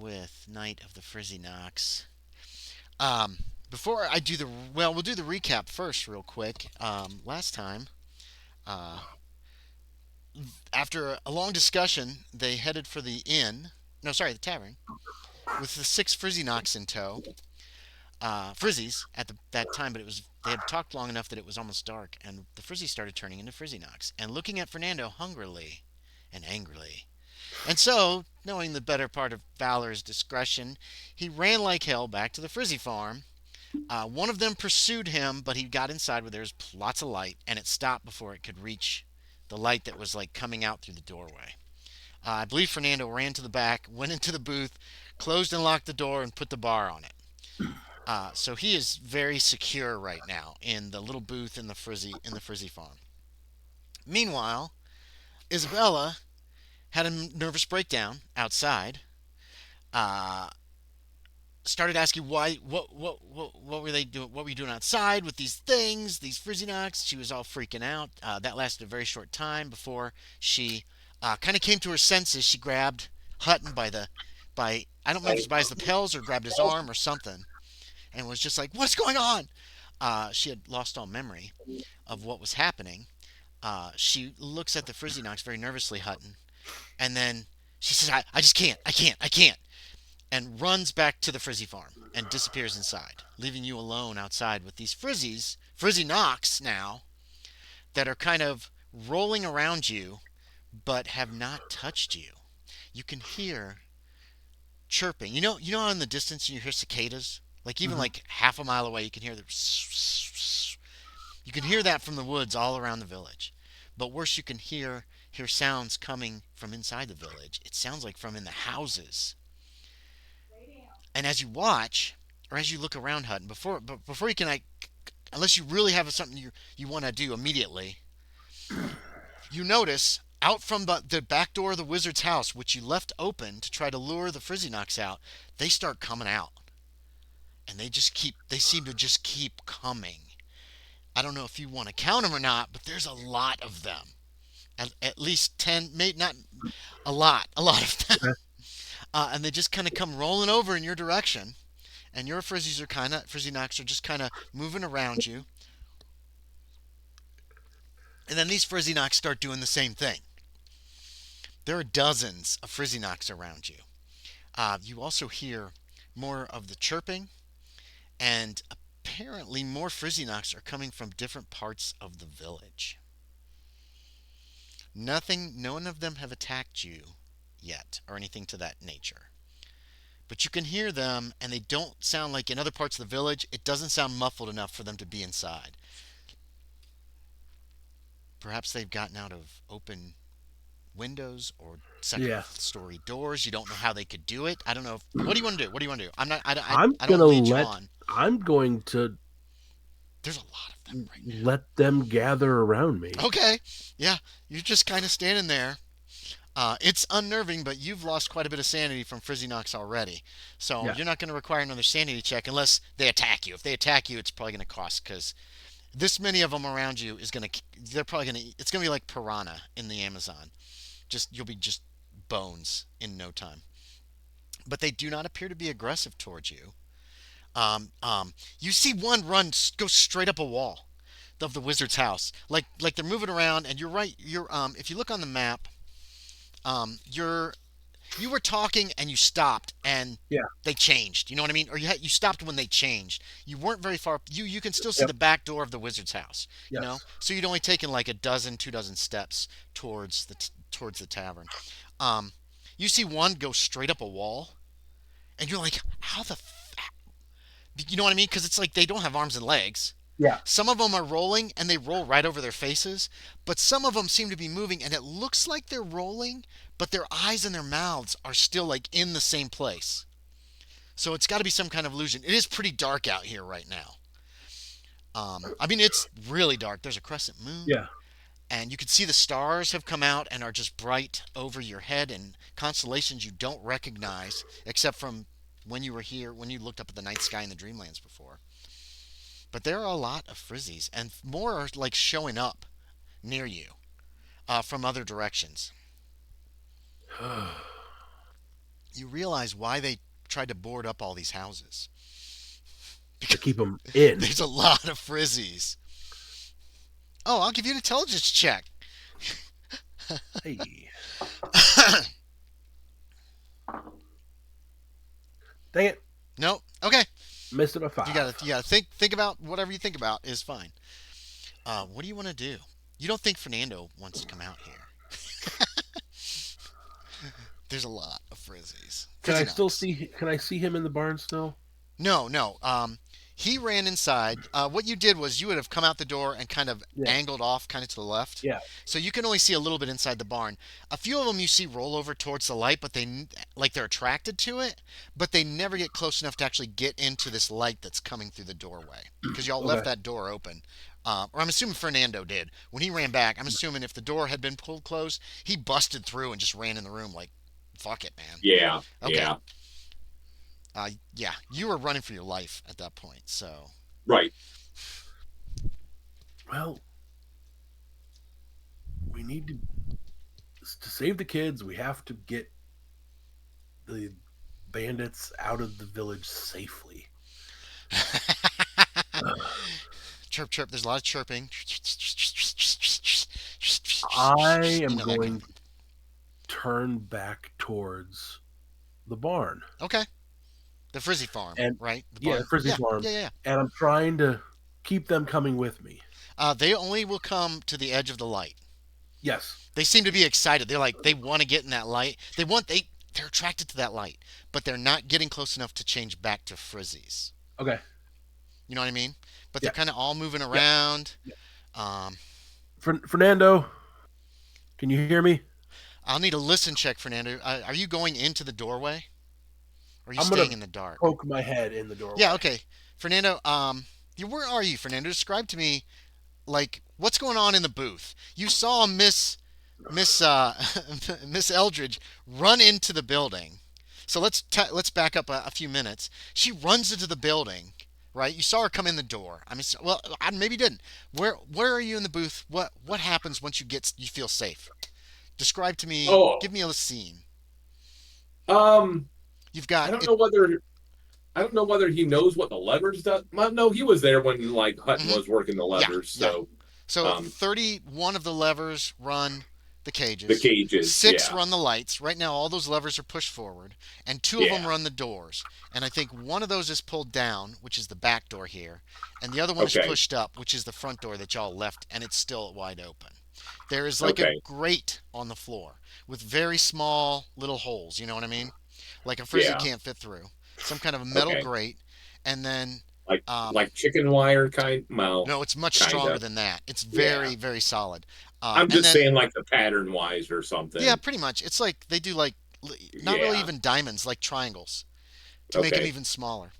with Night of the Frizzi-Nocs. Um, Before I do we'll do the recap first, real quick. Last time, uh, after a long discussion, they headed for the inn. No, sorry, the tavern, with the six Frizzi-Nocs in tow. Frizzies at that time, but they had talked long enough that it was almost dark, and the Frizzies started turning into Frizzi-Nocs and looking at Fernando hungrily and angrily. And so, knowing the better part of Valor's discretion, he ran like hell back to the Frizzy farm. One of them pursued him, but he got inside where there was lots of light, and it stopped before it could reach the light that was like coming out through the doorway. I believe Fernando ran to the back, went into the booth, closed and locked the door, and put the bar on it. So he is very secure right now in the little booth in the Frizzy farm. Meanwhile, Isabella had a nervous breakdown outside. Uh, Started asking what were they doing? What were you doing outside with these things, these Frizzy-Nocs? She was all freaking out. That lasted a very short time before she kind of came to her senses. She grabbed Hutton by I don't know if it was by his lapels or grabbed his arm or something, and was just like, "What's going on?" She had lost all memory of what was happening. She looks at the Frizzy-Nocs very nervously, Hutton, and then she says, I just can't. I can't. And runs back to the Frizzy farm and disappears inside, leaving you alone outside with these Frizzy-Nocs now, that are kind of rolling around you but have not touched you. You can hear chirping. You know, in the distance you hear cicadas? Like even Hmm. like half a mile away, you can hear you can hear that from the woods all around the village. But worse, you can hear sounds coming from inside the village. It sounds like from in the houses. And as you watch, or as you look around Hutton, before you can, like, unless you really have something you want to do immediately, you notice out from the back door of the wizard's house, which you left open to try to lure the Frizzy-Nocs out, they start coming out, and they seem to just keep coming. I don't know if you want to count them or not, but there's a lot of them. At least 10, maybe not a lot of them. Okay. And they just kind of come rolling over in your direction, and your Frizzy-Nocs are just kind of moving around you. And then these Frizzy-Nocs start doing the same thing. There are dozens of Frizzy-Nocs around you. You also hear more of the chirping, and apparently more Frizzy-Nocs are coming from different parts of the village. None of them have attacked you yet, or anything to that nature. But you can hear them, and they don't sound like in other parts of the village. It doesn't sound muffled enough for them to be inside. Perhaps they've gotten out of open windows or second Yeah. story doors. You don't know how they could do it. I don't know. What do you want to do? What do you want to do? I'm not. I'm I don't want gonna to lead you let on. I'm going to There's a lot of them right let them gather around me. now. Okay. Yeah. You're just kind of standing there. It's unnerving, but you've lost quite a bit of sanity from Frizzy-Nocs already. So Yeah. you're not going to require another sanity check unless they attack you. If they attack you, it's probably going to cost because this many of them around you is going to. They're probably going to. It's going to be like piranha in the Amazon. You'll be just bones in no time. But they do not appear to be aggressive towards you. You see one go straight up a wall of the wizard's house, like they're moving around. And you're right. If you look on the map, you're you were talking and you stopped and Yeah. they changed. You know what I mean? Or you stopped when they changed. You weren't very far. You can still see Yep. the back door of the wizard's house. You know, Yes. so you'd only taken like a dozen, 2 dozen steps towards the tavern. Um, you see one go straight up a wall, and you're like, how the you know what I mean? Because it's like they don't have arms and legs. Yeah. Some of them are rolling and they roll right over their faces, but some of them seem to be moving and it looks like they're rolling, but their eyes and their mouths are still like in the same place. So it's got to be some kind of illusion. It is pretty dark out here right now. I mean, it's really dark. There's a crescent moon, Yeah. and you can see the stars have come out and are just bright over your head, and constellations you don't recognize except from when you were here, when you looked up at the night sky in the Dreamlands before. But there are a lot of frizzies, and more are like showing up near you from other directions. You realize why they tried to board up all these houses. To Because keep them in. there's a lot of Frizzies. Oh, I'll give you an intelligence check. Hey, dang it, No. Okay. missed it by You 5. gotta think about whatever you think about is fine. What do you want to do? You don't think Fernando wants to come out here? There's a lot of Frizzies. Can I still Frizzi-Nocs. see? Can I see him in the barn still? No, no. He ran inside. What you did was you would have come out the door and kind of Yeah, angled off, kind of to the left. yeah. So you can only see a little bit inside the barn. A few of them you see roll over towards the light, but like they're attracted to it, but they never get close enough to actually get into this light that's coming through the doorway because y'all left Okay. that door open. Or I'm assuming Fernando did when he ran back. I'm assuming if the door had been pulled closed, he busted through and just ran in the room like, "Fuck it, man." Yeah, Okay. yeah, Yeah, you were running for your life at that point, so right. Well, we need to save the kids. We have to get the bandits out of the village safely. chirp chirp. There's a lot of chirping. I You am know that kind going of to thing. turn back towards the barn. Okay, the Frizzy farm, And right? The yeah, barn. Frizzy Yeah, Farm. yeah, yeah. And I'm trying to keep them coming with me. They only will come to the edge of the light. Yes. They seem to be excited. They're like they want to get in that light. They're attracted to that light, but they're not getting close enough to change back to Frizzies. Okay. You know what I mean? But they're Yeah. kind of all moving Yeah. around. Yeah. Um, Fernando, can you hear me? I'll need a listen check, Fernando. Are you going into the doorway? Or are you I'm staying gonna in the dark? poke my head in the Yeah, doorway. okay. Fernando, where are you, Fernando? Describe to me, like, what's going on in the booth? You saw Miss Miss Eldridge run into the building. So let's back up a few minutes. She runs into the building, right? You saw her come in the door. I mean, well, maybe you didn't. Where are you in the booth? What happens once you feel safe? Describe to me. Oh, Give me a scene. um, You've I got don't it. know whether I don't know whether he knows what the levers does. Well, no, he was there when like Hutton Mhm. was working the Yeah, levers, yeah. so So um, 31 of the levers run the the cages. cages, Six yeah, run the lights. Right now, all those levers are pushed forward, and two of them yeah, run the doors. And I think one of those is pulled down, which is the back door here, and the other one is okay, pushed up, which is the front door that y'all left, and it's still wide open. There is like a okay, grate on the floor with very small little holes. You know what I mean? Like a frizzy yeah, can't fit through. Some kind of a metal okay, grate, and then like um, like chicken wire kind. Well, no, it's much kind stronger of, than that. It's yeah. very, very solid. I'm And just then, saying like the pattern wise or yeah, something. pretty much. It's like they do like not really Yeah, even diamonds, like triangles to make them okay, even smaller.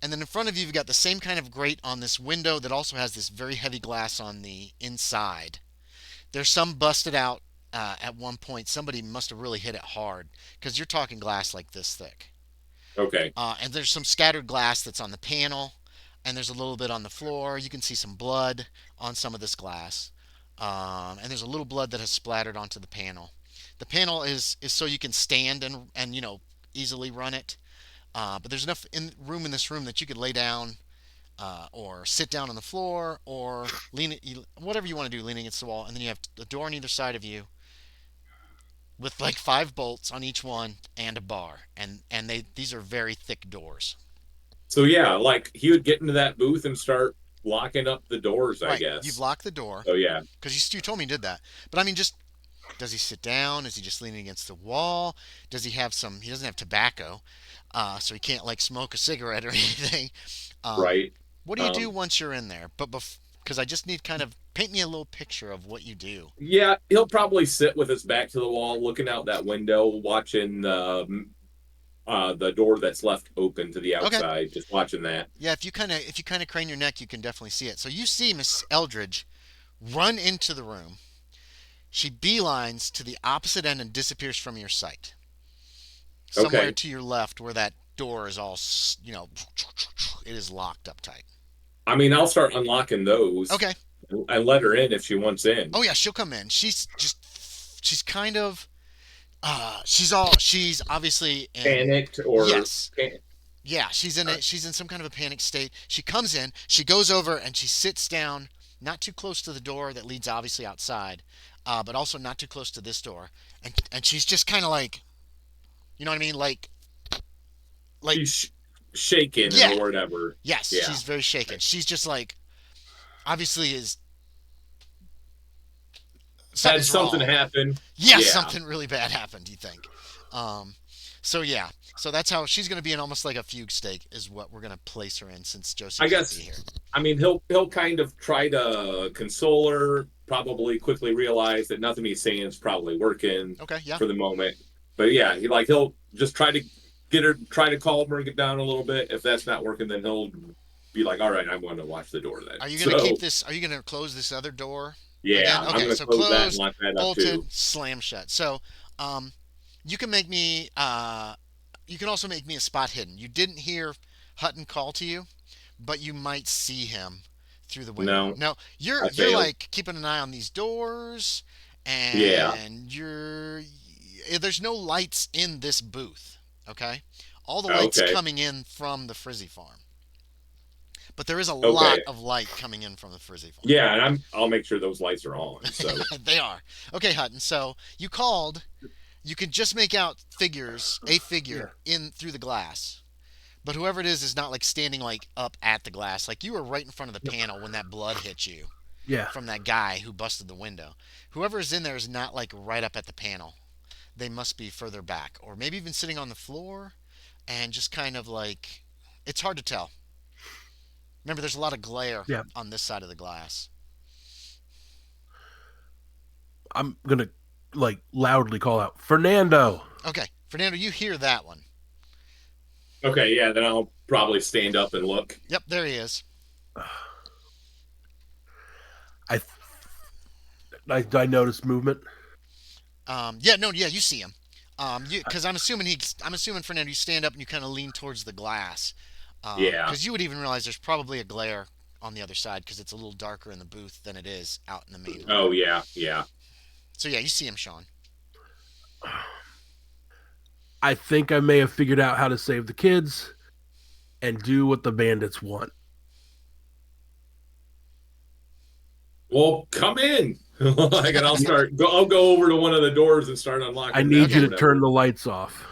And then in front of you, you've got the same kind of grate on this window that also has this very heavy glass on the inside. There's some busted out at one point. Somebody must have really hit it hard because you're talking glass like this thick. okay, And there's some scattered glass that's on the panel, and there's a little bit on the floor. You can see some blood on some of this glass, and there's a little blood that has splattered onto the panel. The panel is so you can stand and easily run it. But there's enough room in this room that you could lay down or sit down on the floor or whatever you want to do, leaning against the wall. And then you have a door on either side of you with like 5 bolts on each one and a bar. And these are very thick doors. so yeah, like he would get into that booth and start locking up the doors, I Right. You've guess. locked the door So yeah, because you told me you did that. But I mean, just does he sit down? Is he just leaning against the wall? Does he have some? He doesn't have tobacco, so he can't like smoke a cigarette or anything. Um, right. what do you do Um, once you're in there? But because I just need kind of paint me a little picture of what you do. Yeah, he'll probably sit with his back to the wall, looking out that window, watching the door that's left open to the Okay. outside, just watching that. Yeah. If you kind of crane your neck, you can definitely see it. So you see Miss Eldridge run into the room. She beelines to the opposite end and disappears from your sight. Somewhere Okay. to your left where that door is all, it is locked up tight. I mean, I'll start unlocking those Okay. and let her in if she wants in. Oh yeah, she'll come in. She's kind of She's obviously in. Panicked or Yes. Yeah, she's in some kind of a panic state. She comes in, she goes over and she sits down not too close to the door that leads obviously outside, but also not too close to this door. And she's just kind of like, you know what I mean? Like she's shaken yeah. or whatever. Yes, Yeah. she's very shaken. She's just like obviously is Had something's something wrong. happen. Yes, Yeah. something really bad happened, you think. Um so yeah. So that's how she's going to be in almost like a fugue state is what we're going to place her in since Josie I can't be guess here. I mean he'll kind of try to console her, probably quickly realize that nothing he's saying is probably working Okay, yeah. for the moment. But yeah, he'll just try to get her, try to calm her, get down a little bit. If that's not working, then he'll be like, all right, I'm going to watch the door then. Are you going to keep So this? Are you going to close this other door yeah, again? I'm Okay, going to so close that and closed, lock that up too. bolted, slam shut. So, um, you can make me. You can also make me a spot hidden. You didn't hear Hutton call to you, but you might see him through the window. No, No, I you're failed. like keeping an eye on these doors, Yeah. and there's no lights in this booth. Okay, all the lights Okay. coming in from the Frizzy farm. But there is a lot Okay. of light coming in from the Frizzy farm. Yeah, and I'll make sure those lights are on. So They are. Okay, Hutton. So you called. You can just make out a Yeah. figure in through the glass. But whoever it is not like standing like up at the glass. Like you were right in front of the Yep. panel when that blood hit you Yeah. from that guy who busted the window. Whoever is in there is not like right up at the panel. They must be further back, or maybe even sitting on the floor, and just kind of like it's hard to tell. Remember, there's a lot of glare Yeah. on this side of the glass. I'm gonna like loudly call out Fernando. Okay, Fernando, you hear that one? okay, yeah, then I'll probably stand up and look. Yep, there he is. I I noticed movement. Yeah, no, yeah, you see him. Because I'm assuming Fernando, you stand up and you kind of lean towards the glass. Yeah. Because you would even realize there's probably a glare on the other side because it's a little darker in the booth than it is out in the main room. Oh yeah, yeah. So yeah, you see him, Sean. I think I may have figured out how to save the kids and do what the bandits want. Well, come in. like, and Yeah. I'll go over to one of the doors and start I unlocking need them you or Okay. to turn whatever. the lights off.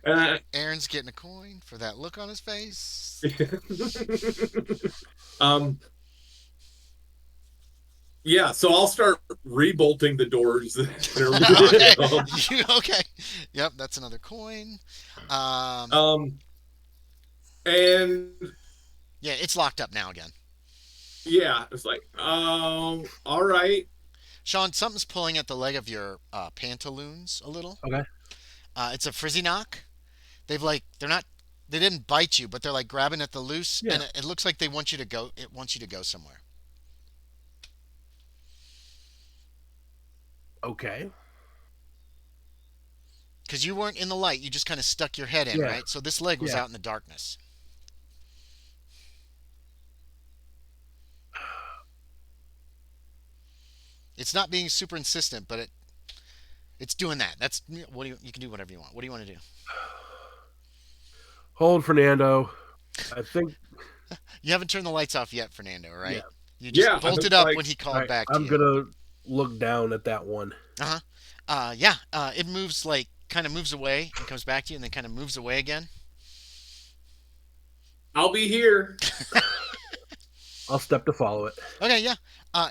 Uh, Aaron's getting a coin for that look on his face. um, yeah, so I'll start rebolting the doors. Okay. um, Okay. Yep, that's another coin. Um, um, and yeah, it's locked up now again. yeah, it's like, all right. Sean, something's pulling at the leg of your pantaloons a little. Okay. It's a Frizzi-Noc. They're not they didn't bite you, but they're like grabbing at the loose, Yeah. and it looks like they want you to go. It wants you to go somewhere Okay. because you weren't in the light. You just kind of stuck your head in, Yeah. right? So this leg was Yeah. out in the darkness. It's not being super insistent, but it's doing that. That's what you can do whatever you want. What do you want to do? Hold, Fernando. I think. You haven't turned the lights off yet, Fernando, Yeah. right? You just Yeah, bolted it's up like, when he All called right. back to I'm you. gonna look down at that one. Uh huh. Yeah. It moves like kind of moves away and comes back to you, and then kind of moves away again. I'll be here. I'll step to follow it. Okay, yeah.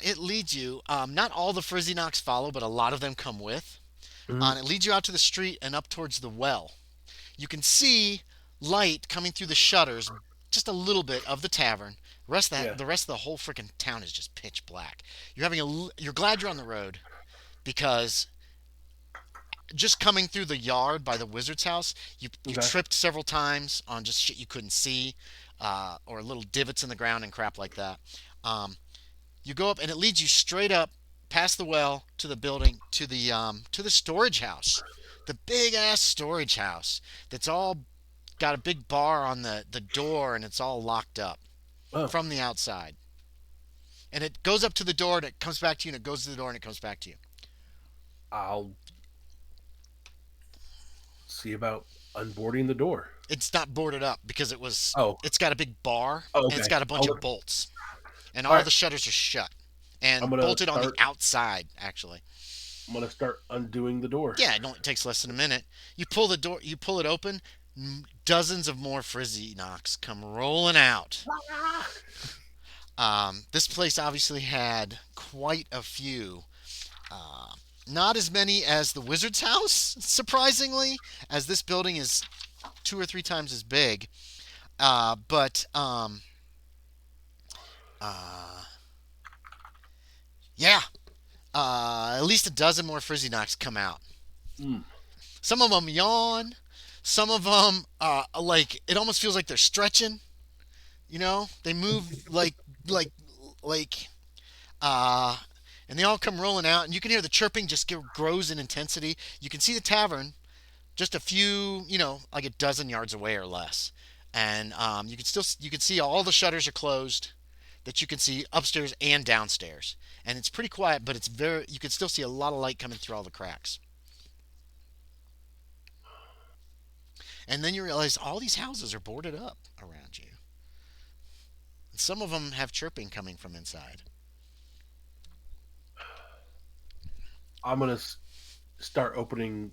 It leads you. Not all the Frizzy-Nocs follow, but a lot of them come with. Mhm. And it leads you out to the street and up towards the well. You can see light coming through the shutters, just a little bit of the tavern. Yeah. The rest of the whole freaking town is just pitch black. You're glad you're on the road because just coming through the yard by the wizard's house, you Okay. tripped several times on just shit you couldn't see, or little divots in the ground and crap like that. Um, You go up, and it leads you straight up past the well to the building to the storage house, the big ass storage house that's all got a big bar on the door, and it's all locked up Oh. from the outside. And it goes up to the door, and it comes back to you, and it goes to the door, and it comes back to you. I'll see about unboarding the door. It's not boarded up because Oh, it's got a big bar oh and it's okay. got a I'll bunch of look. bolts and All all right. the shutters are shut I'm and gonna bolted on the start. outside actually. I'm gonna start undoing the door. Yeah, it only takes less than a minute. You pull it open, dozens of more Frizzi-Nocs come rolling out. Ah! This place obviously had quite a few. Uh, Not as many as the Wizard's house, surprisingly, as this building is 2 or 3 times as big. But uh, yeah, at least a dozen more Frizzy-Nocs come out. Mm, Some of them yawn. Some of them, like it almost feels like they're stretching. You know, they move like like uh, and they all come rolling out, and you can hear the chirping just grows in intensity. You can see the tavern just a few, like a dozen yards away or less, and you can see all the shutters are closed that you can see upstairs and downstairs, and it's pretty quiet, but it's very you can still see a lot of light coming through all the cracks. And then you realize all these houses are boarded up around you. And some of them have chirping coming from inside. I'm gonna start opening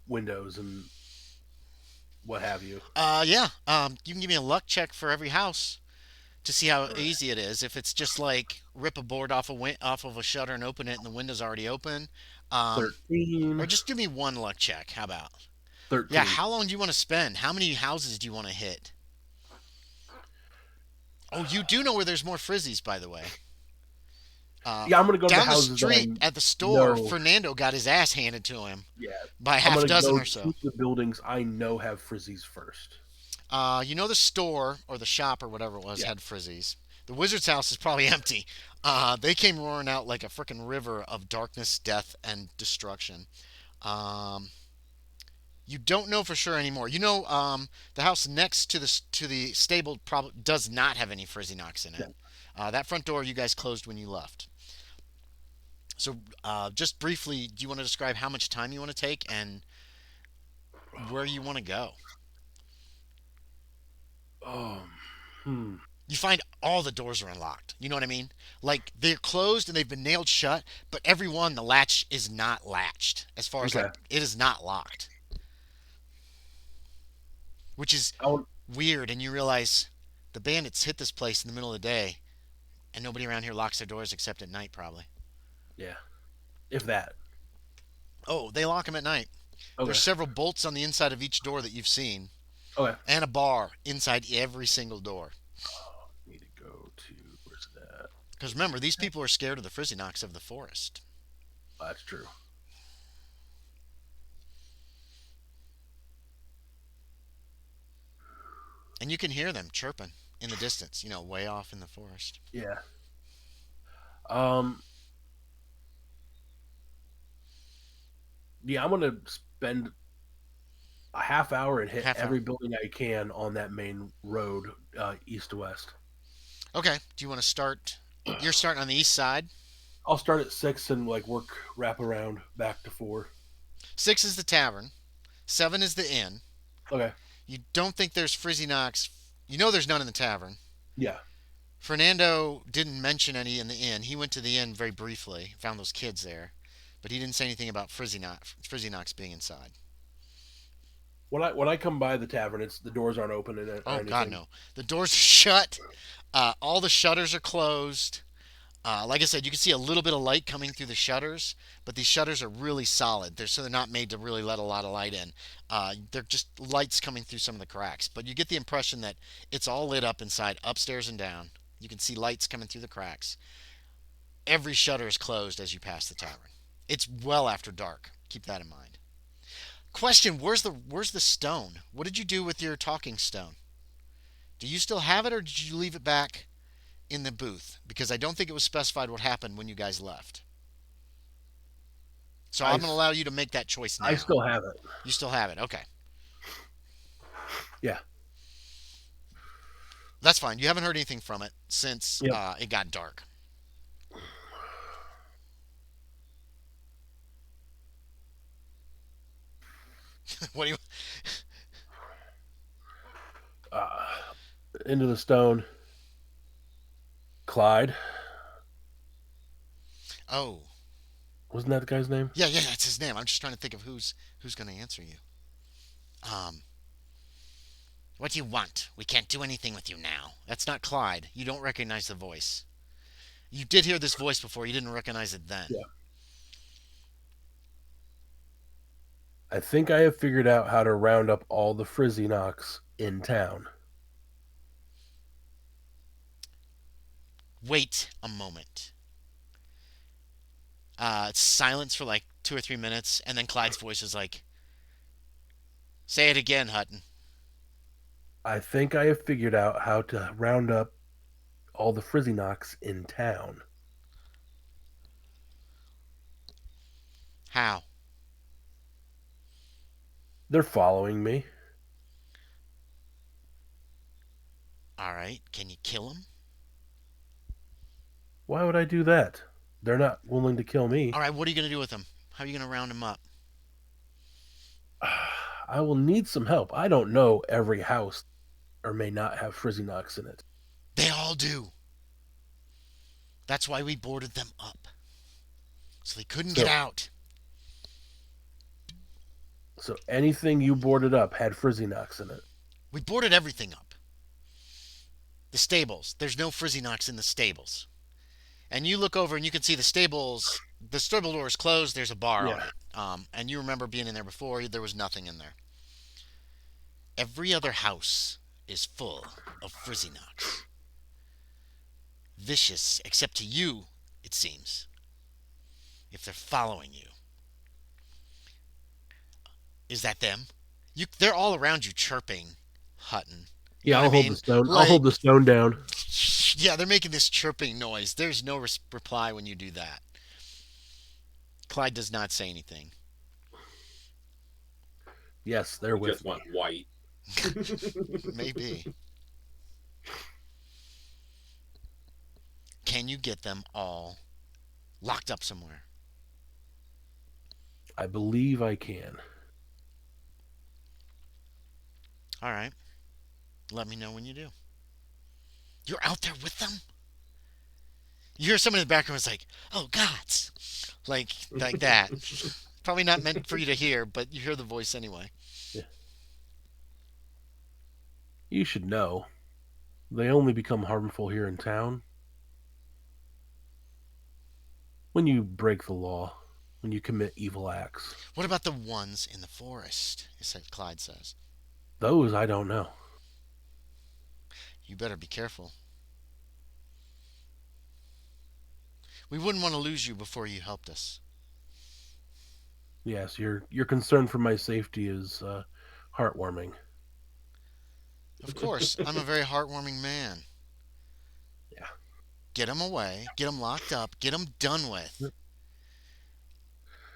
windows and what have you. Yeah. You can give me a luck check for every house to see how All right. easy it is. If it's just like rip a board off of a shutter and open it, and the window's already open, or 13. just give me one luck check. How about? Yeah. 13. How long do you want to spend? How many houses do you want to hit? Oh, you do know where there's more frizzies, by the way. Uh, Yeah, I'm gonna go to the Down the houses that I street at the store, know. Fernando got his ass handed to him Yeah, by a I'm half gonna dozen go or to so. the buildings I know have frizzies first. You know the store or the shop or whatever it was Yeah. had frizzies. The wizard's house is probably empty. They came roaring out like a freaking river of darkness, death, and destruction. Um, you don't know for sure anymore. The house next to the stable probably does not have any frizzy knocks in it. No. That front door you guys closed when you left. So, just briefly, do you want to describe how much time you want to take and where you want to go? Oh. Hmm. You find all the doors are unlocked. You know what I mean? Like they're closed and they've been nailed shut, but every one the latch is not latched. As far as Okay. like it is not locked, which is I want, weird. And you realize the bandits hit this place in the middle of the day, and nobody around here locks their doors except at night, probably. yeah. If that. Oh, they lock them at night. There's Okay. several bolts on the inside of each door that you've seen, Okay. and a bar inside every single door. Oh, need to go to where's that? Because remember, these people are scared of the frizzy knocks of the forest. Oh, that's true. And you can hear them chirping in the distance, way off in the forest. Yeah. Um. Yeah, I'm gonna spend a half hour and hit Half every hour. building I can on that main road, east to west. Okay. Do you want to start? You're starting on the east side. I'll start at 6 and like work wrap around back to 4. 6 is the tavern. 7 is the inn. Okay. You don't think there's Frizzy Knocks. You know there's none in the tavern. Yeah. Fernando didn't mention any in the inn. He went to the inn very briefly, found those kids there, but he didn't say anything about Frizzy Knocks being inside. When I come by the tavern, it's the doors aren't open or Oh God, anything. no! The doors are shut. All the shutters are closed. Like I said, you can see a little bit of light coming through the shutters, but these shutters are really solid. They're not made to really let a lot of light in. They're just lights coming through some of the cracks, but you get the impression that it's all lit up inside, upstairs and down. You can see lights coming through the cracks. Every shutter is closed as you pass the tavern. It's well after dark. Keep that in mind. Question: Where's the stone? What did you do with your talking stone? Do you still have it, or did you leave it back in the booth? Because I don't think it was specified what happened when you guys left. So I I'm going to allow you to make that choice I now. still have it. You still have it. Okay. Yeah. That's fine. You haven't heard anything from it since Yep. it got dark. What do you? Uh, into the stone. Clyde. Oh, Wasn't that the guy's name? yeah, yeah, that's his name. I'm just trying to think of who's going to answer you. Um, what do you want? We can't do anything with you now. That's not Clyde. You don't recognize the voice. You did hear this voice before. You didn't recognize it then. Yeah. I think I have figured out how to round up all the Frizzi-Nocs in town. Wait a moment. It's silence for like 2 or 3 minutes, and then Clyde's voice is like, "Say it again, Hutton." I think I have figured out how to round up all the Frizzi-Nocs in town. How? They're following me. All right. Can you kill him? Why would I do that? They're not willing to kill me. All right. What are you gonna do with him? How are you gonna round him up? I will need some help. I don't know every house or may not have Frizzi-Nocs in it. They all do. That's why we boarded them up, so they couldn't get So, out. so anything you boarded up had Frizzi-Nocs in it. We boarded everything up. The stables. There's no Frizzi-Nocs in the stables. And you look over and you can see the stables. The stable door is closed. There's a bar on Yeah. it. And you remember being in there before. There was nothing in there. Every other house is full of Frizzi-Nocs. Vicious, except to you, it seems. If they're following you, is that them? They're all around you chirping, Hutton. You know Yeah, what I I'll hold the mean? stone. I'll hold Like, the stone down. yeah, they're making this chirping noise. There's no reply when you do that. Clyde does not say anything. Yes, they're We with just me. want white. Maybe. Can you get them all locked up somewhere? I believe I can. All right. Let me know when you do. You're out there with them? You hear someone in the background is like, "Oh gods," like that. Probably not meant for you to hear, but you hear the voice anyway. Yeah. You should know. They only become harmful here in town when you break the law, when you commit evil acts. What about the ones in the forest? Clyde says. Those I don't know. You better be careful. We wouldn't want to lose you before you helped us. Yes, your concern for my safety is heartwarming. Of course, I'm a very heartwarming man. Yeah. Get him away, get him locked up, get him done with,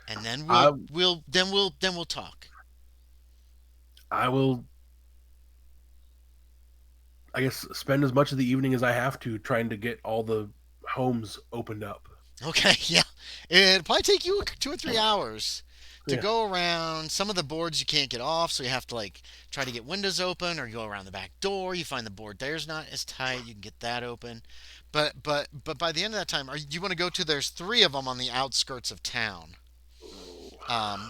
and then I we'll talk. I will, I guess, spend as much of the evening as I have to trying to get all the homes opened up. Okay, yeah. It'd probably take you 2 or 3 hours to Yeah. go around. Some of the boards you can't get off, so you have to like try to get windows open or you go around the back door. You find the board there's not as tight. You can get that open. But by the end of that time, do you want to go to? There's three of them on the outskirts of town.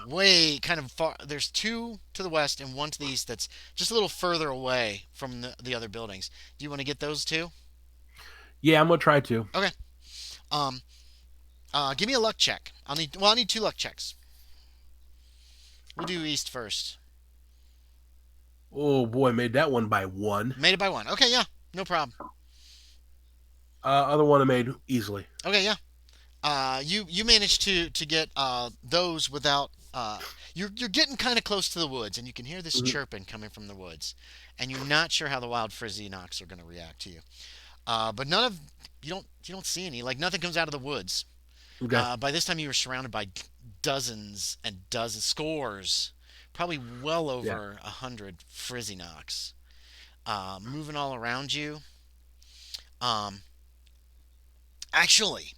Way kind of far. There's two to the west and one to the east. That's just a little further away from the other buildings. Do you want to get those two? Yeah, I'm gonna try to. Okay. Um. Give me a luck check. I need two luck checks. We'll do east first. Oh boy, made that one by one. Made it by one. Okay, yeah, no problem. Other one I made easily. Okay, yeah. You managed to get those without. You're getting kind of close to the woods, and you can hear this Mhm. chirping coming from the woods, and you're not sure how the wild Frizzi-Nocs are going to react to you. But none of you don't see any. Like nothing comes out of the woods. Okay. By this time, you were surrounded by dozens and dozens, scores, probably well Yeah. over 100 Frizzi-Nocs, moving all around you. Um, actually,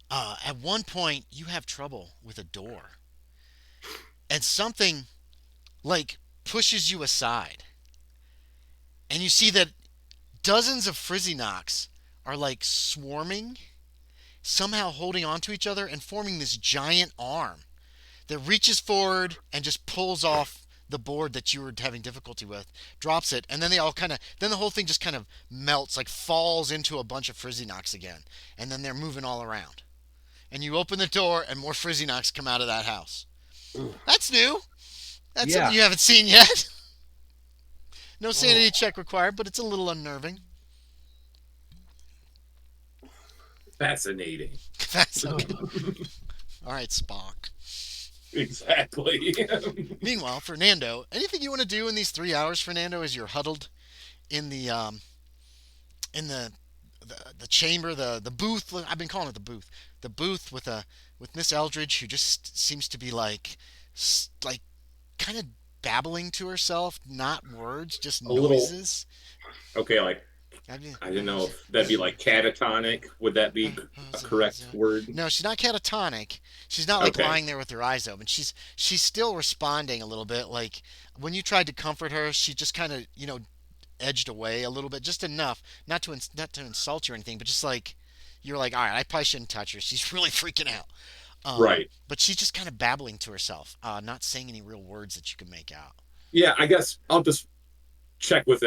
at one point you have trouble with a door. and something like pushes you aside, and you see that dozens of Frizzi-Nocs are like swarming, somehow holding onto each other and forming this giant arm that reaches forward and just pulls off the board that you were having difficulty with, drops it, and then they all kind of, then the whole thing just kind of melts, like falls into a bunch of Frizzi-Nocs again, and then they're moving all around. And you open the door, and more Frizzi-Nocs come out of that house. That's new. That's Yeah. something you haven't seen yet. No sanity check required, but it's a little unnerving. Fascinating. Fascinating. All right, Spock. Exactly. Meanwhile, Fernando, anything you want to do in these 3 hours, Fernando, as you're huddled in the chamber, the booth. I've been calling it the booth with Miss Eldridge, who just seems to be like kind of babbling to herself, not words, just A little. noises. Okay, like I mean, I don't know if that'd be like catatonic. Would that be a correct word? No, she's not catatonic. She's not like Okay. lying there with her eyes open. She's still responding a little bit. Like when you tried to comfort her, she just kind of edged away a little bit, just enough, not to insult you or anything, but just like you're like, all right, I probably shouldn't touch her. She's really freaking out. Right. But she's just kind of babbling to herself, not saying any real words that you can make out. Yeah, I guess I'll just check with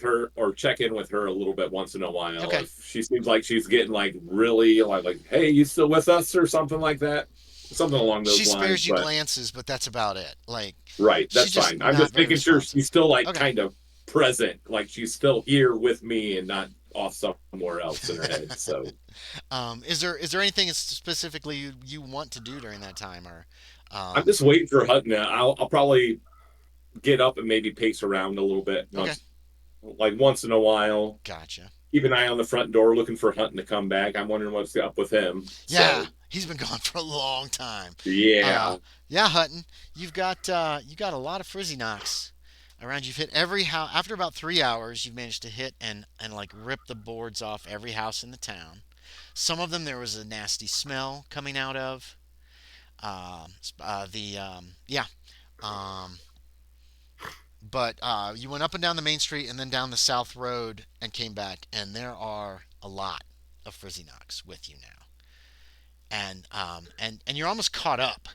her or check in with her a little bit once in a while. Okay. If she seems like she's getting like really like, hey, you still with us or something like that, something along those She lines. spares you but, glances, but that's about it. Like, right, that's she's just fine. I'm not just very making sure responsive. she's still like Okay. kind of present, like she's still here with me and not off somewhere else in her head. So Is there anything specifically you want to do during that time, or I'm just waiting for Hutton. I'll probably get up and maybe pace around a little bit Okay. once in a while. Gotcha. Keep an eye on the front door, looking for Hutton to come back. I'm wondering what's up with him. Yeah, So, he's been gone for a long time. yeah. Yeah, Hutton, you got a lot of Frizzi-Nocs around. You've hit every house. After about 3 hours, you've managed to hit and like rip the boards off every house in the town. Some of them there was a nasty smell coming out of. The yeah. Um, but you went up and down the main street and then down the south road and came back, and there are a lot of Frizzi-Nocs with you now, and you're almost caught up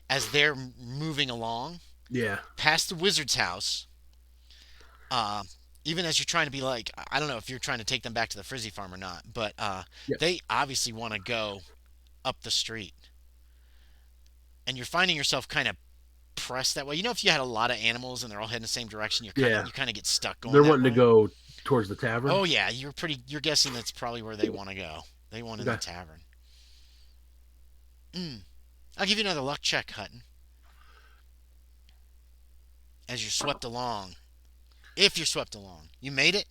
as they're moving along Yeah. past the wizard's house. Uh, Even as you're trying to be like, I don't know if you're trying to take them back to the Frizzy farm or not, but Yes. they obviously want to go up the street, and you're finding yourself kind of pressed that way. If you had a lot of animals and they're all heading the same direction, Yeah. you kind of get stuck going They're that wanting to way. go towards the tavern. Oh yeah, you're guessing that's probably where they want to go. They want in the Okay. tavern. I'll give you another luck check, Hutton, as you're swept along. If you're swept along, you made it.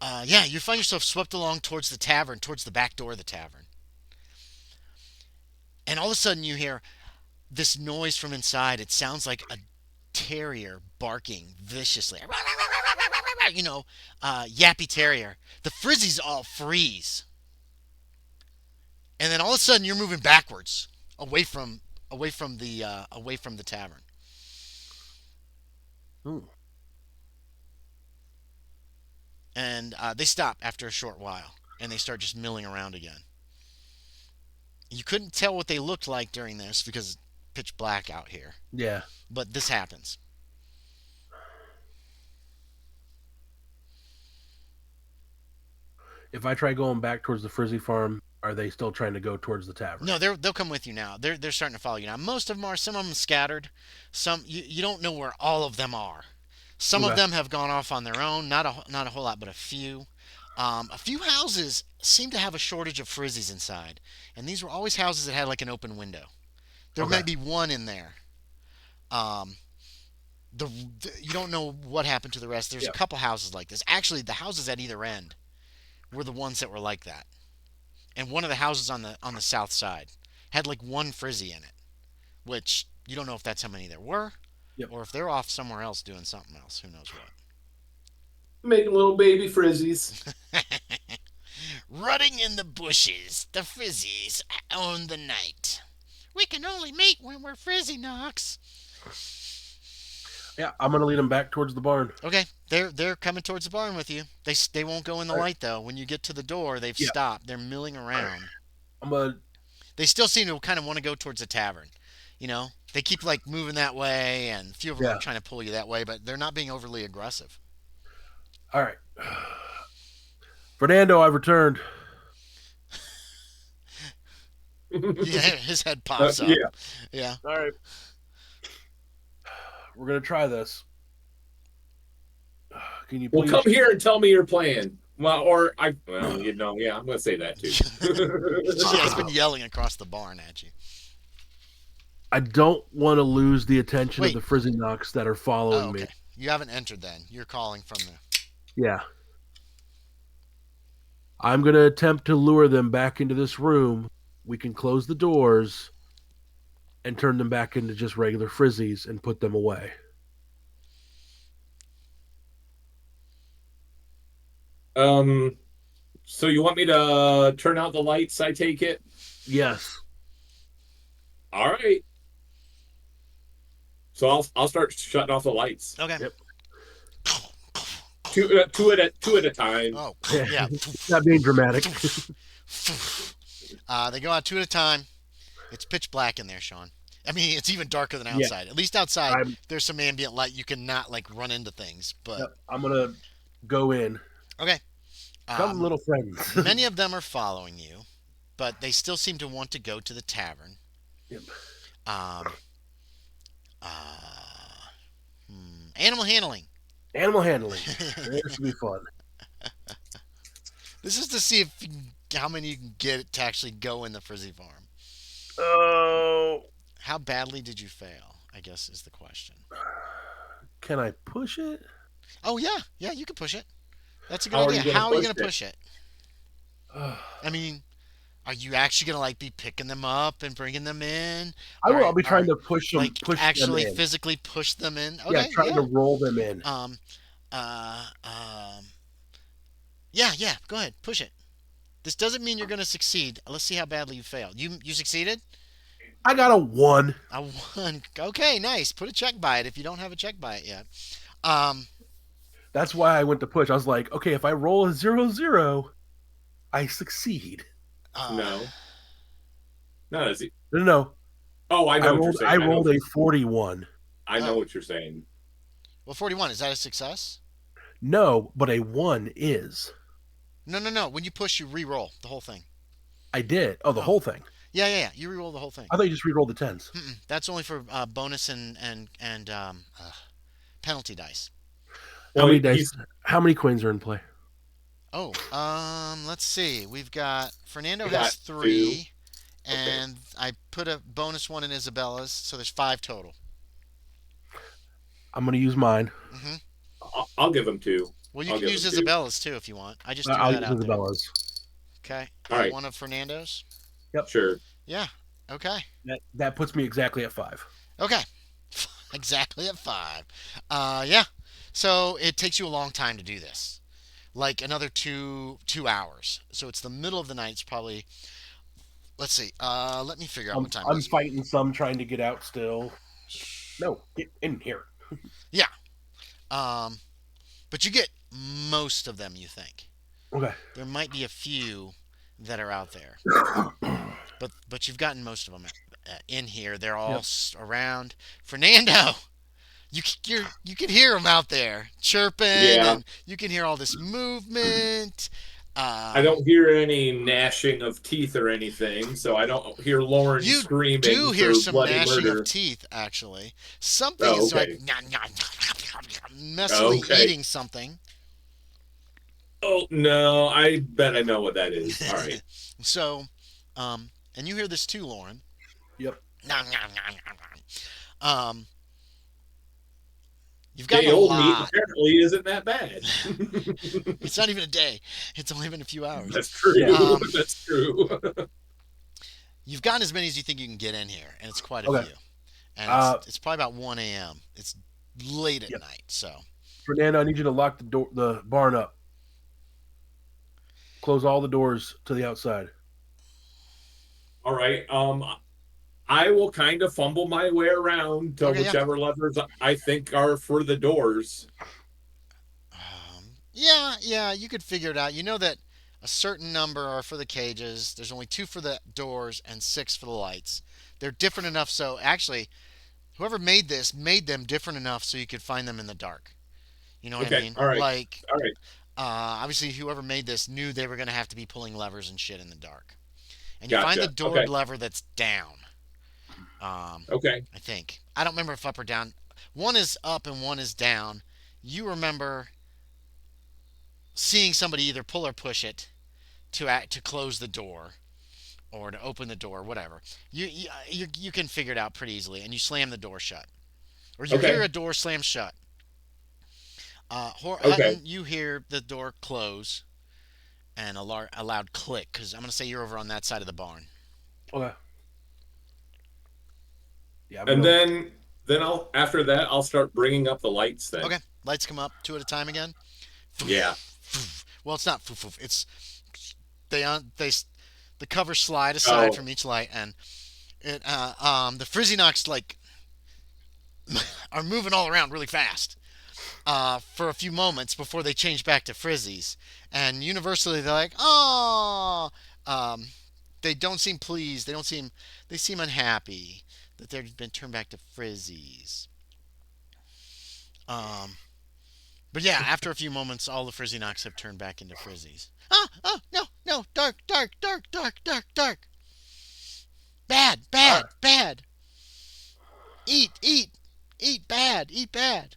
Yeah, you find yourself swept along towards the tavern, towards the back door of the tavern, and all of a sudden you hear this noise from inside. It sounds like a terrier barking viciously. Yappy terrier. The Frizzies all freeze, and then all of a sudden you're moving backwards away from the tavern. Ooh. And they stop after a short while, and they start just milling around again. You couldn't tell what they looked like during this because it's pitch black out here, Yeah. but this happens. If I try going back towards the Frizzy farm, are they still trying to go towards the tavern? No, they'll come with you now. They're starting to follow you now. Most of them are. Some of them scattered. Some you don't know where all of them are. Some of Okay. them have gone off on their own. Not a whole lot, but a few. A few houses seem to have a shortage of frizzies inside, and these were always houses that had like an open window. There Okay. might be one in there. Um, you don't know what happened to the rest. There's a Yep. couple houses like this. Actually, the houses at either end were the ones that were like that. And one of the houses on the south side had like one frizzy in it, which you don't know if that's how many there were, Yep. or if they're off somewhere else doing something else. Who knows what? Making little baby frizzies. Rutting in the bushes, the Frizzies own the night. We can only meet when we're Frizzi-Nocs. Yeah, I'm gonna lead them back towards the barn. Okay, they're coming towards the barn with you. They won't go in the All right. light though. When you get to the door, they've Yeah. stopped. They're milling All right. around. I'm gonna. They still seem to kind of want to go towards the tavern. They keep like moving that way, and a few of them are Yeah. trying to pull you that way, but they're not being overly aggressive. All right. Fernando, I've returned. Yeah, his head pops up. Yeah. Yeah. All right. We're gonna try this. Can you Well, please? come here and tell me your plan. Well, yeah, I'm gonna say that too. Yeah, he's been yelling across the barn at you. I don't want to lose the attention Wait. of the Frizzi-Nocs that are following Oh, okay. me. You haven't entered then. You're calling from the. Yeah. I'm gonna attempt to lure them back into this room. We can close the doors and turn them back into just regular Frizzies and put them away. So you want me to turn out the lights? I take it. Yes. All right. So I'll start shutting off the lights. Okay. Yep. Two at a time. Oh, yeah. Not being dramatic. They go out two at a time. It's pitch black in there, Sean. I mean, it's even darker than outside. Yeah. At least outside, I'm- there's some ambient light. You can not like run into things. But Yep, I'm gonna go in. okay. Come, little friends. Many of them are following you, but they still seem to want to go to the tavern. Yep. Animal handling. Animal handling. This will be fun. This is to see how many you can get to actually go in the Frizzy farm. Oh. How badly did you fail? I guess is the question. Can I push it? Oh yeah, you can push it. That's a good How are idea. you gonna How are you push going to it? push it? I mean, are you actually going to like be picking them up and bringing them in? I will. Or I'll be trying are- to push them. like Push actually them in. physically push them in. Yeah, Okay, trying to roll them in. uh, um, yeah. Go ahead, push it. This doesn't mean you're going to succeed. Let's see how badly you failed. You succeeded. I got a 1. A 1. Okay, nice. Put a check by it if you don't have a check by it yet. That's why I went to push. I was like, okay, if I roll a 0-0, I succeed. No. No, is it? No. Oh, I know what you're saying. I rolled a 41. I know Oh. what you're saying. Well, 41, is that a success? No, but a 1 is. No. When you push, you re-roll the whole thing. I did. Oh, the whole thing. Yeah. You re-roll the whole thing. I thought you just re-rolled the 10s. That's only for bonus and penalty dice. How many dice? How many coins are in play? Oh, let's see. We've got Fernando We has got 3, 2. and I put a bonus 1 in Isabella's, so there's 5 total. I'm going to use mine. I'll give him 2. Well, you I'll can give use him 2. Isabella's too if you want. I just threw I'll that use out there. Isabella's. Okay. All right. One of Fernando's. Sure. Yeah. Okay. That puts me exactly at 5. Okay. Exactly at 5. Yeah. So it takes you a long time to do this, like another 2 hours. So it's the middle of the night. It's probably. Let's see. Let me figure out what time. I'm fighting some trying to get out still. No, get in here. Yeah. But you get most of them. You think Okay. there might be a few that are out there, but you've gotten most of them in here. They're all around. Fernando. You can hear them out there chirping, and you can hear all this movement. I don't hear any gnashing of teeth or anything, so I don't hear Loren screaming. You do hear for some bloody gnashing murder. of teeth, actually. Something is like messily eating something. Oh no! I bet I know what that is. All right. So, and you hear this too, Loren. Yep. You've got a old meat lot. apparently isn't that bad. It's not even a day. It's only been a few hours. That's true. That's true. You've gotten as many as you think you can get in here, and it's quite a few. And it's probably about 1 a.m. It's late at night, so. Fernando, I need you to lock the barn up. Close all the doors to the outside. All right. I will kind of fumble my way around to Okay, yeah. whichever levers I think are for the doors. Yeah, you could figure it out. You know that a certain number are for the cages. There's only two for the doors and six for the lights. They're different enough so actually whoever made this made them different enough so you could find them in the dark. You know what I Okay, mean? all right, Like all right, obviously whoever made this knew they were going to have to be pulling levers and shit in the dark. And you find the gotcha. door Okay, lever that's down. Um, okay, I think I don't remember if up or down. One is up and one is down. You remember seeing somebody either pull or push it to close the door or to open the door, whatever. You can figure it out pretty easily, and you slam the door shut, or you hear okay, a door slam shut. okay. Hutton, you hear the door close and a loud click because I'm gonna say you're over on that side of the barn. Okay. Yeah, I'm And gonna. then I'll after that I'll start bringing up the lights. Then, Okay, lights come up two at a time again. yeah. Well, it's not foof foof. It's they the covers slide aside Oh, from each light, and the Frizzi-Nocs like are moving all around really fast for a few moments before they change back to Frizzies. And universally, they're like, "Oh," they don't seem pleased. They seem unhappy that they've been turned back to Frizzies. Um, but yeah, after a few moments, all the Frizzi-Nocs have turned back into Frizzies. Oh, no, no, dark, dark, dark, dark, dark, dark. Bad, All right. bad, bad. Eat, eat, eat bad, eat bad.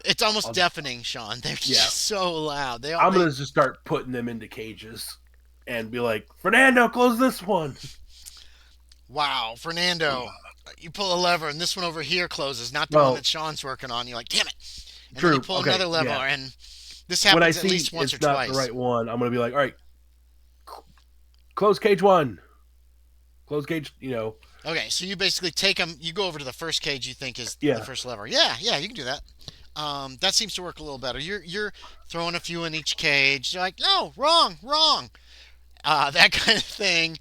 It's almost I'll, deafening, Sean. They're yeah, just so loud. I'm gonna just start putting them into cages and be like, Fernando, close this one. Wow, Fernando, you pull a lever and this one over here closes, not the one that Well, Sean's working on. You're like, damn it. And then you true. pull Okay. another lever, Yeah. and this When I happens at see least once or it's not the twice. right one, I'm gonna be like, all right, close cage one. Close cage. Okay, so you basically take them, you go over to the first cage you think is the Yeah. first lever. Yeah, you can do that. That seems to work a little better. You're throwing a few in each cage. You're like, no, wrong, wrong. That kind of thing.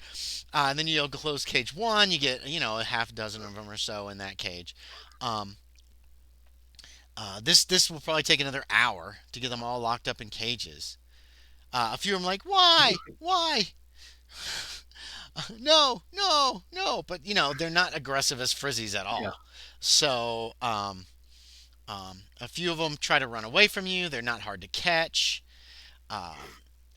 And then you'll close cage one. You get a half dozen of them or so in that cage. Um, this will probably take another hour to get them all locked up in cages. A few of them like, why? No, no, no. But they're not aggressive as Frizzies at Yeah. all. So a few of them try to run away from you. They're not hard to catch. Um,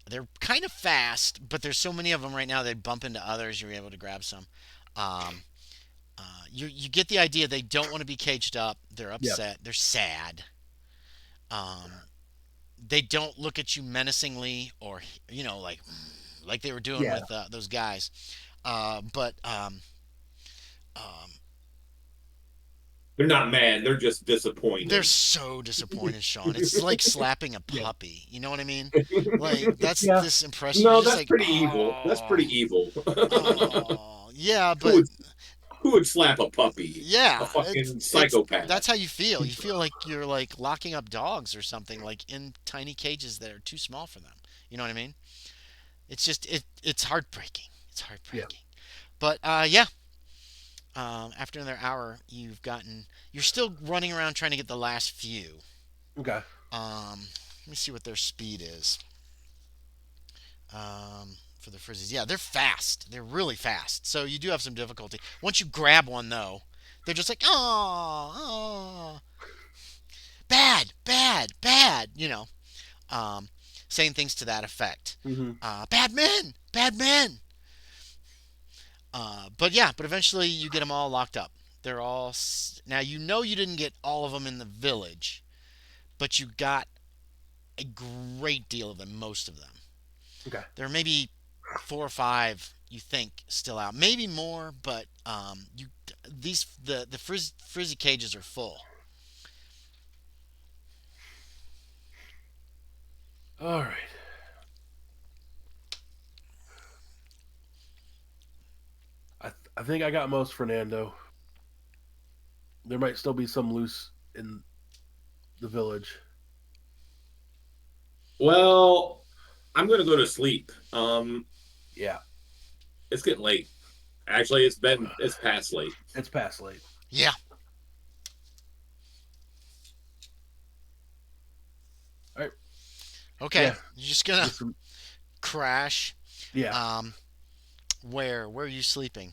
they're kind of fast, but there's so many of them right now they bump into others. You're able to grab some. Um, you get the idea. They don't want to be caged up. They're Yeah. upset. They're sad. Um, they don't look at you menacingly or like they were doing Yeah. with those guys. But um, they're not mad. They're just they're disappointed. so disappointed, Sean. It's like slapping a Yeah. puppy. You know what I mean? Like that's Yeah. this impression. You're No, just that's like, pretty evil. That's oh, pretty evil. oh, yeah, who but would who would slap a puppy? A yeah, fucking it's psychopath. that's how you feel. You feel like you're like locking up dogs or something, like in tiny cages that are too small for them. You know what I mean? It's just it's heartbreaking. It's Yeah. heartbreaking. But yeah, after another hour, you're still running around trying to get the last few. Okay. Let me see what their speed is. For the Frizzies, yeah, they're fast. They're really fast. So you do have some difficulty. Once you grab one, though, they're just like, oh, oh, bad, bad, bad. Um, saying things to that effect. Mm-hmm. Bad men, bad men. But eventually you get them all locked up. They're all now. You didn't get all of them in the village, but you got a great deal of them. Most of them. Okay. There are maybe four or five you think still out, maybe more, but you these the frizzy cages are full. All right. I think I got most Fernando. There might still be some loose in the village. Well, I'm gonna go to sleep. Yeah. It's getting late. Actually, it's past late. It's past late. Yeah. All right. Okay. Yeah. You're just gonna Just some- crash. yeah. Um, where are you sleeping?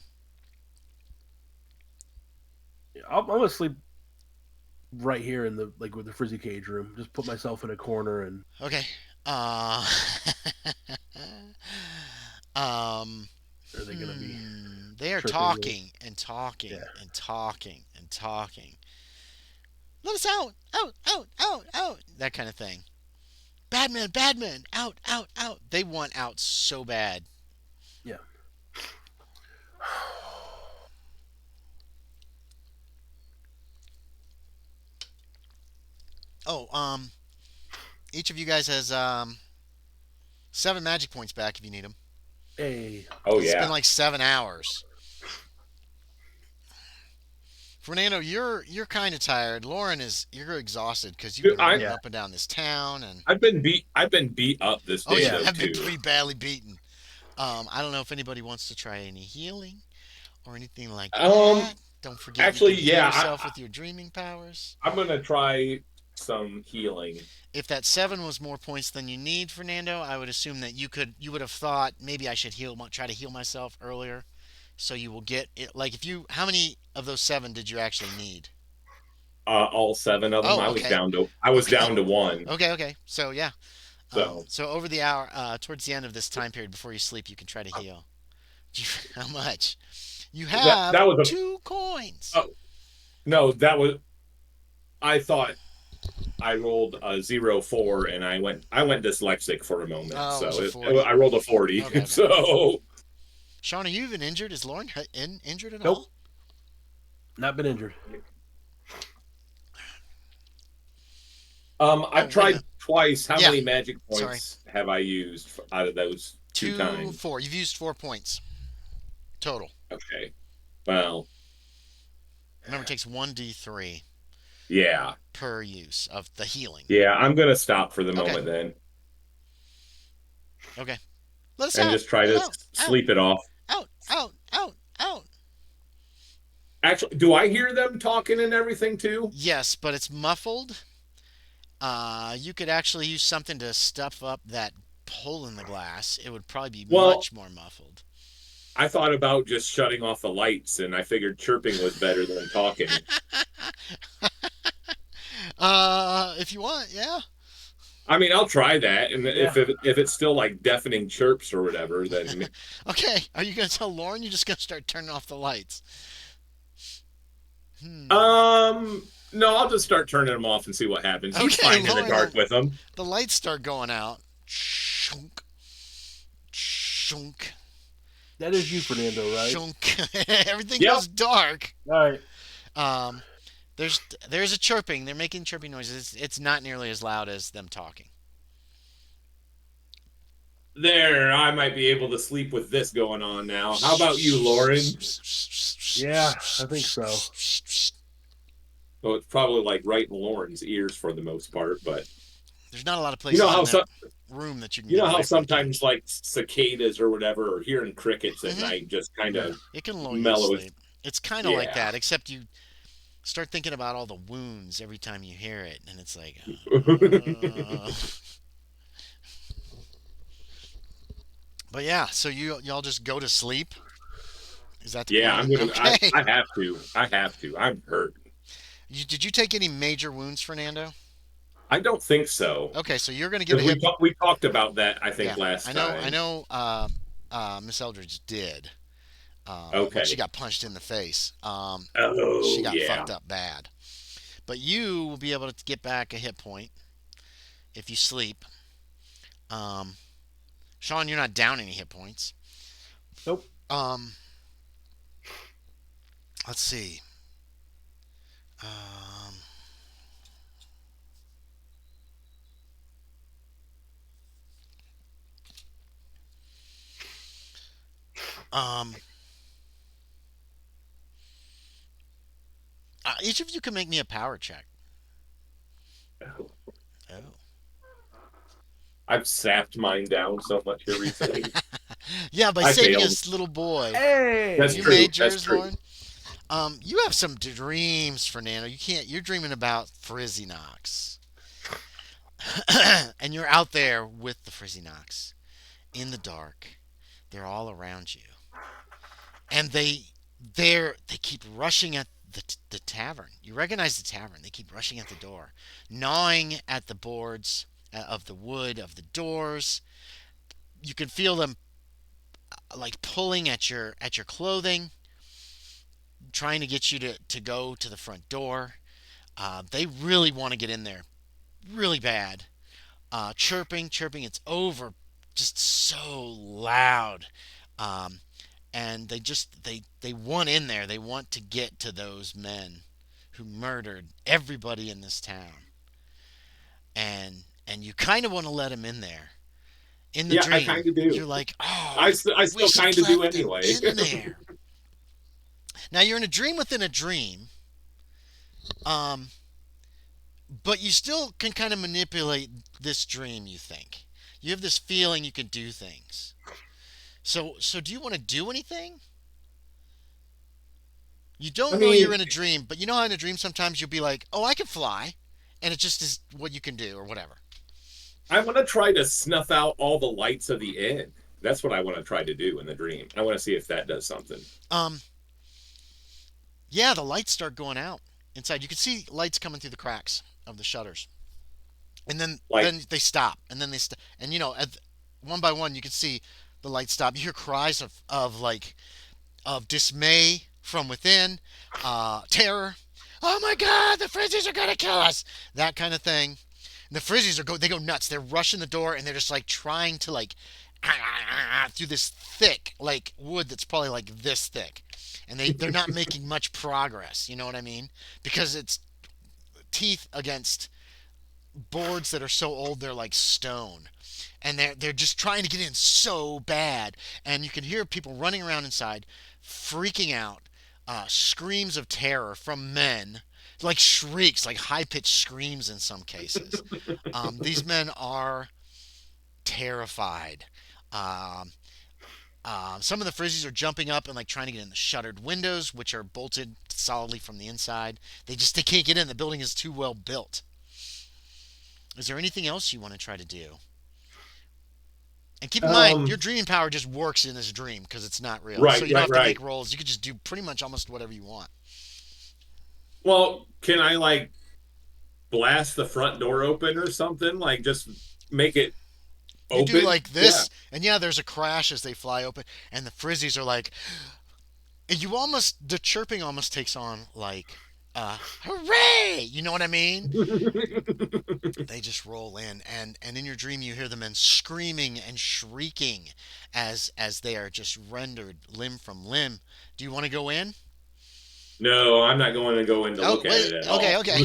I'm gonna sleep right here in the with the frizzy cage room. Just put myself in a corner and Okay. Uh, um, are they gonna be they are tripping me? talking and talking Yeah. and talking and talking. Let us out! Out! Out! Out! Out! That kind of thing. Badman! Badman! Out! Out! Out! They want out so bad. Yeah. Oh, each of you guys has 7 magic points back if you need them. Hey. Oh It's been yeah. like 7 hours. Fernando, you're kind of tired. Loren you're exhausted because you've Dude, been running Yeah. up and down this town and I've been beat up this oh, day you Yeah. though have been too. pretty badly beaten. I don't know if anybody wants to try any healing or anything like Um, that. Don't forget you actually, can heal yeah, yourself with your dreaming powers. I'm gonna try some healing. If that 7 was more points than you need, Fernando, I would assume that you would have thought maybe I should try to heal myself earlier, so you will get it. Like if you, how many of those 7 did you actually need? All 7 of them. Oh, okay, I was okay, down to 1. okay. So yeah, So so over the hour, towards the end of this time period before you sleep, you can try to heal. How much? You have that was 2 coins. oh no, that was I thought I rolled a 0-4 and I went dyslexic for a moment. Oh, it So was a 40. I rolled a 40. Okay, okay. So Sean, are you even injured? Is Lauren injured at Nope. all? Not been injured. Oh, I've wait a tried minute. twice. How Yeah. many magic Sorry. points have I used out of those 2 Two, times? 4. You've used 4 points total. Okay. Well, Remember, it takes 1d3 yeah. per use of the healing. Yeah, I'm going to stop for the Okay. moment then Okay. Let us and out. just try Let to us out. sleep it off. Out. Out. Out. Out. Actually, do I hear them talking and everything too? Yes, but it's muffled. You could actually use something to stuff up that hole in the glass. It would probably be Well, much more muffled. I thought about just shutting off the lights and I figured chirping was better than talking. If you want, yeah. I mean, I'll try that, and Yeah. if it's still like deafening chirps or whatever, then Okay. Are you gonna tell Lauren you're just gonna start turning off the lights? no, I'll just start turning them off and see what happens. He's Okay, fine in the Lauren. dark with them. The lights start going out. Shunk. Shunk. That is you, Fernando, right? Shunk. Everything Yep. goes dark. All right. Um, there's a chirping. They're making chirping noises. It's not nearly as loud as them talking. There, I might be able to sleep with this going on now. How about you, Loren? Yeah, I think so. Well, it's probably like right in Lauren's ears for the most part, but There's not a lot of you places know how in some, that room that you can you get know how away from the sometimes like cicadas or whatever, or hearing crickets at Mhm. night just kind of It can lull you to mellow it. sleep. It's kind of like Yeah. that, except you start thinking about all the wounds every time you hear it, and it's like, But yeah, so y'all just go to sleep. Is that the Yeah, I'm plan? gonna. Okay. I have to. I have to. I'm hurt. Did you take any major wounds, Fernando? I don't think so. Okay, so you're gonna get a 'Cause hit. we talked about that. I think Yeah, last I know. time. I know. Miss Eldridge did. When she Okay. got punched in the face. She Oh got yeah. fucked up bad. But you will be able to get back a hit point if you sleep. Um, Sean, you're not down any hit points. Nope. Um, let's see. Um, um, each of you can make me a power check. Oh. I've sapped mine down so much here recently. Yeah, by I saving failed. his little boy. That's You Hey, true. made That's yours, true. Lauren. You have some dreams, Fernando. You can't. You're dreaming about Frizzi-Nocs, and you're out there with the Frizzi-Nocs in the dark. They're all around you, and they keep rushing at the tavern. You recognize the tavern. They keep rushing at the door, gnawing at the boards of the wood of the doors. You can feel them like pulling at your clothing, trying to get you to go to the front door. They really want to get in there, really bad. Chirping, chirping. It's over, just so loud. Um, and they want in there. They want to get to those men who murdered everybody in this town. And you kind of want to let them in there. In the Yeah, I dream, kind of do. you're like, oh, I we still should kind of do let them anyway. in there. Now you're in a dream within a dream. Um, but you still can kind of manipulate this dream, you think. You have this feeling you can do things. So do you want to do anything? You I don't know you're mean, in a dream, but you know how in a dream sometimes you'll be like, "Oh, I can fly." And it just is what you can do or whatever. I want to try to snuff out all the lights of the inn. That's what I want to try to do in the dream. I want to see if that does something. Um yeah, the lights start going out inside. You can see lights coming through the cracks of the shutters. And Like, then they stop. And then and one by one you can see the lights stop. You hear cries of dismay from within, terror. Oh my God, the Frizzies are gonna kill us! That kind of thing. And the Frizzies they go nuts. They're rushing the door and they're just like trying to through this thick like wood that's probably like this thick, and they're not making much progress. You know what I mean? Because it's teeth against boards that are so old they're like stone, and they're just trying to get in so bad, and you can hear people running around inside, freaking out, screams of terror from men, like shrieks, like high pitched screams in some cases. These men are terrified. Um, some of the Frizzies are jumping up and like trying to get in the shuttered windows, which are bolted solidly from the inside. They can't get in. The building is too well built. Is there anything else you want to try to do? And keep in mind, um, your dream power just works in this dream because it's not real. So right, you don't right, have to make right. rolls. You could just do pretty much almost whatever you want. Well, can I like blast the front door open or something? Like, just make it You do open? like Yeah. this, and yeah, there's a crash as they fly open, and the Frizzies are like, and the chirping almost takes on like, hooray! You know what I mean? They just roll in, and in your dream you hear the men screaming and shrieking as they are just rendered limb from limb. Do you want to go in? No, I'm not going to go in to Oh look at wait, it at okay, all. okay.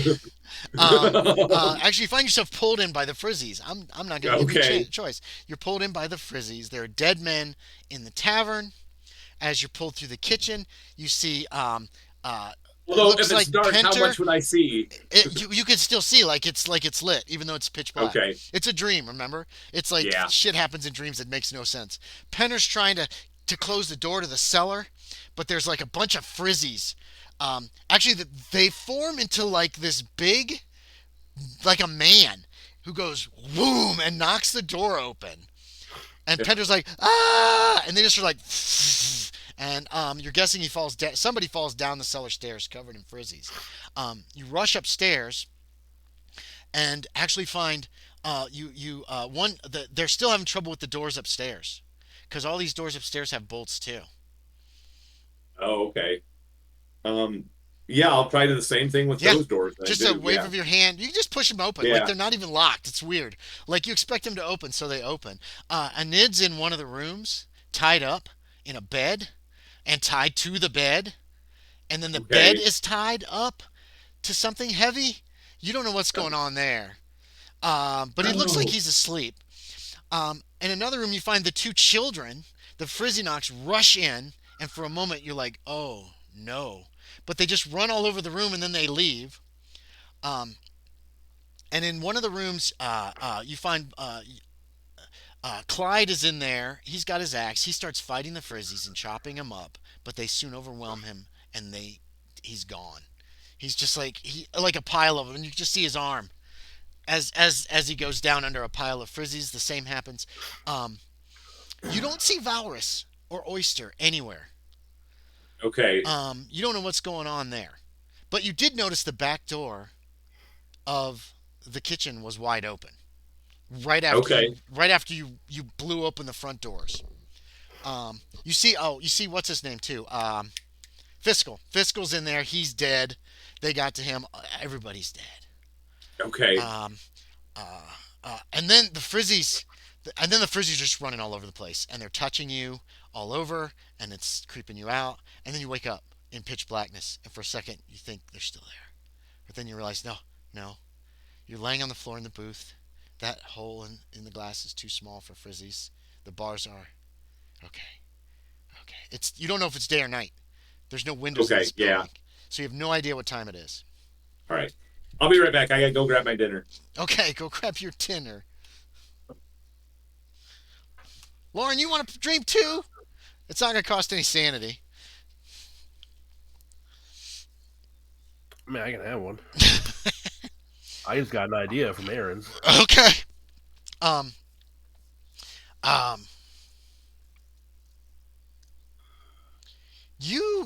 Actually, you find yourself pulled in by the Frizzies. I'm not going to give you a Okay. choice. You're pulled in by the Frizzies. There are dead men in the tavern. As you're pulled through the kitchen, you see. It Although, looks if it's like dark, how Penter. much would I see? You can still see like it's lit, even though it's pitch black. Okay. It's a dream. Remember, it's like Yeah. shit happens in dreams that makes no sense. Penner's trying to close the door to the cellar, but there's like a bunch of Frizzies. Actually, they form into like this big, like a man who goes boom and knocks the door open. And Pender's like, ah, and they just are like, and you're guessing he falls down. Somebody falls down the cellar stairs, covered in frizzies. You rush upstairs and actually find they're still having trouble with the doors upstairs because all these doors upstairs have bolts too. Oh, okay. Um, yeah, I'll try to do the same thing with Yeah, those doors then just a do. wave Yeah. of your hand. You can just push them open. Like Yeah. they're not even locked. It's weird. Like you expect them to open, so they open. Anid's in one of the rooms, tied up in a bed, and tied to the bed, and then the bed Okay. is tied up to something heavy. You don't know what's going on there. But he looks like Oh. he's asleep. In another room, you find the two children. The Frizzy-Nocs rush in, and for a moment, you're like, "Oh no!" But they just run all over the room, and then they leave. Um, and in one of the rooms, you find Clyde is in there. He's got his axe. He starts fighting the Frizzies and chopping them up, but they soon overwhelm him, and he's gone. He's just like a pile of them, and you just see his arm as he goes down under a pile of Frizzies. The same happens. Um, you don't see Valrus or Oyster anywhere. Okay. You don't know what's going on there, but you did notice the back door of the kitchen was wide open Okay. right after you blew open the front doors. You see what's his name too. Fiscal. Fiscal's in there. He's dead. They got to him. Everybody's dead. Okay. Um, and then the Frizzies are just running all over the place, and they're touching you all over, and it's creeping you out. And then you wake up in pitch blackness, and for a second you think they're still there, but then you realize no, no, you're laying on the floor in the booth. That hole in the glass is too small for Frizzies. The bars are okay. Okay, it's you don't know if it's day or night. There's no windows in Okay. this Yeah. building, so you have no idea what time it is. All right. I'll be right back. I gotta go grab my dinner. Okay, go grab your dinner. Loren, you want to dream too? It's not going to cost any sanity. I mean, I can have one. I just got an idea from Aaron's. Okay. Um. Um. You're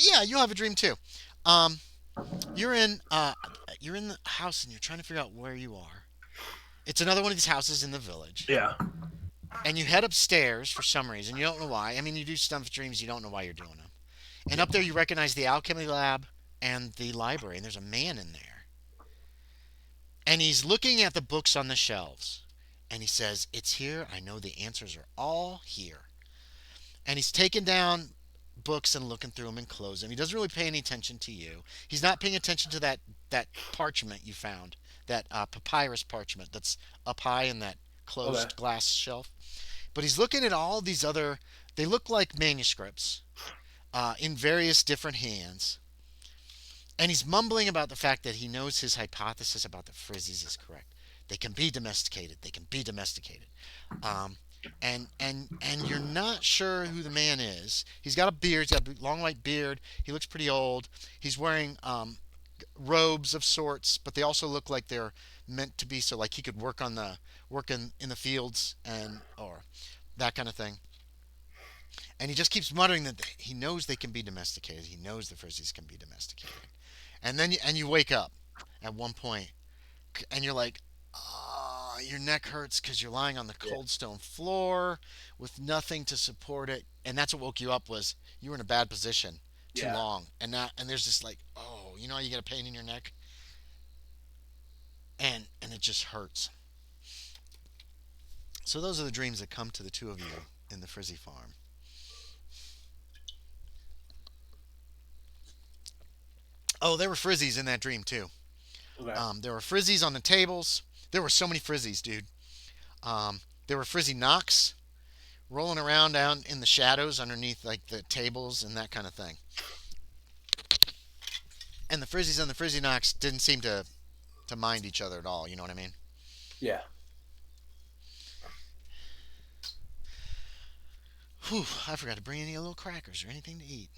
yeah, you'll have a dream too. Um. You're in you're in the house and you're trying to figure out where you are. It's another one of these houses in the village. Yeah. And you head upstairs for some reason. You don't know why. I mean, you do stuff dreams. You don't know why you're doing them. And up there, you recognize the alchemy lab and the library. And there's a man in there. And he's looking at the books on the shelves. And he says, "It's here. I know the answers are all here." And he's taking down books and looking through them and closing them. He doesn't really pay any attention to you. He's not paying attention to that parchment you found, that papyrus parchment that's up high in that Okay. closed glass shelf. But he's looking at all these other. They look like manuscripts in various different hands. And he's mumbling about the fact that he knows his hypothesis about the Frizzies is correct. They can be domesticated. They can be domesticated. Um, and you're not sure who the man is. He's got a beard. He's got a long white beard. He looks pretty old. He's wearing robes of sorts, but they also look like they're meant to be so like he could work in the fields and or that kind of thing. And he just keeps muttering that he knows they can be domesticated. He knows the Frizzies can be domesticated. And then you wake up at one point, and you're like, oh, your neck hurts because you're lying on the Yeah. cold stone floor with nothing to support it. And that's what woke you up was you were in a bad position too Yeah. long, and there's this like, oh, you know how you get a pain in your neck, and it just hurts. So those are the dreams that come to the two of you in the Frizzy farm. Oh, there were Frizzies in that dream too. Okay. There were Frizzies on the tables. There were so many Frizzies, dude. There were Frizzi-Nocs rolling around down in the shadows underneath like the tables and that kind of thing. And the Frizzies and the Frizzi-Nocs didn't seem to mind each other at all. You know what I mean? Yeah. Whew, I forgot to bring any little crackers or anything to eat.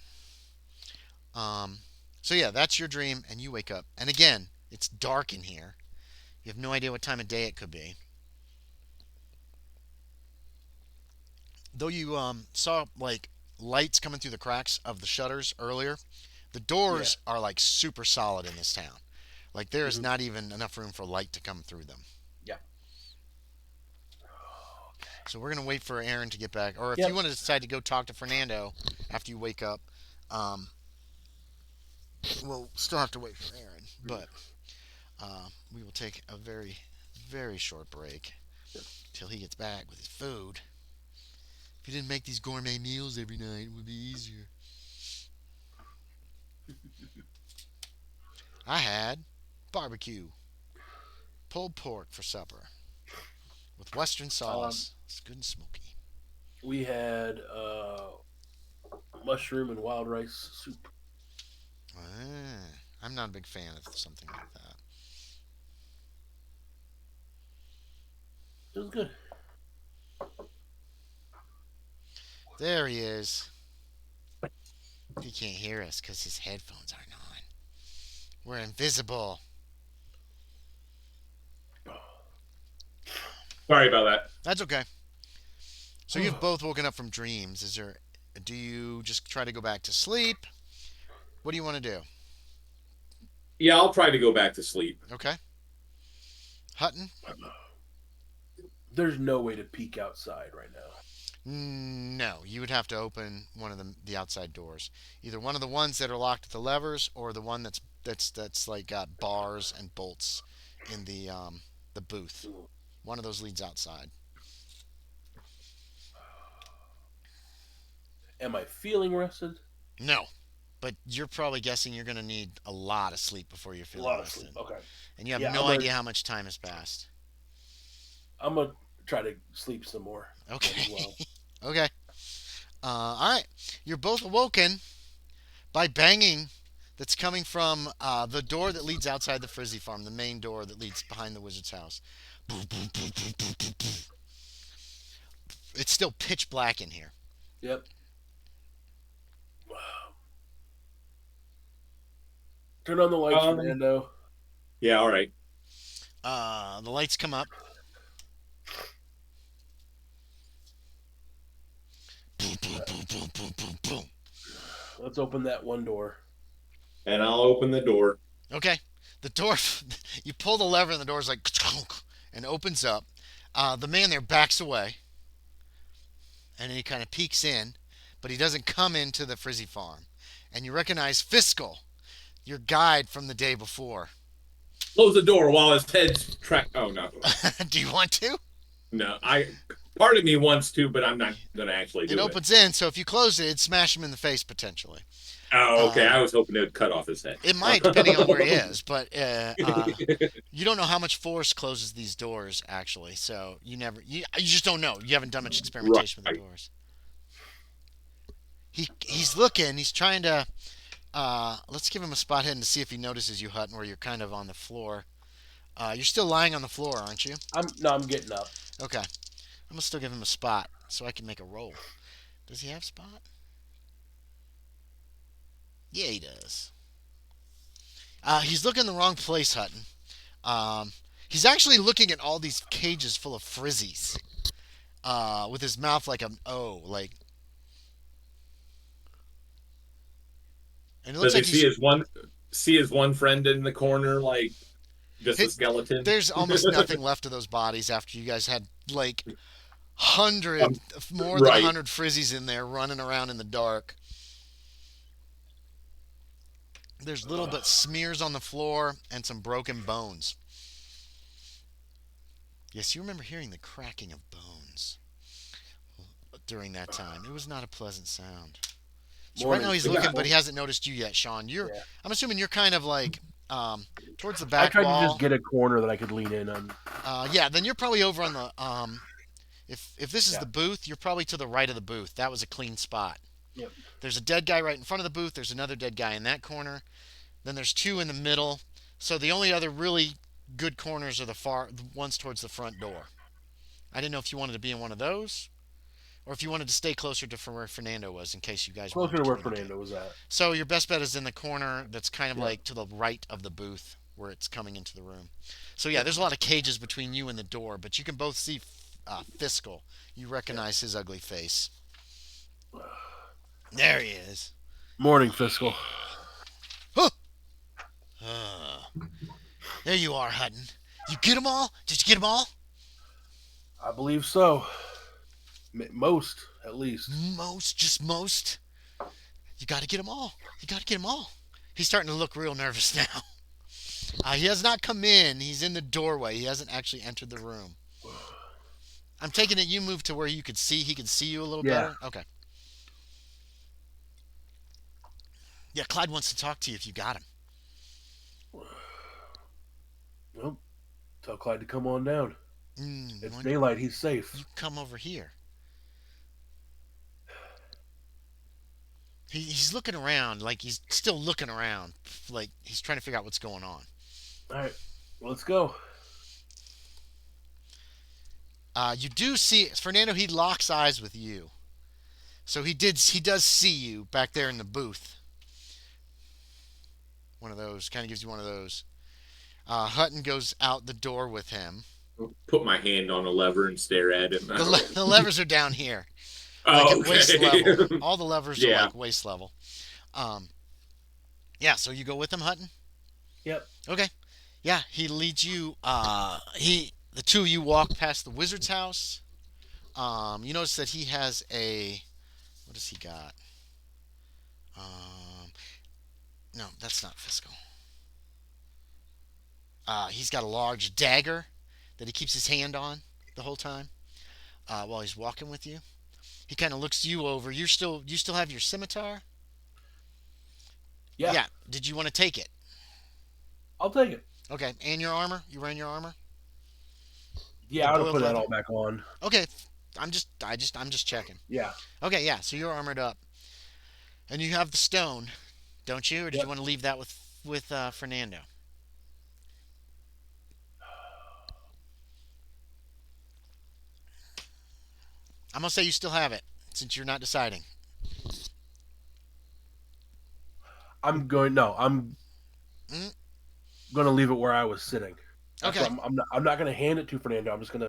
Um, so yeah, that's your dream, and you wake up, and again, it's dark in here. You have no idea what time of day it could be. Though you saw like lights coming through the cracks of the shutters earlier, the Yeah. doors are like super solid in this town. Like there is Hmm. not even enough room for light to come through them. Yeah. So we're gonna wait for Aaron to get back, or if you Yep. want to decide to go talk to Fernando after you wake up, um, we'll still have to wait for Aaron. But we will take a very, very short break Yep. till he gets back with his food. If you didn't make these gourmet meals every night, it would be easier. I had barbecue, pulled pork for supper with Western Um, sauce. It's good and smoky. we had mushroom and wild rice soup. I'm not a big fan of something like that. It was good. There he is. He can't hear us because his headphones aren't on. We're invisible. Sorry about that. That's okay. So you've both woken up from dreams. Do you just try to go back to sleep? What do you want to do? Yeah, I'll try to go back to sleep. Okay. Hutton? There's no way to peek outside right now. No, you would have to open one of the outside doors. Either one of the ones that are locked with the levers, or the one that's like got bars and bolts in the booth. One of those leads outside. Am I feeling rested? No, but you're probably guessing you're going to need a lot of sleep before you're A feeling lot of rested, sleep. Okay. and you have Yeah, no idea how much time has passed. I'm gonna try to sleep some more. Okay. As well. Okay. All right. You're both awoken by banging that's coming from the door that leads outside the Frizzy farm, the main door that leads behind the wizard's house. It's still pitch black in here. Yep. Turn on the lights, Fernando. Yeah, all right. The lights come up. Let's open that one door. And I'll open the door. Okay. The door, you pull the lever and the door's like, and opens up. The man there backs away. And then he kind of peeks in, but he doesn't come into the Frizzy farm. And you recognize Fiscal, your guide from the day before. Close the door while his head's Oh no. Do you want to? No, part of me wants to, but I'm not gonna actually do it. It opens in, so if you close it, it'd smash him in the face potentially. Oh, okay. I was hoping it would cut off his head. It might, depending on where he is, but you don't know how much force closes these doors, actually. So you just don't know. You haven't done much experimentation with the doors. He's looking. He's trying to. Let's give him a spot hidden to see if he notices you, Hutton, where you're kind of on the floor. You're still lying on the floor, aren't you? I'm getting up. Okay. I'm gonna still give him a spot so I can make a roll. Does he have spot? Yeah, he does. He's looking in the wrong place, Hutton. He's actually looking at all these cages full of frizzies. With his mouth like an O, like. And it looks like he see his one friend in the corner, like just a skeleton. There's almost nothing left of those bodies after you guys had like more than 100 frizzies in there running around in the dark. There's little but smears on the floor and some broken bones. Yes, you remember hearing the cracking of bones during that time. It was not a pleasant sound. So right now he's looking, but he hasn't noticed you yet, Sean. I'm assuming you're kind of like towards the back wall. I tried to just get a corner that I could lean in on. Yeah, then you're probably over on the if this is the booth, you're probably to the right of the booth. That was a clean spot. Yep. There's a dead guy right in front of the booth. There's another dead guy in that corner. Then there's two in the middle. So the only other really good corners are the ones towards the front door. I didn't know if you wanted to be in one of those, or if you wanted to stay closer to where Fernando was, in case you guys closer to where Fernando was at. So your best bet is in the corner that's kind of like to the right of the booth, where it's coming into the room. So yeah, there's a lot of cages between you and the door, but you can both see Fiscal. You recognize his ugly face. There he is. Morning, Fiscal. There you are, Hutton. You get them all? Did you get them all? I believe so. Most, at least. Just most. You got to get them all. You got to get them all. He's starting to look real nervous now. He has not come in. He's in the doorway. He hasn't actually entered the room. I'm taking it you moved to where he could see you a little better? Okay. Yeah, Clyde wants to talk to you if you got him. Well, tell Clyde to come on down. It's daylight. He's safe. You come over here. He's looking around, like he's still looking around, like he's trying to figure out what's going on. All right, let's go. You do see Fernando. He locks eyes with you. So he does see you back there in the booth. One of those kind of gives you one of those. Hutton goes out the door with him. Put my hand on a lever and stare at him. The levers are down here, like Oh, at waist okay. level. All the levers are Yeah. like waist level. Um, yeah. So you go with him, Hutton. Yep. Okay. Yeah. He leads you. The two of you walk past the wizard's house. You notice that he has a. What does he got? Um, no, that's not fiscal. He's got a large dagger that he keeps his hand on the whole time while he's walking with you. He kind of looks you over. You still have your scimitar? Yeah. Yeah. Did you want to take it? I'll take it. Okay. And your armor? You wearing your armor? The Yeah, I would have boiled put that leather. all back on. Okay. I'm just checking. Yeah. Okay. Yeah. So you're armored up, and you have the stone, don't you? Or did you Yep. want to leave that with Fernando? I'm gonna say you still have it since you're not deciding. I'm Mm, going to leave it where I was sitting. That's okay. what I'm not going to hand it to Fernando. I'm just going to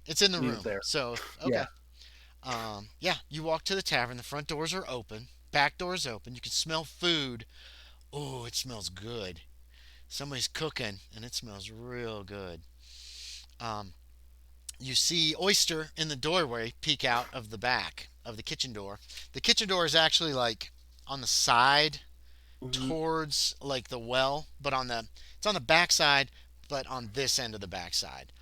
It's in the leave it room. there. So Yeah. okay. Yeah. You walk to the tavern. The front doors are open. Back doors open. You can smell food. Oh, it smells good. Somebody's cooking, and it smells real good. Um, you see Oyster in the doorway peek out of the back of the kitchen door. The kitchen door is actually like on the side Hmm. towards like the well, but it's on the back side, but on this end of the back side.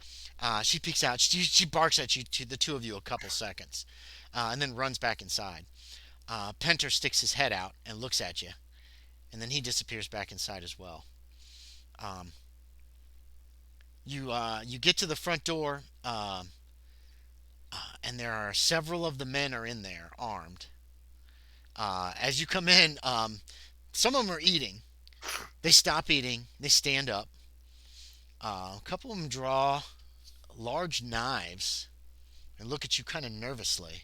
She peeks out. She barks at you, to the two of you, a couple seconds, and then runs back inside. Penter sticks his head out and looks at you, and then he disappears back inside as well. Um, you get to the front door, and there are several of the men are in there armed. As you come in, some of them are eating. They stop eating. They stand up. A couple of them draw large knives and look at you kind of nervously.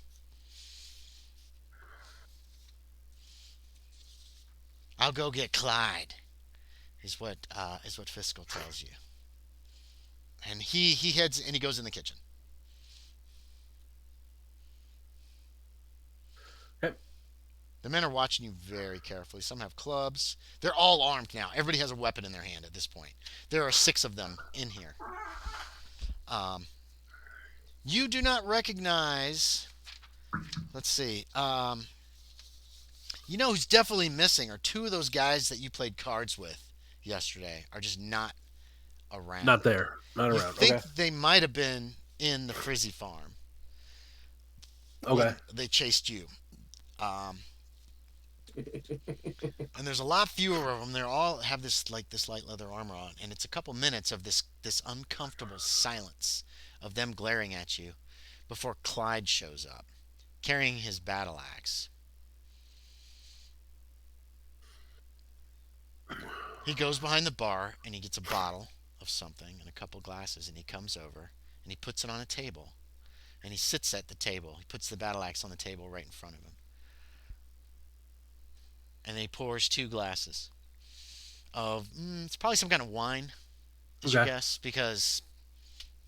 I'll go get Clyde, is what Fiscal tells you. And he heads and he goes in the kitchen. Okay. The men are watching you very carefully. Some have clubs. They're all armed now. Everybody has a weapon in their hand at this point. There are six of them in here. Um, you do not recognize. Let's see. You know who's definitely missing are two of those guys that you played cards with yesterday are just not Not around. there. Not You around. Okay. think they might have been in the Frizzy farm Okay. when they chased you. Um, and there's a lot fewer of them. They all have this light leather armor on, and it's a couple minutes of this uncomfortable silence of them glaring at you before Clyde shows up, carrying his battle axe. He goes behind the bar and he gets a bottle of something and a couple glasses, and he comes over and he puts it on a table and he sits at the table. He puts the battle axe on the table right in front of him, and then he pours two glasses of it's probably some kind of wine, is your Okay. guess, because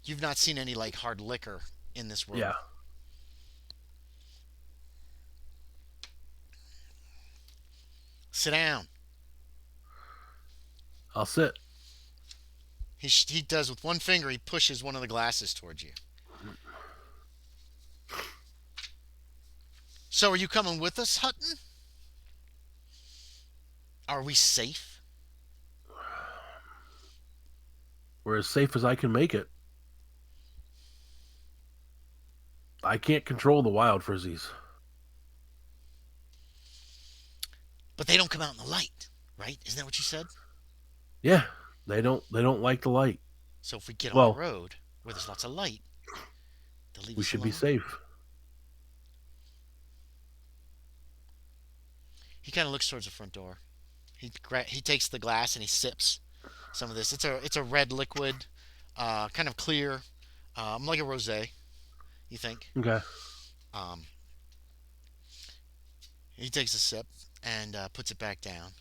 you've not seen any like hard liquor in this world. Yeah. Sit down. I'll sit. He does with one finger. He pushes one of the glasses towards you. So are you coming with us, Hutton? Are we safe? We're as safe as I can make it. I can't control the wild frizzies. But they don't come out in the light, right? Isn't that what you said? Yeah. They don't like the light. So if we get on a Well, road where there's lots of light, they'll leave we us should be alone. safe. He kind of looks towards the front door. He takes the glass and he sips some of this. It's a red liquid, kind of clear, like a rosé. You think? Okay. Um, He takes a sip and puts it back down.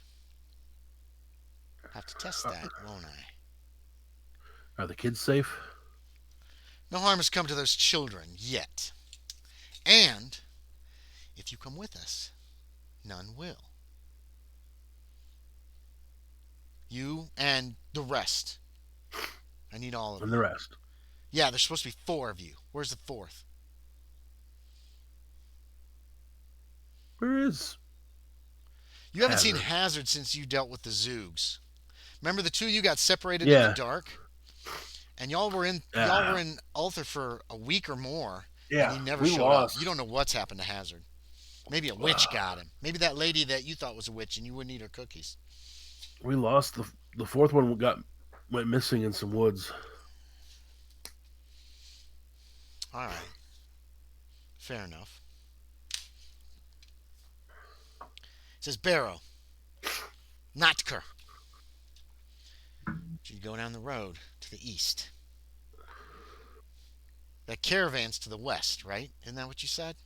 Have to test Are, that, won't I? are the kids safe? No harm has come to those children yet. And if you come with us, none will. You and the rest. I need all of And you. the rest? Yeah, there's supposed to be four of you. Where's the fourth? Where is You haven't seen Hazard? Hazard since you dealt with the Zoogs. Remember the two of you got separated in the Yeah. dark? And y'all were Uh, in Ulthar for a week or more, and he yeah. never We showed up. lost. You don't know what's happened to Hazard. Maybe a witch got him. Maybe that lady that you thought was a witch and you wouldn't eat her cookies. We lost the fourth one. Went missing in some woods. All right, fair enough. It says Barrow, Notker. You go down the road to the east. That caravan's to the west, right? Isn't that what you said?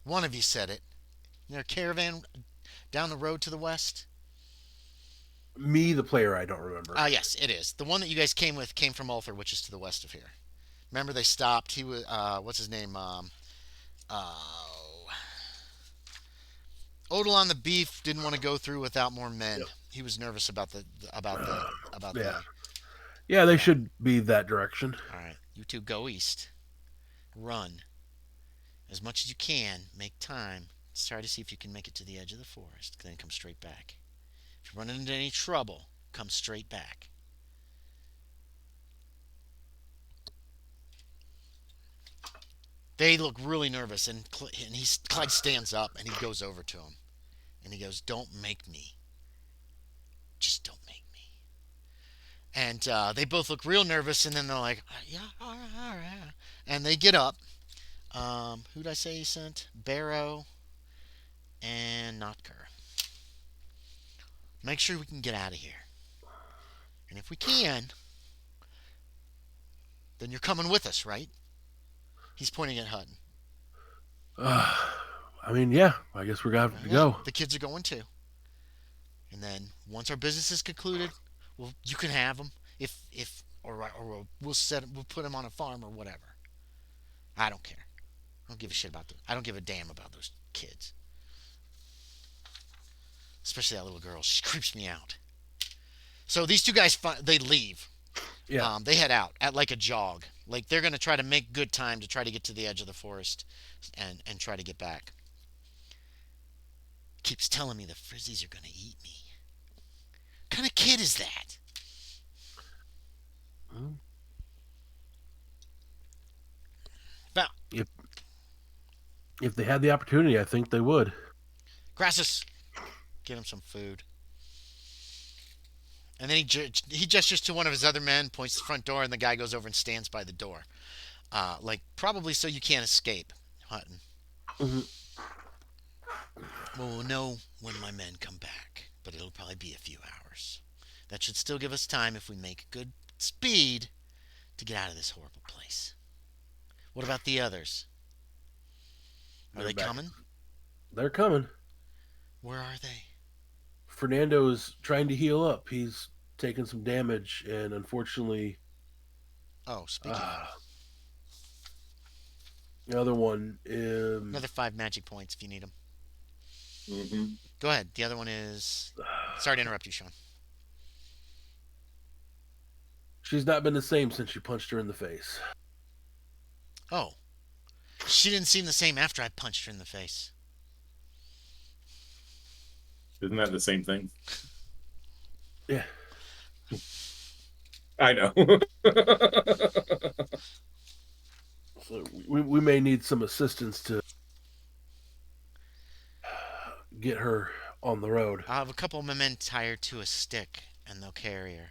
One of you said it. Is there a caravan down the road to the west? Me, the player, I don't remember. Ah, yes, it is. The one that you guys came with came from Ulthar, which is to the west of here. Remember, they stopped. He was, what's his name? Uh, Odilon the beef didn't want to go through without more men. Yep. He was nervous about Yeah. the. Yeah, they Yeah. should be that direction. All right, you two go east. Run as much as you can. Make time. Try to see if you can make it to the edge of the forest. Then come straight back. If you run into any trouble, come straight back. They look really nervous, and Clyde stands up and he goes over to him, and he goes, "Don't make me. Just don't make me." And they both look real nervous, and then they're like, "Yeah, all right." And they get up. Who'd I say he sent? Barrow and Notker. Make sure we can get out of here. And if we can, then you're coming with us, right? He's pointing at Hutton. I mean, yeah. I guess we're gonna have to Yeah, go. the kids are going too. And then once our business is concluded, well, you can have them if or we'll put them on a farm or whatever. I don't care. I don't give a shit about them. I don't give a damn about those kids, especially that little girl. She creeps me out. So these two guys they leave. Yeah. They head out at like a jog. Like they're gonna try to make good time to try to get to the edge of the forest, and try to get back. Keeps telling me the Frizzies are gonna eat me. What kind of kid is that? Hmm. About If if they had the opportunity, I think they would. Crassus, get him some food. And then he gestures to one of his other men, points to the front door, and the guy goes over and stands by the door, like probably so you can't escape. Hutton. Hmm. Well, we'll know when my men come back, but it'll probably be a few hours. That should still give us time if we make good speed to get out of this horrible place. What about the others? Are They're they back. coming? They're coming. Where are they? Fernando's trying to heal up. He's taken some damage, and unfortunately, Oh, speaking uh, of, the other one, another 5 magic points if you need them. Mm-hmm. Go ahead. The other one is. Sorry to interrupt you, Sean. she's not been the same since you punched her in the face. Oh, she didn't seem the same after I punched her in the face. Isn't that the same thing? Yeah. I know. So we may need some assistance to get her on the road. I'll have a couple of my men tie her to a stick, and they'll carry her.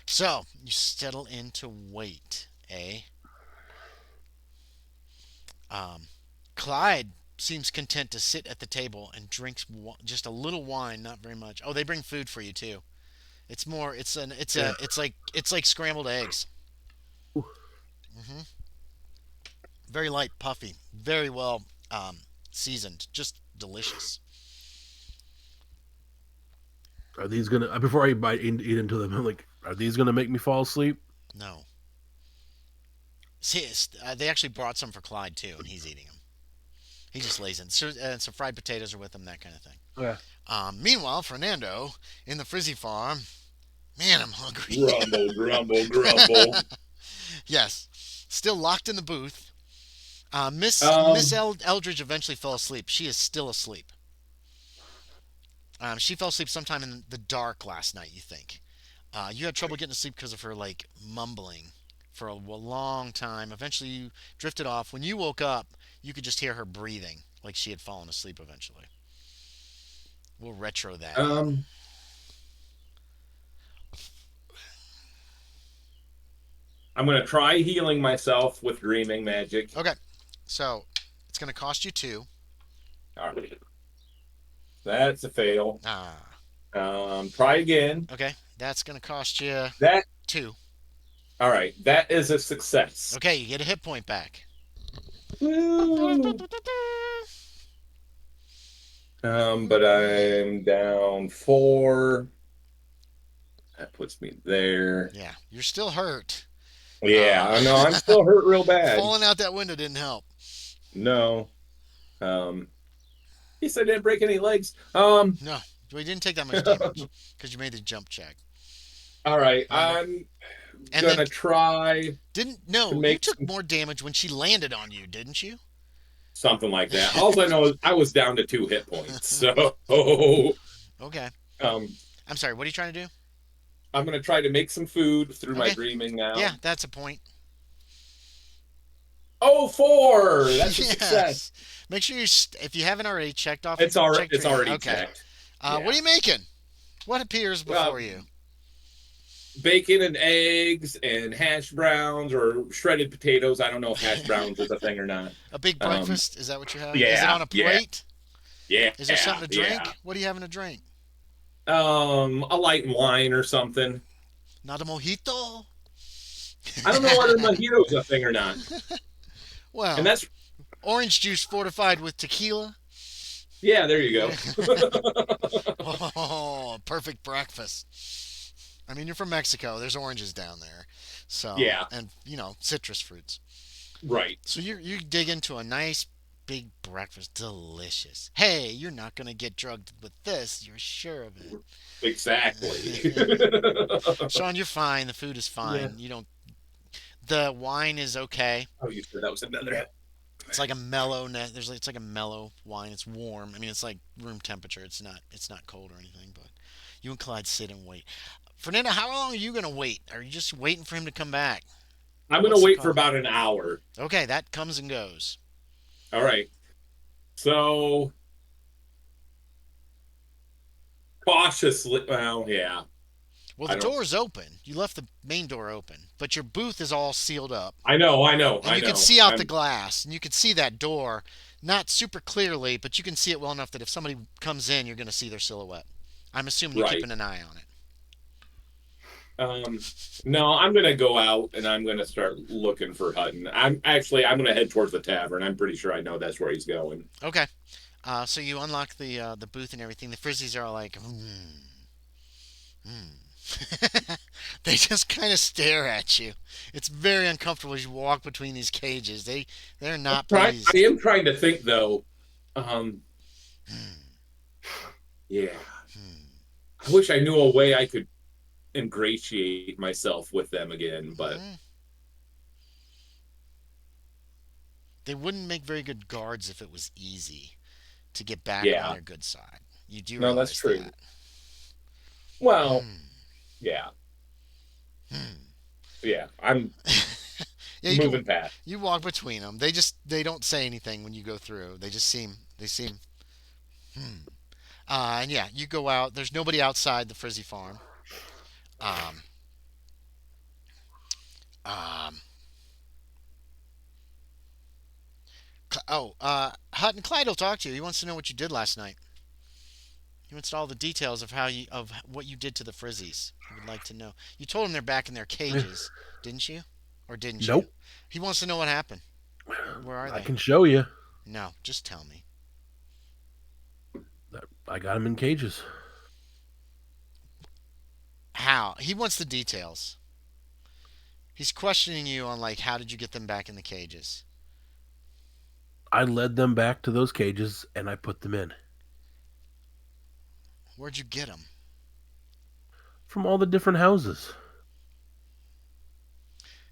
So, you settle in to wait, eh? Um, Clyde seems content to sit at the table and drinks just a little wine, not very much. Oh, they bring food for you too. It's more. It's Yeah. it's like scrambled eggs. Hmm Very light, puffy, very well seasoned, just delicious. Are these gonna before I bite eat into them? I'm like, are these gonna make me fall asleep? No, see, they actually brought some for Clyde too, and he's eating them. He just lays in. So, and some fried potatoes are with him, that kind of thing. Yeah. Meanwhile, Fernando in the Frizzy farm. Man, I'm hungry. Grumble, grumble, grumble. Yes, still locked in the booth. Miss Um, Eldridge eventually fell asleep. She is still asleep. She fell asleep sometime in the dark last night. You think? You had trouble getting to sleep because of her like mumbling for a long time. Eventually, you drifted off. When you woke up, you could just hear her breathing, like she had fallen asleep. Eventually, we'll retro that in. um, I'm gonna try healing myself with dreaming magic. Okay, so it's gonna cost you two. All right, that's a fail. Ah, Try again. okay, that's gonna cost you That two. all right. That is a success. Okay, you get a hit point back. Woo. But I'm down 4. That puts me there. Yeah, you're still hurt. Yeah, I know. I'm still hurt real bad. Falling out that window didn't help. No. Um, he said I didn't break any legs. No, we didn't take that much damage because you made the jump check. All right. Remember? I'm And gonna then try didn't to no, you make took more damage when she landed on you, didn't you? something like that. All I know is I was down to 2 hit points. So, Okay. um, I'm sorry. What are you trying to do? I'm gonna try to make some food through my Okay. dreaming now. Yeah, that's a point. Oh, 4. That's a success. Yes. Make sure if you haven't already checked off. It's already check dreaming. Okay. checked. What are you making? What appears before you? Bacon and eggs and hash browns or shredded potatoes. I don't know if hash browns is a thing or not. A big breakfast? Is that what you have? Yeah. Is it on a plate? Yeah. Is there something to drink? Yeah. What are you having to drink? A light wine or something. Not a mojito? I don't know whether mojito's a thing or not. Well, And that's orange juice fortified with tequila. yeah, there you go. Oh, perfect breakfast. I mean, you're from Mexico. There's oranges down there. So, Yeah. and, citrus fruits. Right. So you dig into a nice big breakfast. Delicious. Hey, you're not going to get drugged with this. You're sure of it. Exactly. Sean, you're fine. The food is fine. Yeah. You don't. The wine is okay. Oh, you said that was another. It's like a mellow. It's like a mellow wine. It's warm. I mean, it's like room temperature. It's not. It's not cold or anything. But you and Clyde sit and wait. Fernando, how long are you gonna wait? Are you just waiting for him to come back? I'm gonna What's the wait for call? about an hour. Okay, that comes and goes. All right. So cautiously. Well, yeah. Well, I the don't- door's open. You left the main door open, but your booth is all sealed up. I know. And I you know. can see out I'm- the glass, and you can see that door, not super clearly, but you can see it well enough that if somebody comes in, you're going to see their silhouette. I'm assuming you're Right. keeping an eye on it. No, I'm gonna go out and I'm gonna start looking for Hutton. I'm gonna head towards the tavern. I'm pretty sure I know that's where he's going. Okay. So you unlock the booth and everything. The Frizzies are all like, they just kind of stare at you. It's very uncomfortable as you walk between these cages. They're not pleased. I am trying to think though. Yeah. I wish I knew a way I could ingratiate myself with them again, but They wouldn't make very good guards if it was easy to get back Yeah. on their good side. You do No, realize that's true. that. well, yeah. Hmm. Yeah, I'm Yeah, you, moving past. you walk between them. They don't say anything when you go through. They seem. Hmm. And yeah, you go out. There's nobody outside the Frizzy farm. Um. Um. Hutton Clyde will talk to you. He wants to know what you did last night. He wants all the details of what you did to the Frizzies. He would like to know. You told him they're back in their cages, didn't you? Or didn't you? Nope. He wants to know what happened. Where are I they? can show you. No, just tell me. I got them in cages. How? He wants the details. He's questioning you on like how did you get them back in the cages? I led them back to those cages and I put them in Where'd you get them? from all the different houses.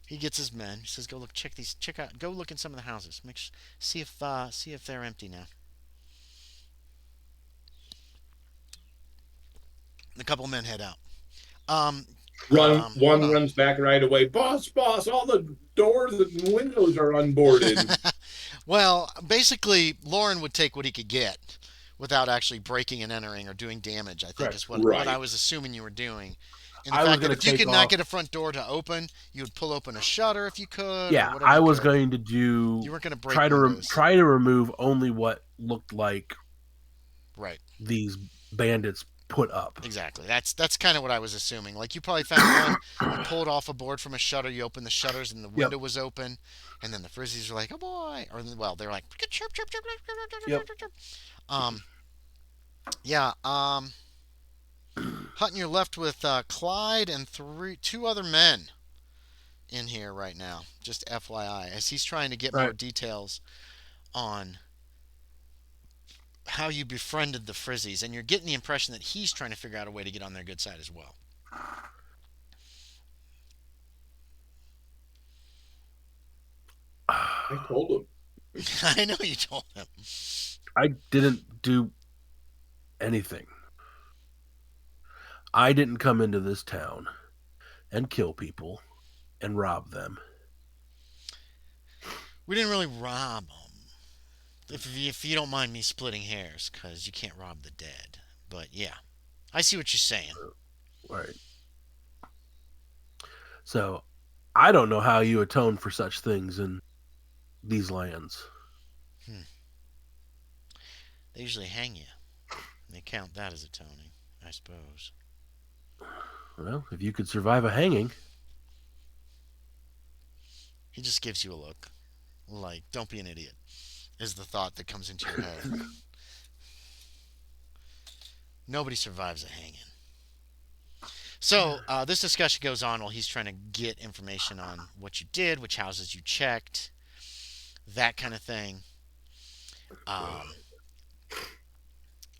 He gets his men. He says, "Go look, check these, check out, go look in some of the houses. See if they're empty now." A couple men head out. Um, Hold One on. runs back right away. Boss, all the doors and windows are unboarded. Well, basically, Loren would take what he could get without actually breaking and entering or doing damage, I think Correct. is what I Right. was assuming you were doing. And the I was fact that going to if you take could not off. get a front door to open, you would pull open a shutter if you could, or Yeah, whatever I you was could. going to You do weren't going to break windows. try to remove only what looked like Right. these bandits put up. Exactly. That's kind of what I was assuming. Like you probably found one, you pulled off a board from a shutter, you opened the shutters, and the Yep. window was open, and then the Frizzies were like, "Oh boy," or well, they're like, "Chirp, chirp, chirp, chirp, chirp, Yep. chirp, chirp, chirp." Um, yeah. Hutton, you're left with Clyde and two other men in here right now. Just FYI, as he's trying to get more Right. details on how you befriended the Frizzies, and you're getting the impression that he's trying to figure out a way to get on their good side as well. I told him. I know you told him. I didn't do anything. I didn't come into this town and kill people and rob them. We didn't really rob them. If you don't mind me splitting hairs, because you can't rob the dead. But yeah, I see what you're saying. Right. So I don't know how you atone for such things in these lands. Hmm. They usually hang you. And they count that as atoning, I suppose. Well, if you could survive a hanging, He just gives you a look. Like, don't be an idiot, is the thought that comes into your head. Nobody survives a hanging. So, this discussion goes on while he's trying to get information on what you did, which houses you checked, that kind of thing. Um,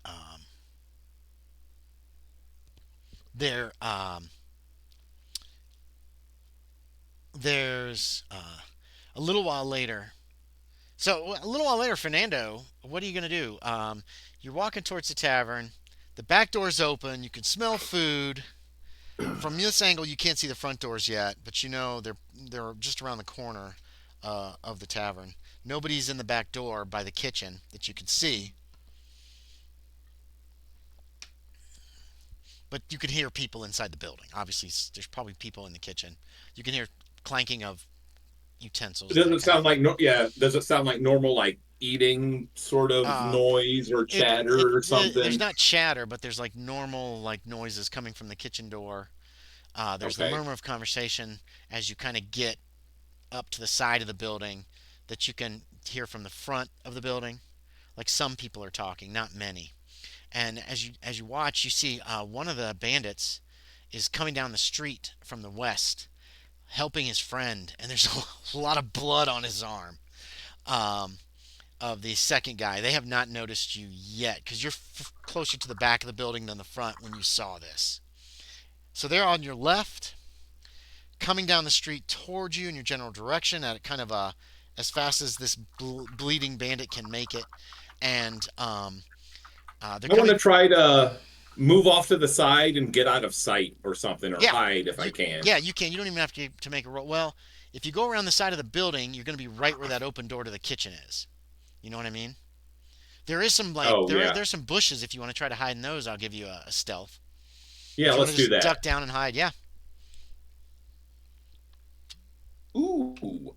um, there, there's a little while later. So a little while later, Fernando, what are you gonna do? You're walking towards the tavern. The back door's open. You can smell food. From this angle, you can't see the front doors yet, but you know they're just around the corner of the tavern. Nobody's in the back door by the kitchen that you can see, but you can hear people inside the building. Obviously, there's probably people in the kitchen. You can hear clanking of utensils. Does That it kind of sound thing. like yeah? Does it sound like normal like eating sort of Uh, noise or chatter or there's something? not chatter, but there's like normal like noises coming from the kitchen door. There's the Okay. murmur of conversation as you kind of get up to the side of the building that you can hear from the front of the building. Like some people are talking, not many. And as you watch, you see one of the bandits is coming down the street from the west, helping his friend, and there's a lot of blood on his arm. Um, of the second guy, they have not noticed you yet because you're closer to the back of the building than the front when you saw this. So they're on your left, coming down the street towards you in your general direction at kind of a as fast as this bleeding bandit can make it, and they're I want to coming. try to move off to the side and get out of sight or something, or Yeah, hide if I you can. yeah you can. You don't even have to make a roll. Well, if you go around the side of the building, you're going to be right where that open door to the kitchen is. You know what I mean? There is some Oh yeah, there's some bushes if you want to try to hide in those. I'll give you a stealth. yeah. If you want Let's to do just that. duck down and hide, yeah, Ooh,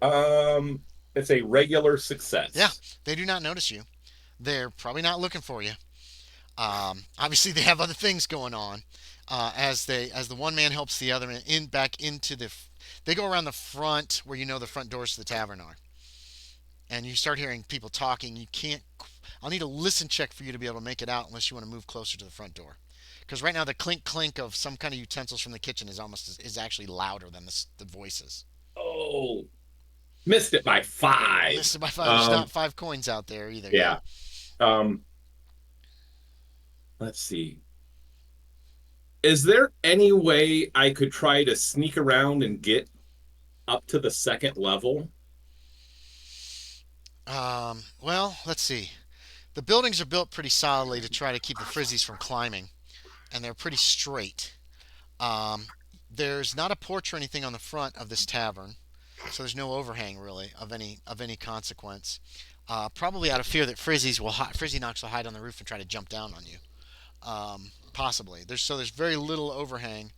it's a regular yeah. success. They do not notice you. They're probably not looking for you. Obviously, they have other things going on. As the one man helps the other in back into the. They go around the front where you know the front doors to the tavern are. and you start hearing people talking. You can't. I'll need a listen check for you to be able to make it out, unless you want to move closer to the front door. Because right now the clink clink of some kind of utensils from the kitchen is actually louder than the voices. Oh, missed it by 5. Missed it by five. There's not 5 coins out there either. Yeah. Yeah. Um, let's see. Is there any way I could try to sneak around and get up to the second level? Well, let's see. The buildings are built pretty solidly to try to keep the Frizzies from climbing, and they're pretty straight. Um, there's not a porch or anything on the front of this tavern, so there's no overhang really of any consequence. Probably out of fear that Frizzi-Nocs will hide on the roof and try to jump down on you. Possibly. There's very little overhang.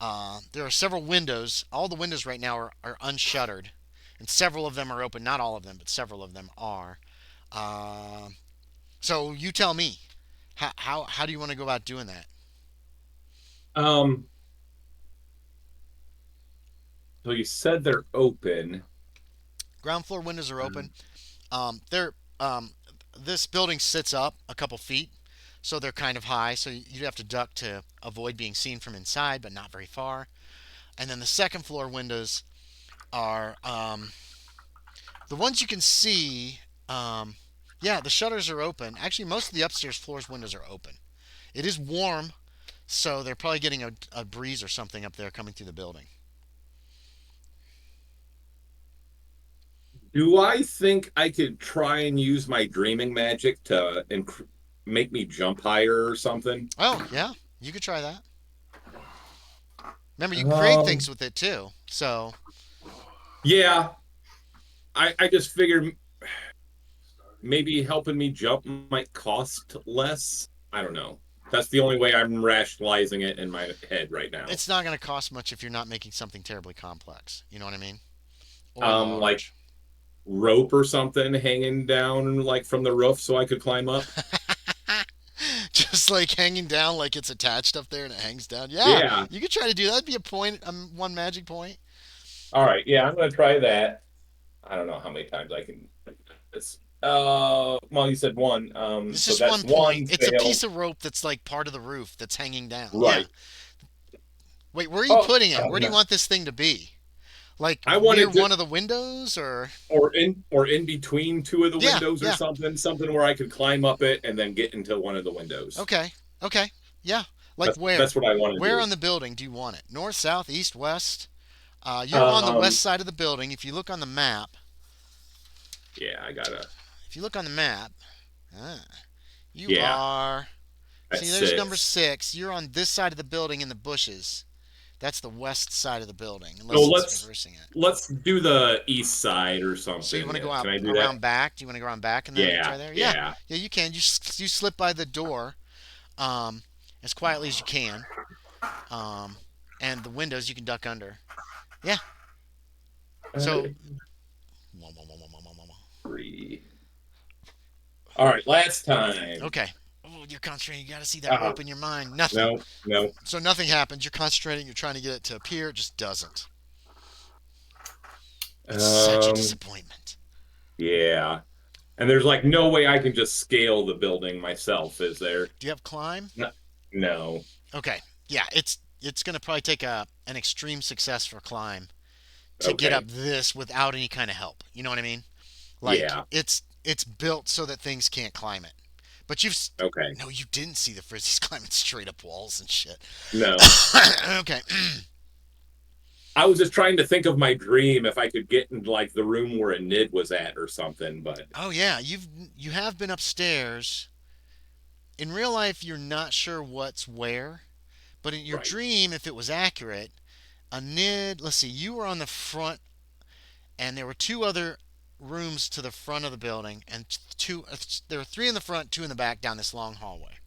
There are several windows. All the windows right now are unshuttered, and several of them are open. Not all of them, but several of them are. Uh, so you tell me, how do you want to go about doing that? Um, so you said they're open. Ground floor windows are open. They're This building sits up a couple feet, so they're kind of high. So you'd have to duck to avoid being seen from inside, but not very far. And then the second floor windows are the ones you can see. Yeah, the shutters are open. Actually, most of the upstairs floors windows are open. It is warm, so they're probably getting a breeze or something up there coming through the building. Do I think I could try and use my dreaming magic to make me jump higher or something? Oh yeah, you could try that. Remember, you can create Um, things with it too. So yeah, I just figured maybe helping me jump might cost less. I don't know. That's the only way I'm rationalizing it in my head right now. it's not going to cost much if you're not making something terribly complex. You know what I mean? Or Like large. rope or something hanging down like from the roof so I could climb up. Just like hanging down, like it's attached up there and it hangs down. Yeah, Yeah. you could try to do that. That'd be a point, one magic point. All right. Yeah, I'm gonna try that. I don't know how many times I can do this. Well, you said one. It's So just that's one point. one It's a fail. piece of rope that's like part of the roof that's hanging down. Yeah. Right. Wait, where are you Oh, putting it? Where do you no. want this thing to be? Like I near wanted to, one of the windows, or? or in between two of the Yeah, windows or yeah. something, something where I could climb up it and then get into one of the windows. Okay, okay, yeah. Like That's where? that's what I want to Where do. on the building do you want it? North, south, east, west? You're on the west Um, side of the building. If you look on the map, yeah, I gotta. if you look on the map, ah, you Yeah, are. See, that's there's number 6. 6. You're on this side of the building in the bushes. That's the west side of the building, So unless it's let's reversing it. let's do the east side or So you something. want to go out Can I do that? around back? Do you want to go around back and then Yeah, try there? Yeah, yeah. yeah, you can. You slip by the door, um, as quietly as you can, um, and the windows you can duck under. Yeah. So, Uh, 3. All right, last time. okay. Oh, you're concentrating. You got to see that Uh, rope in your mind. Nothing. no, no. So nothing happens. You're concentrating. You're trying to get it to appear. It just doesn't. It's such a Um, disappointment. yeah. And there's like no way I can just scale the building myself, is there? Do you have climb? No. No. Okay. Yeah, it's gonna probably take an extreme success for climb to get up Okay. this without any kind of help. You know what I mean? Like Yeah. it's built so that things can't climb it. But Okay. no, you didn't see the Frizzies climbing straight up walls and shit. No. Okay. I was just trying to think of my dream if I could get in like the room where a Nid was at or something, but Oh yeah, you have been upstairs. In real life, you're not sure what's where, but in your right. dream, if it was accurate, a nid. Let's see, you were on the front, and there were two other rooms to the front of the building, and two. There were three in the front, two in the back, down this long hallway.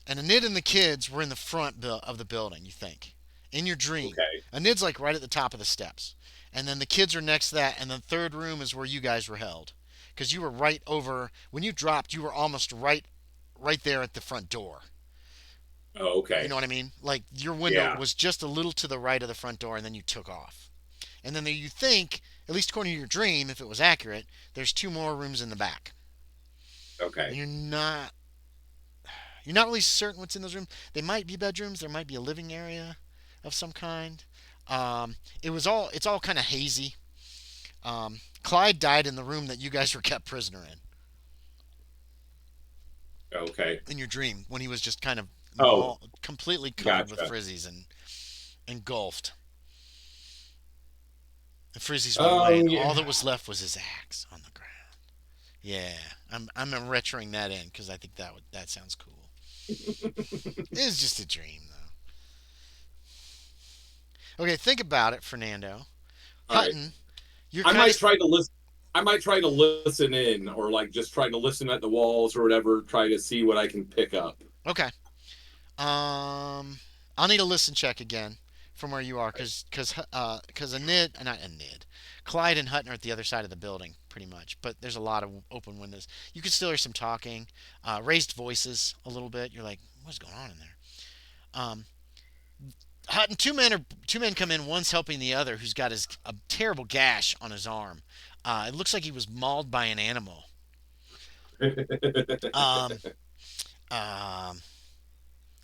And a nid and the kids were in the front of the building. You think, in your dream, Okay. a nid's like right at the top of the steps, and then the kids are next to that, and the third room is where you guys were held, because you were right over when you dropped. You were almost right there at the front door. Oh, You okay. know what I mean? Like your window Yeah. was just a little to the right of the front door, and then you took off. And then you think at least according to your dream, if it was accurate, there's two more rooms in the back. And Okay. you're not really certain what's in those rooms. They might be bedrooms. There might be a living area of some kind. It's all kind of hazy. Clyde died in the room that you guys were kept prisoner Okay. in your dream when he was just kind of Oh, completely covered with gotcha. frizzies and engulfed. The frizzies went away, Oh and all that yeah. was left was his axe on the ground. Yeah, I'm retroing that in because I think that sounds cool. It was just a dream though. Okay, think about it, Fernando. All right. Hutton, you're I kind of might try to listen. I might try to listen in, or like just try to listen at the walls or whatever. Try to see what I can pick up. okay. I'll need a listen check again from where you are, because not a nid, Clyde and Hutton are at the other side of the building, pretty much. But there's a lot of open windows. You can still hear some talking, raised voices a little bit. You're like, what's going on in there? Um, Hutton, two men come in. One's helping the other, who's got a terrible gash on his arm. It looks like he was mauled by an animal. Um, um,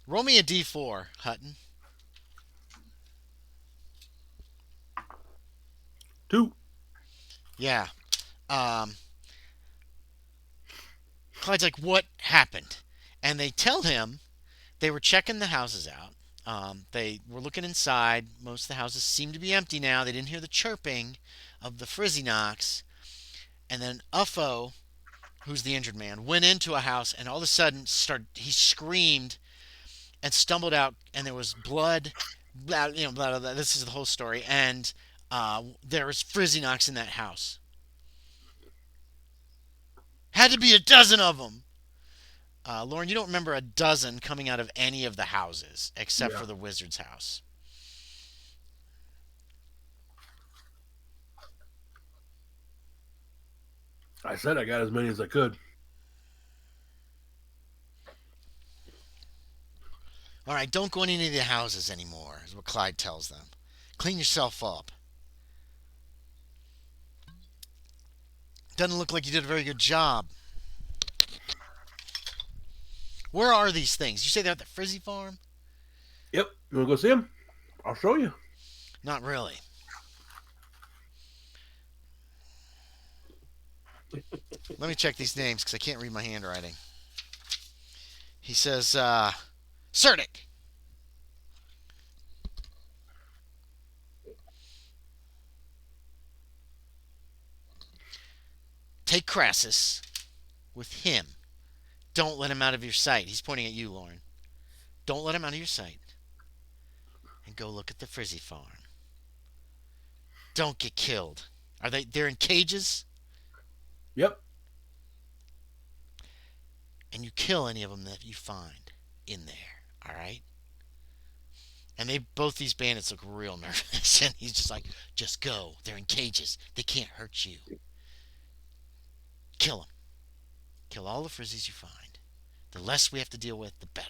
roll me a d4, Hutton. 2. Yeah. Um, Clyde's like, what happened? And they tell him they were checking the houses out. They were looking inside. Most of the houses seem to be empty now. They didn't hear the chirping of the Frizzi-Nocs. And then Uffo, who's the injured man, went into a house and all of a sudden he screamed and stumbled out, and there was blood. Blah, blah, blah. This is the whole story. And there was Frizzi-Nocs in that house. Had to be a dozen of them. Loren, you don't remember a dozen coming out of any of the houses except Yeah. for the wizard's house. I said I got as many as I could. All right, don't go in any of the houses anymore, is what Clyde tells them. Clean yourself up. Doesn't look like you did a very good job. Where are these things? You say they're at the Frizzy farm? Yep. You want to go see him? I'll show you. Not really. Let me check these names because I can't read my handwriting. He says, Cerdic. Take Crassus with him. Don't let him out of your sight. He's pointing at you, Loren. Don't let him out of your sight. And go look at the Frizzy farm. Don't get killed. They're in cages? Yep. And you kill any of them that you find in there. All right? And both these bandits look real nervous. And he's just like, just go. They're in cages. They can't hurt you. Kill them. Kill all the Frizzies you find. The less we have to deal with, the better.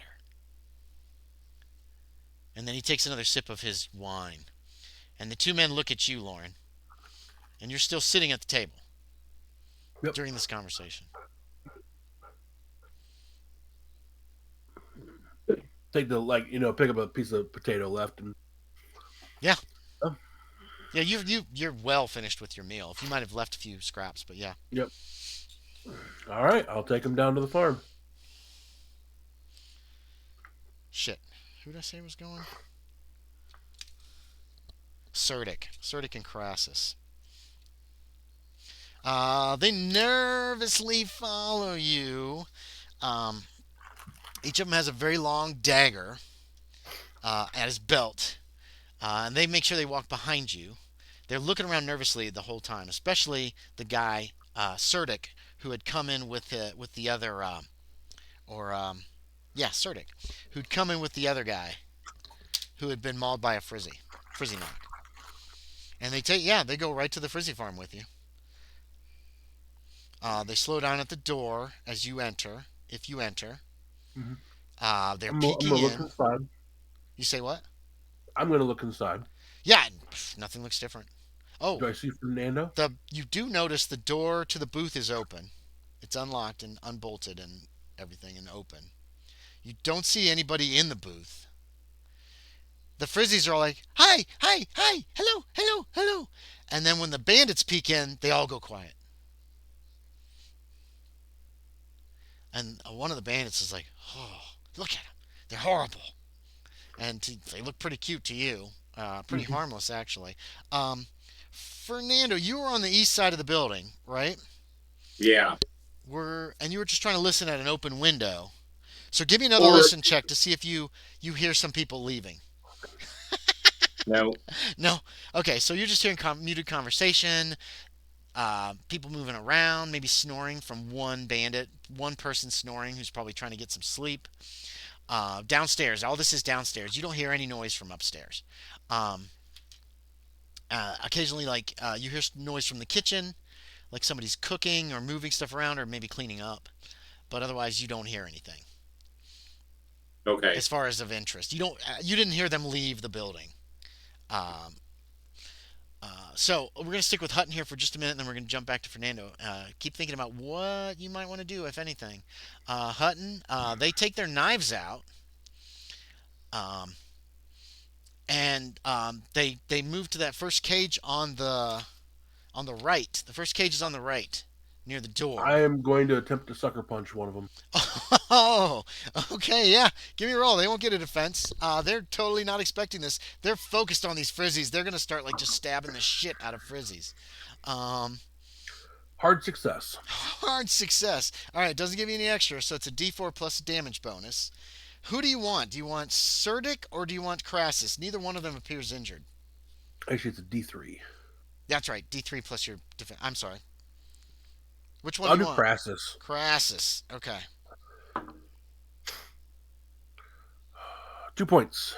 And then he takes another sip of his wine. And the two men look at you, Loren. And you're still sitting at the table Yep. during this conversation. Take pick up a piece of potato left and. Yeah. Oh, Yeah, you're well finished with your meal. If you might have left a few scraps, but yeah. yep. All right. I'll take him down to the farm. Shit. Who did I say was going? Cerdic and Crassus. They nervously follow you. Um, each of them has a very long dagger at his belt, and they make sure they walk behind you. They're looking around nervously the whole time, especially the guy Cerdic, who had come in with the other, or yeah, Cerdic, who'd come in with the other guy who had been mauled by a Frizzi-Noc. And they go right to the Frizzy farm with you. They slow down at the door as you enter, if you enter. Mm-hmm. They're I'm peeking gonna look in. inside. You say what? I'm gonna look inside. Yeah, nothing looks different. Oh, Do I see Fernando? you do notice the door to the booth is open. It's unlocked and unbolted and everything and open. You don't see anybody in the booth. The Frizzies are all like, "Hi, hi, hi, hello, hello, hello," and then when the bandits peek in, they all go quiet. And one of the bandits is like, "Oh, look at them! They're horrible." And they look pretty cute to you. Pretty Hmm. harmless, actually. Fernando, you were on the east side of the building, right? Yeah. And you were just trying to listen at an open window. So give me another Or listen check to see if you hear some people leaving. no. No. Okay, so you're just hearing muted conversation, people moving around, maybe snoring from one bandit, one person snoring who's probably trying to get some sleep. Downstairs, all this is downstairs. You don't hear any noise from upstairs. Um, Occasionally, like you hear noise from the kitchen, like somebody's cooking or moving stuff around or maybe cleaning up. But otherwise, you don't hear anything Okay. as far as of interest. You didn't hear them leave the building. Um, so we're gonna stick with Hutton here for just a minute, and then we're gonna jump back to Fernando. Keep thinking about what you might want to do, if anything. Hutton, they take their knives out, um, and they move to that first cage on the right. The first cage is on the right, near the door. I am going to attempt to sucker punch one of them. Oh, okay, yeah. Give me a roll. They won't get a defense. They're totally not expecting this. They're focused on these frizzies. They're gonna start like just stabbing the shit out of frizzies. Um, Hard success. Hard success. All right, doesn't give you any extra, so it's a D4 plus a damage bonus. Who do you want? Do you want Surdic or do you want Crassus? Neither one of them appears injured. Actually, it's a D3. That's right, D3 plus your defense. I'm sorry. Which one do I'll you do want? Crassus. Crassus. Okay. 2 points.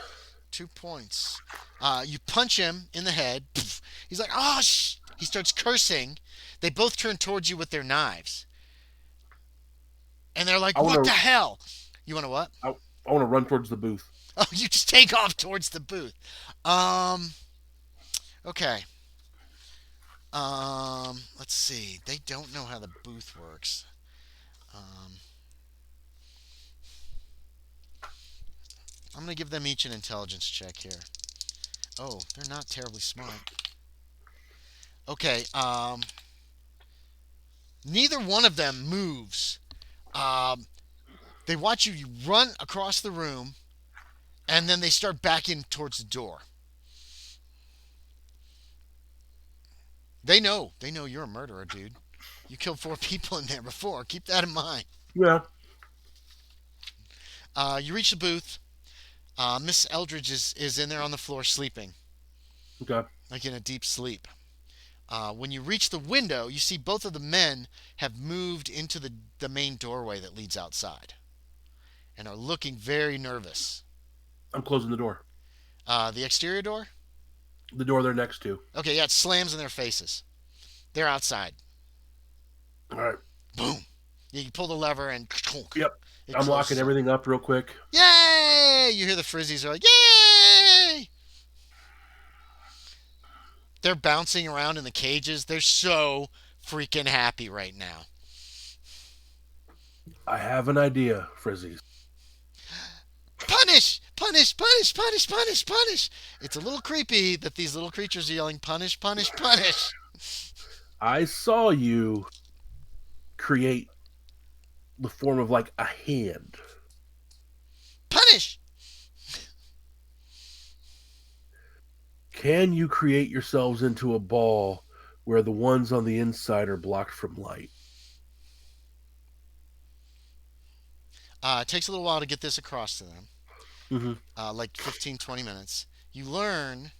2 points. You punch him in the head. He's like, oh, he starts cursing. They both turn towards you with their knives. And they're like, I want what the to. hell? You want to what? I want to run towards the booth. Oh, you just take off towards the booth. Um, okay. Let's see. They don't know how the booth works. Um, I'm going to give them each an intelligence check here. Oh, they're not terribly smart. Okay. Neither one of them moves. Um, they watch you run across the room, and then they start backing towards the door. They know. They know you're a murderer, dude. You killed 4 people in there before. Keep that in mind. Yeah. You reach the booth. Miss Eldridge is in there on the floor sleeping, Okay. like in a deep sleep. When you reach the window, you see both of the men have moved into the main doorway that leads outside and are looking very nervous. I'm closing the door. The exterior door? The door they're next to. Okay, yeah, it slams in their faces. They're outside. All right. Boom. Yeah, you pull the lever and Yep. it I'm locking closes up. everything up real quick. Yay! You hear the Frizzies are like, yay! They're bouncing around in the cages. They're so freaking happy right now. I have an idea, Frizzies. Punish! Punish! Punish! Punish! Punish! Punish! It's a little creepy that these little creatures are yelling, punish! Punish! Punish! I saw you create the form of like a hand. Punish! Can you create yourselves into a ball where the ones on the inside are blocked from light? It takes a little while to get this across to them, Mm-hmm. like 15, 20 minutes. You learn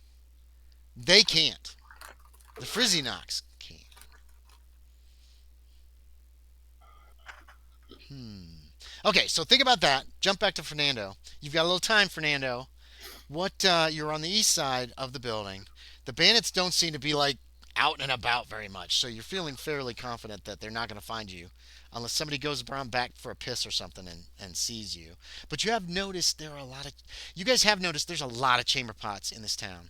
they can't. The Frizzi-Nocs can't. Okay, so think about that. Jump back to Fernando. You've got a little time, Fernando. You're on the east side of the building. The bandits don't seem to be like out and about very much, so you're feeling fairly confident that they're not going to find you unless somebody goes around back for a piss or something and sees you. But you have noticed there are a lot of you guys have noticed there's a lot of chamber pots in this town.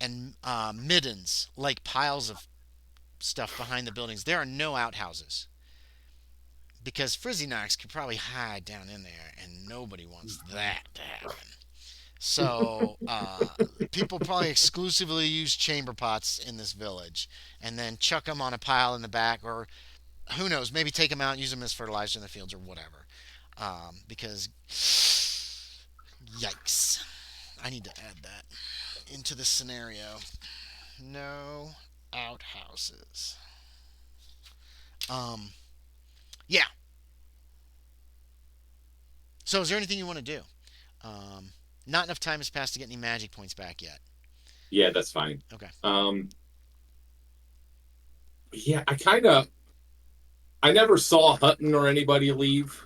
and middens, like piles of stuff behind the buildings. There are no outhouses because Frizzi-Nocs could probably hide down in there, and nobody wants that to happen. So people probably exclusively use chamber pots in this village, and then chuck them on a pile in the back, or who knows, maybe take them out and use them as fertilizer in the fields or whatever. Because yikes, I need to add that into the scenario. No outhouses. Um, yeah. So is there anything you want to do? Um, Not enough time has passed to get any magic points back yet. Yeah, that's fine. Okay. Yeah, I never saw Hutton or anybody leave.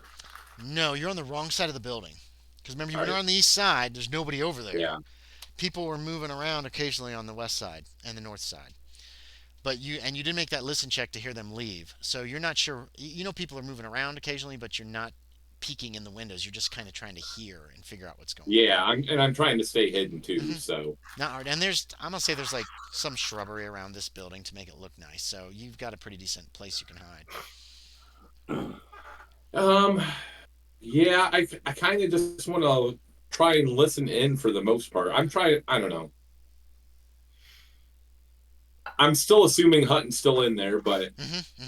No, you're on the wrong side of the building. Because remember, you All were right. on the east side. There's nobody over there. Yeah. People were moving around occasionally on the west side and the north side. But you did make that listen check to hear them leave. So you're not sure. You know people are moving around occasionally, but you're not peeking in the windows. You're just kind of trying to hear and figure out what's going on. Yeah, I'm trying to stay hidden too, Mhm. so Not hard. And I'm gonna say there's like some shrubbery around this building to make it look nice. So you've got a pretty decent place you can hide. um yeah, I kind of just want to try and listen in for the most part. I don't know. I'm still assuming Hutton's still in there, but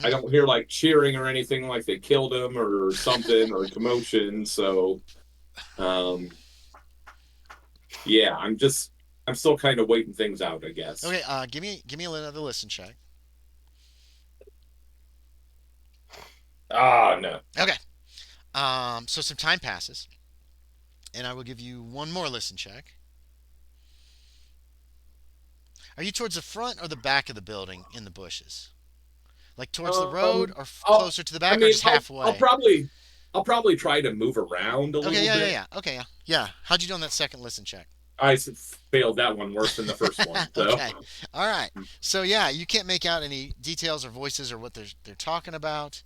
I don't hear like cheering or anything like they killed him or something or commotion, so yeah, I'm still kind of waiting things out, I guess. Okay. Give me another listen check. Ah, no. Okay. So some time passes, and I will give you one more listen check. Are you towards the front or the back of the building in the bushes? Like towards the road or I'll, closer to the I back or mean, just I'll, halfway? I'll probably try to move around a Okay, little yeah, yeah, bit. yeah. Okay, yeah. Yeah. How'd you do on that second listen check? I failed that one worse than the first one. So Okay. All right. So yeah, you can't make out any details or voices or what they're talking about.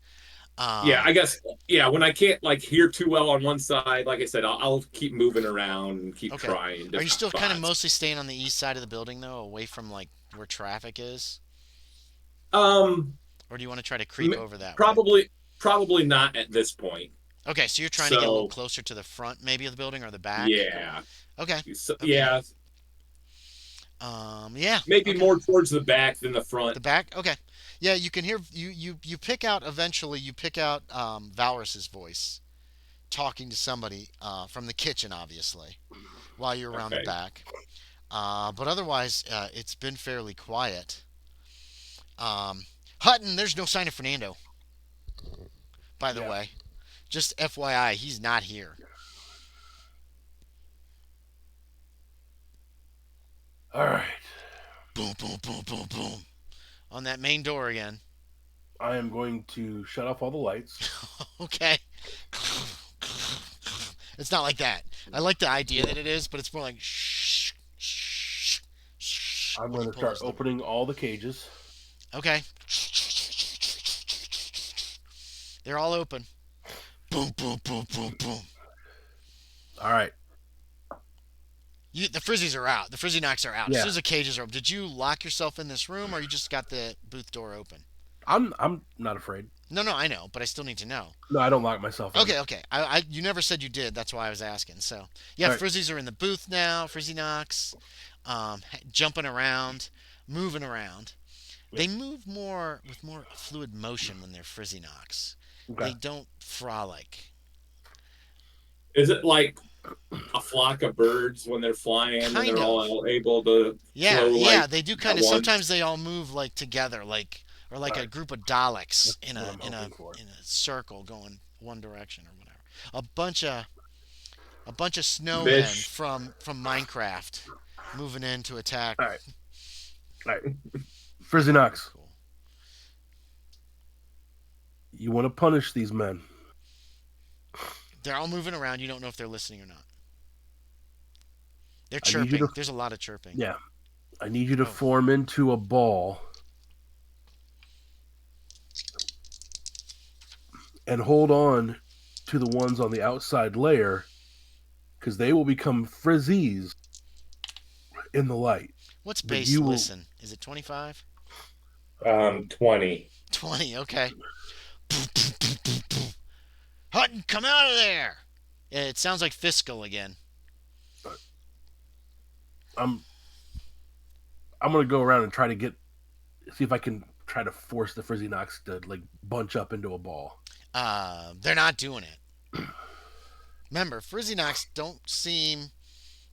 yeah, Um, I guess yeah. When I can't like hear too well on one side, like I said, I'll keep moving around and keep okay. trying Are you different still kind of spots. mostly staying on the east side of the building though, away from like where traffic is? Um, Or do you want to try to creep over that way? probably not at this point. Okay, so you're trying to get a little So closer to the front maybe of the building or the back? yeah, Okay. so, Okay. yeah, Yeah. maybe Okay. more towards the back than the front. The back. Okay. Yeah, you can hear you pick out eventually. You pick out Valrus's voice talking to somebody from the kitchen, obviously, while you're around the Okay. back. But otherwise, it's been fairly quiet. Hutton, there's no sign of Fernando. By the Yeah. way, just FYI, he's not here. All right. Boom, boom, boom, boom, boom. On that main door again. I am going to shut off all the lights. Okay. It's not like that. I like the idea that it is, but it's more like shh, shh, shh. I'm When going you to pull start those doors. opening all the cages. Okay. They're all open. Boom, boom, boom, boom, boom. All right. The Frizzies are out. The Frizzi-Nocs are out. As Yeah. soon as the cages are open. Did you lock yourself in this room, or you just got the booth door open? I'm not afraid. No, no, I know, but I still need to know. No, I don't lock myself in. Okay, okay. You never said you did. That's why I was asking. So, yeah, Right. Frizzies are in the booth now. Frizzi-Nocs, jumping around, moving around. Yep. They move more with more fluid motion when they're Frizzi-Nocs. Okay. They don't frolic. Is it like a flock of birds when they're flying and Kind they're of. all able to Yeah, flow yeah, like they do at kind of. once? Sometimes they all move like together, like or like a Right. group of Daleks That's what I'm hoping for. in a circle going one direction or whatever. A bunch of a bunch of snowmen Fish. from Minecraft moving in to attack. All right. All right. Frizzi-Nocs, Cool. you want to punish these men. They're all moving around. You don't know if they're listening or not. They're I need you chirping. to There's a lot of chirping. Yeah. I need you to Oh. form into a ball and hold on to the ones on the outside layer because they will become frizzies in the light. What's but base you will. listen? Is it 25? 20. 20, okay. Hutton, come out of there! Yeah, it sounds like Fiscal again. I'm I'm gonna go around and try to see if I can try to force the Frizzi-Nocs to like bunch up into a ball. They're not doing it. Remember, Frizzi-Nocs don't seem.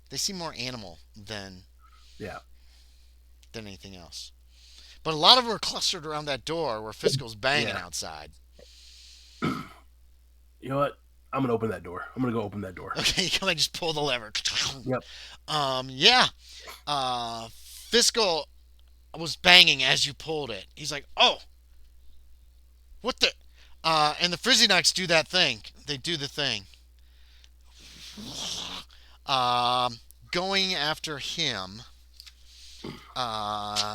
They seem more animal Yeah. than anything else. But a lot of them are clustered around that door where Fiscal's banging Yeah. outside. You know what? I'm gonna open that door. I'm gonna go open that door. Okay, you can like just pull the lever. Yep. Yeah. Fiscal was banging as you pulled it. He's like, oh, what the? And the Frizzi-Nocs do that thing. They do the thing. Um, Going after him.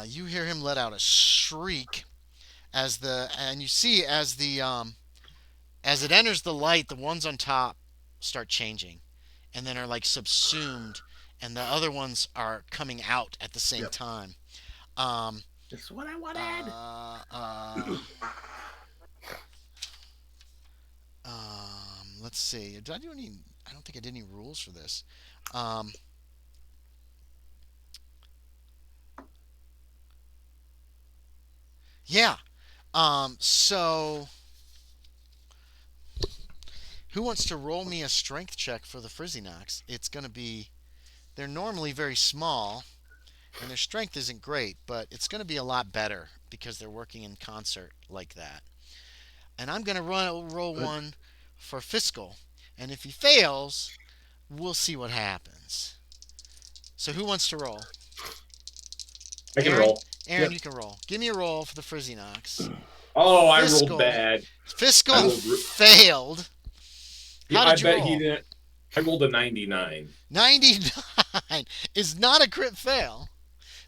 You hear him let out a shriek and you see as it enters the light, the ones on top start changing, and then are like subsumed, and the other ones are coming out at the same Yep. time. Um, This is what I wanted. let's see. Did I do any? I don't think I did any rules for this. Um, yeah. So who wants to roll me a strength check for the Frizzi-Nocs? It's going to be. They're normally very small, and their strength isn't great, but it's going to be a lot better because they're working in concert like that. And I'm going to roll Good. one for Fiscal, and if he fails, we'll see what happens. So who wants to roll? I can Aaron? roll. Aaron, Yep. you can roll. Give me a roll for the Frizzi-Nocs. Oh, I Fiscal. rolled bad. Fiscal failed. How I did you bet roll? he didn't. I rolled a 99. 99 is not a crit fail.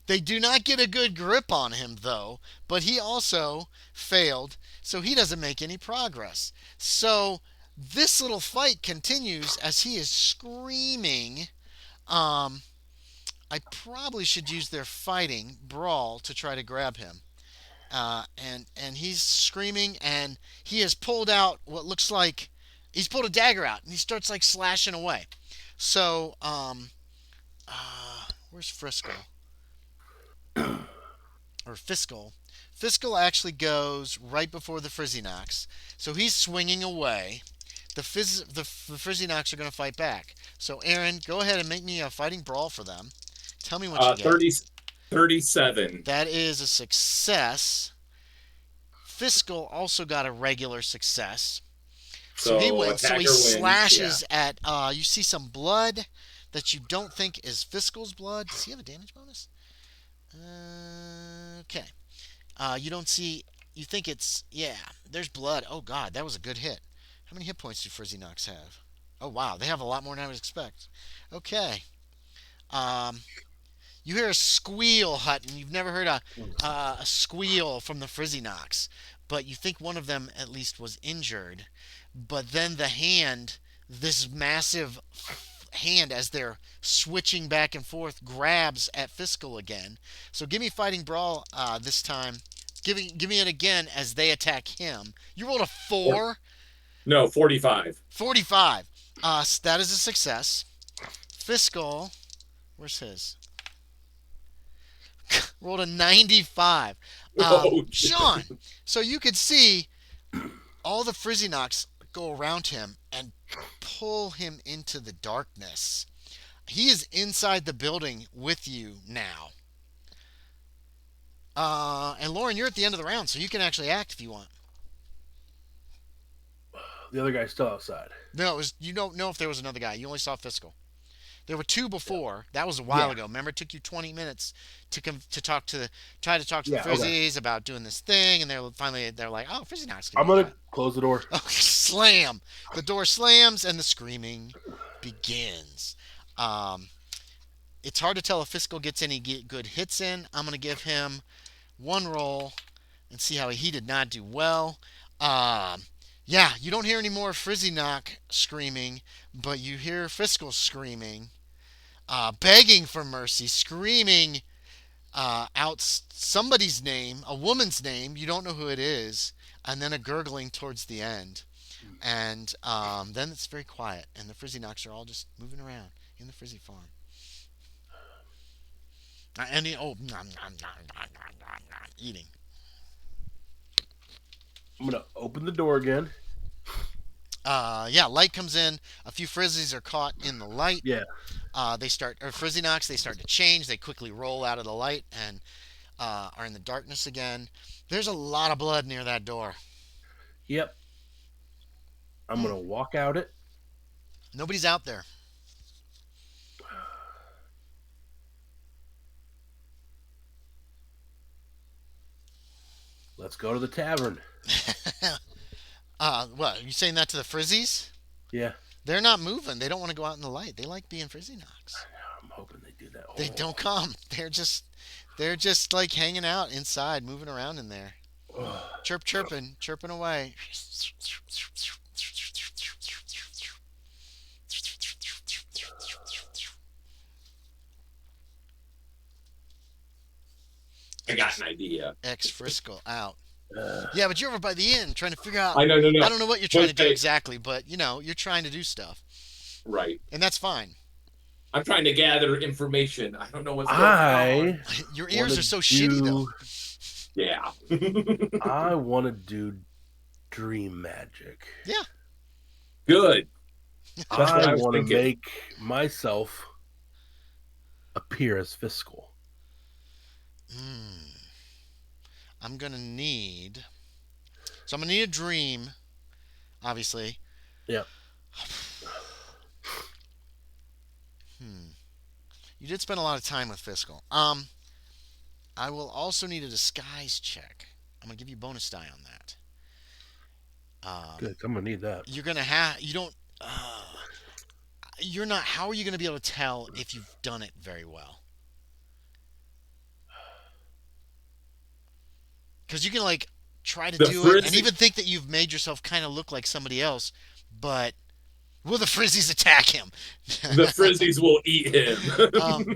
They do not get a good grip on him, though, but he also failed, so he doesn't make any progress. So this little fight continues as he is screaming. Um, I probably should use their fighting brawl to try to grab him. And he's screaming, and he has pulled out what looks like he's pulled a dagger out, and he starts like slashing away. So, where's Frisco or Fiscal? Fiscal actually goes right before the Frizzi-Nocs, so he's swinging away. The Frizzi-Nocs are going to fight back. So, Aaron, go ahead and make me a fighting brawl for them. Tell me what you get. 37. That is a success. Fiscal also got a regular success. So he wins. So he slashes at. You see some blood that you don't think is Fiscal's blood. Does he have a damage bonus? Okay. You don't see. You think it's. Yeah, there's blood. Oh, God, that was a good hit. How many hit points do Frizzi-Nocs have? Oh, wow, they have a lot more than I would expect. Okay. Um, you hear a squeal, Hutton. You've never heard a squeal from the Frizzi-Nocs, but you think one of them at least was injured. But then the hand, this massive hand, as they're switching back and forth, grabs at Fiscal again. So give me fighting brawl this time. Give me it again as they attack him. You rolled a 4. No, 45. 45. That is a success. Fiscal, where's his? Rolled a 95. Sean, so you could see all the Frizzi-Nocs go around him and pull him into the darkness. He is inside the building with you now. And Loren, you're at the end of the round, so you can actually act if you want. The other guy's still outside. No, you don't know if there was another guy. You only saw Fiscal. There were 2 before. That was a while ago. Remember, it took you 20 minutes to try to talk to the Frizzies about doing this thing, and they're like, oh, Frizzi-Nocs. I'm gonna close the door. Oh, slam! The door slams, and the screaming begins. It's hard to tell if Fiscal gets any good hits in. I'm gonna give him one roll and see how he did not do well. Yeah, you don't hear any more Frizzi-Noc screaming, but you hear Fiscal screaming, begging for mercy, screaming out somebody's name, a woman's name. You don't know who it is, and then a gurgling towards the end, and then it's very quiet, and the Frizzi-Nocs are all just moving around in the Frizzy farm. And nom, nom, nom, nom, nom, nom, nom, eating. I'm gonna open the door again. Yeah, light comes in. A few Frizzies are caught in the light. Yeah. Frizzi-Nocs, they start to change. They quickly roll out of the light and are in the darkness again. There's a lot of blood near that door. Yep. I'm gonna walk out it. Nobody's out there. Let's go to the tavern. What? Are you saying that to the Frizzies? Yeah. They're not moving. They don't want to go out in the light. They like being Frizzi-Nocs. I'm hoping they do that. They don't come. They're just like hanging out inside, moving around in there. Chirping away. I got an idea. Ex Frisco out. Yeah, but you're over by the inn trying to figure out. I know, no. I don't know what you're trying to do Okay. exactly, but you're trying to do stuff, Right. and that's fine. I'm trying to gather information. I don't know what's going on. Your ears are so shitty though. Yeah. I want to do dream magic. Yeah. Good. That's what I I was want to thinking. make myself appear as Fiscal. I'm gonna need. So I'm gonna need a dream, obviously. Yep. You did spend a lot of time with Fiscal. I will also need a disguise check. I'm gonna give you bonus die on that. Good. I'm gonna need that. You're gonna have. You don't. You're not. How are you gonna be able to tell if you've done it very well? Because you can like try to do it and even think that you've made yourself kind of look like somebody else, but will the Frizzies attack him? The Frizzies will eat him.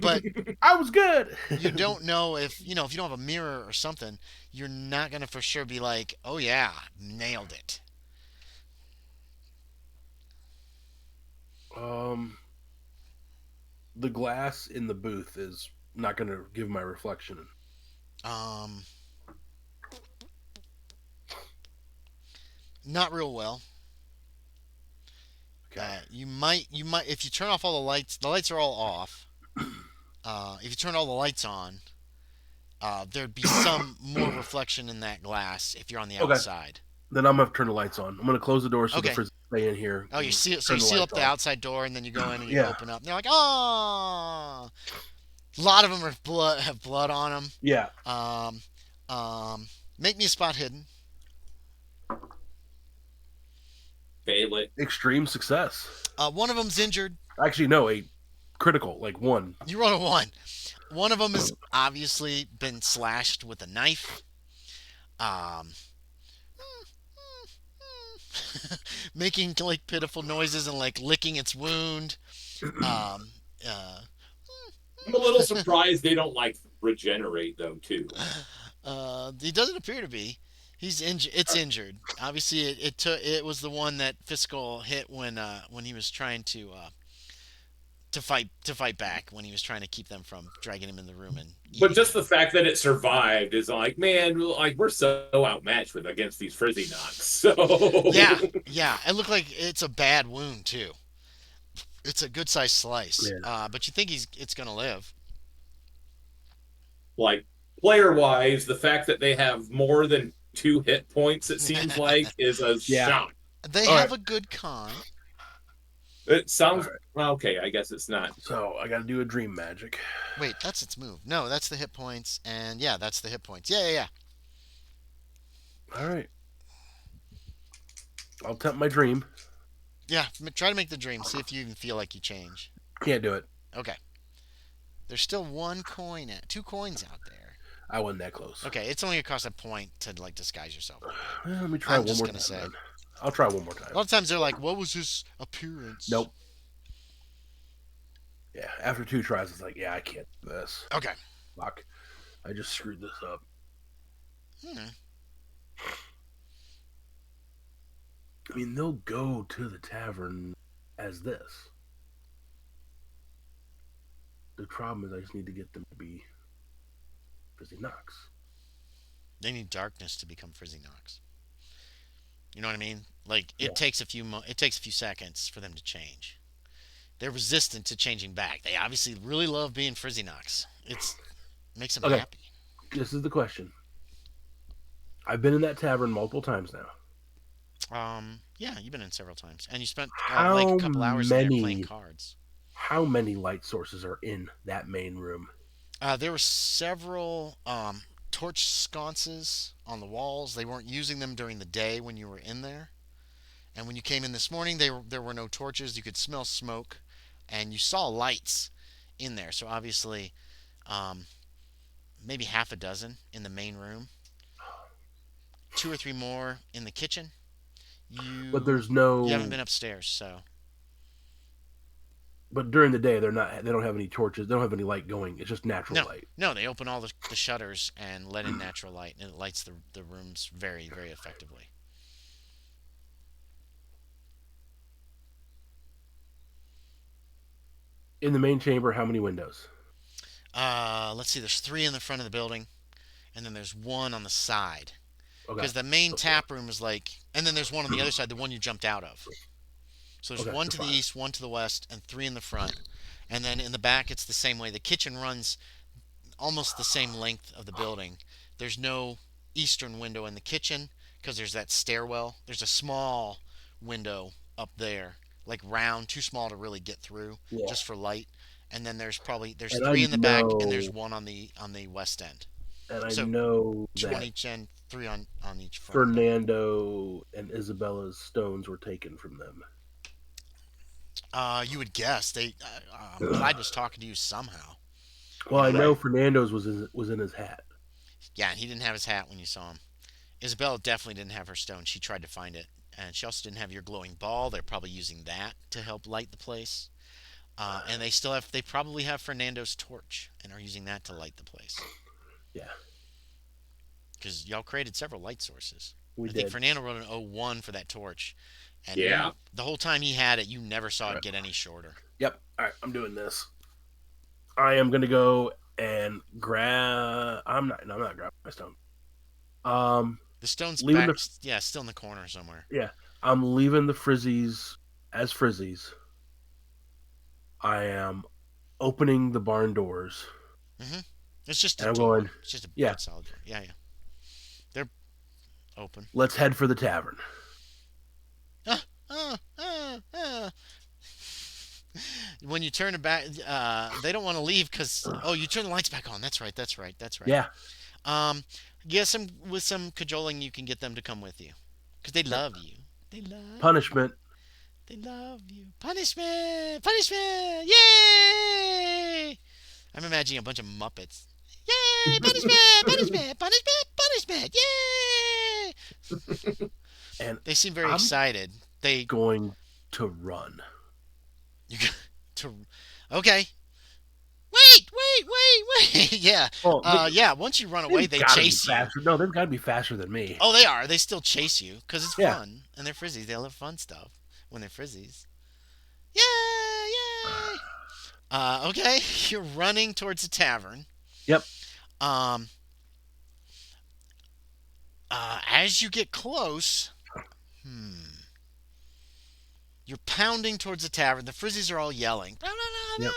But I was good. you don't know if you don't have a mirror or something. You're not gonna for sure be like, oh yeah, nailed it. The glass in the booth is not gonna give my reflection. Not real well. Okay. You might if you turn off all the lights are all off. If you turn all the lights on, there'd be some more reflection in that glass if you're on the outside. Then I'm gonna turn the lights on. I'm gonna close the door so Okay. the Frizzies stay in here. Oh, you seal up the outside door, and then you go in and you Yeah. open up. And they're like, oh. A lot of them have blood on them. Yeah. Make me a spot hidden. Fail it. Extreme success. One of them's injured. Actually, no, a critical, like 1. You rolled a 1. One of them has obviously been slashed with a knife. Making like pitiful noises and like licking its wound. I'm a little surprised they don't like regenerate though too. He doesn't appear to be. He's injured. It's injured. Obviously, it was the one that Fiscal hit when he was trying to fight back, when he was trying to keep them from dragging him in the room and. But just the fact that it survived is like, man, like we're so outmatched against these Frizzi-Nocs. So yeah. It looked like it's a bad wound too. It's a good sized slice. Yeah. But you think it's gonna live. Like player wise, the fact that they have more than 2 hit points, it seems like, is a shock. They have a good con. It sounds okay. I guess it's not. So I got to do a dream magic. Wait, that's its move. No, that's the hit points, and yeah, that's the hit points. Yeah. All right. I'll tempt my dream. Yeah, try to make the dream. See if you even feel like you change. Can't do it. Okay. There's still 2 coins out there. I wasn't that close. Okay, it's only gonna cost a point to like disguise yourself. Well, let me try one more time. Then. I'll try one more time. A lot of times they're like, "What was his appearance?" Nope. Yeah, after 2 tries, it's like, yeah, I can't do this. Okay. Fuck. I just screwed this up. Hmm. I mean, they'll go to the tavern as this. The problem is I just need to get them to be Frizzi-Nocs. They need darkness to become Frizzi-Nocs. You know what I mean? Like Yeah. it takes a few seconds for them to change. They're resistant to changing back. They obviously really love being Frizzi-Nocs. It makes them Okay, happy. this is the question. I've been in that tavern multiple times now. Yeah, you've been in several times, and you spent like a How couple hours in there playing many cards. how many light sources are in that main room? There were several torch sconces on the walls. They weren't using them during the day when you were in there. And when you came in this morning, there were no torches. You could smell smoke, and you saw lights in there. So obviously, um, maybe half a dozen in the main room, two or three more in the kitchen. But there's You haven't been no. upstairs, so But during the day, they're not. They don't have any torches. They don't have any light going. It's just natural no, light. no. They open all the shutters and let in natural light, and it lights the rooms very very effectively. In the main chamber, how many windows? Let's see. There's three in the front of the building, and then there's one on the side. Okay. Because the main So four. tap room is like, and then there's one on the other side, the one you jumped out of. So there's Okay, one so to the five. east, one to the west, and three in the front. And then in the back, it's the same way. The kitchen runs almost the same length of the building. There's no eastern window in the kitchen because there's that stairwell. There's a small window up there, like round, too small to really get through, Yeah. just for light. And then there's And three I in the back, and there's know, one on the west end. and I So know two on that each end, three on each front there. Fernando and Isabella's stones were taken from them. You would guess Clyde was talking to you somehow. You Well, I know, know Fernando's was in his hat. yeah, and he didn't have his hat when you saw him. Isabella definitely didn't have her stone. She tried to find it, and she also didn't have your glowing ball. They're probably using that to help light the place. And they probably have Fernando's torch and are using that to light the place Yeah, because y'all created several light sources. we I think did. Fernando wrote an 01 for that torch, and Yeah. the whole time he had it, you never saw All it right. get any shorter. Yep. All right, I'm doing this. I am gonna go and grab. I'm not grabbing my stone. The stone's Leaving back, the. yeah, still in the corner somewhere. Yeah, I'm leaving the Frizzies as Frizzies. I am opening the barn doors, hmm It's just a and I'm door. going. It's just a Yeah, good solid door. Yeah, yeah. They're open. let's head for the tavern. Ah, ah, ah, ah. When you turn it back, they don't want to leave because you turn the lights back on. That's right. That's right. That's right. Yeah. Um, with some cajoling, you can get them to come with you because they Yep. love you. They love you. Punishment. They love you. Punishment! Punishment! Yay! I'm imagining a bunch of Muppets. Yay! Punishment! Punishment! Punishment! Punishment! Yay! And They seem very I'm excited. They going to run. you got to okay. Wait! Yeah. Well, Yeah. Once you run away, they've they got to be chase you. faster. No, they've got to be faster than me. Oh, they are. They still chase you because it's Yeah. fun and they're frizzies. They love fun stuff when they're frizzies. Yay! Yay! Okay. You're running towards the tavern. Yep. Um. As you get close, you're pounding towards the tavern. The frizzies are all yelling. Yep.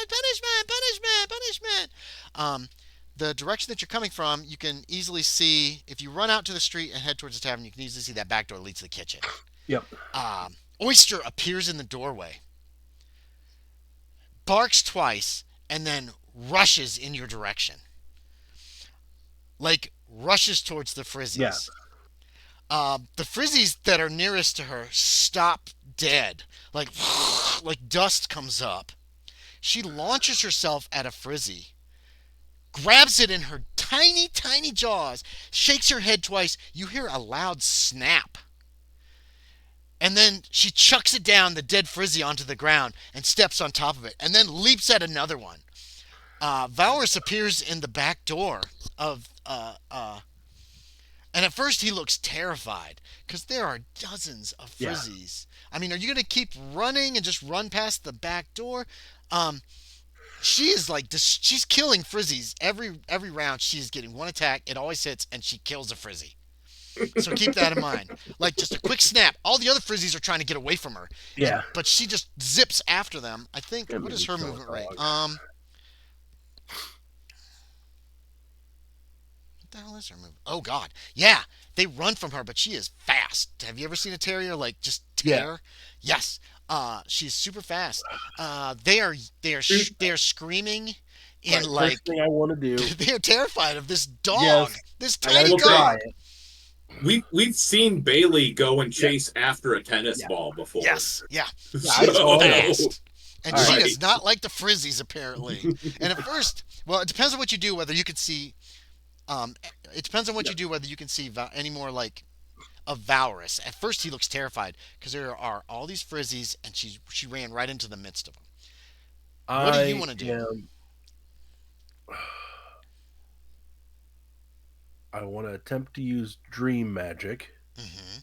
Punishment! Punishment! Punishment! The direction that you're coming from, you can easily see if you run out to the street and head towards the tavern. You can easily see that back door leads to the kitchen. Yep. Oyster appears in the doorway, barks twice, and then rushes in your direction. Like rushes towards the frizzies. Yeah. The frizzies that are nearest to her stop dead. Like like dust comes up. She launches herself at a frizzy, grabs it in her tiny, tiny jaws, shakes her head twice. You hear a loud snap. And then she chucks it down, the dead frizzy, onto the ground and steps on top of it, and then leaps at another one. Valorous appears in the back door of and at first he looks terrified because there are dozens of Yeah. Frizzies. I mean, are you gonna keep running and just run past the back door? Um, she is like this. She's killing Frizzies every round. She's getting one attack. It always hits, and she kills a Frizzy. So keep that in mind. Like just a quick snap. All the other Frizzies are trying to get away from her, and Yeah. but she just zips after them. I think. That What made is me her kill a movement rate? dog. What the hell is her movement? Oh God, yeah. They run from her, but she is fast. Have you ever seen a terrier like just Yeah. tear? Yes. She's super fast. They are screaming in Right. like First thing I want to do. they are terrified of this dog, Yes. this I gotta tiny try dog. it. We've seen Bailey go and Yeah. chase after a tennis Yeah. ball before. Yes, yeah. Yeah, I She's saw it. fast. And All she right. does not like the Frizzies, apparently. And at first, well, it depends on what you do, whether you can see. Um, it depends on what Yeah. you do, whether you can see any more like of Valorous. At first, he looks terrified because there are all these Frizzies, and she ran right into the midst of them. What do you I want to do? am. I want to attempt to use dream magic Hmm.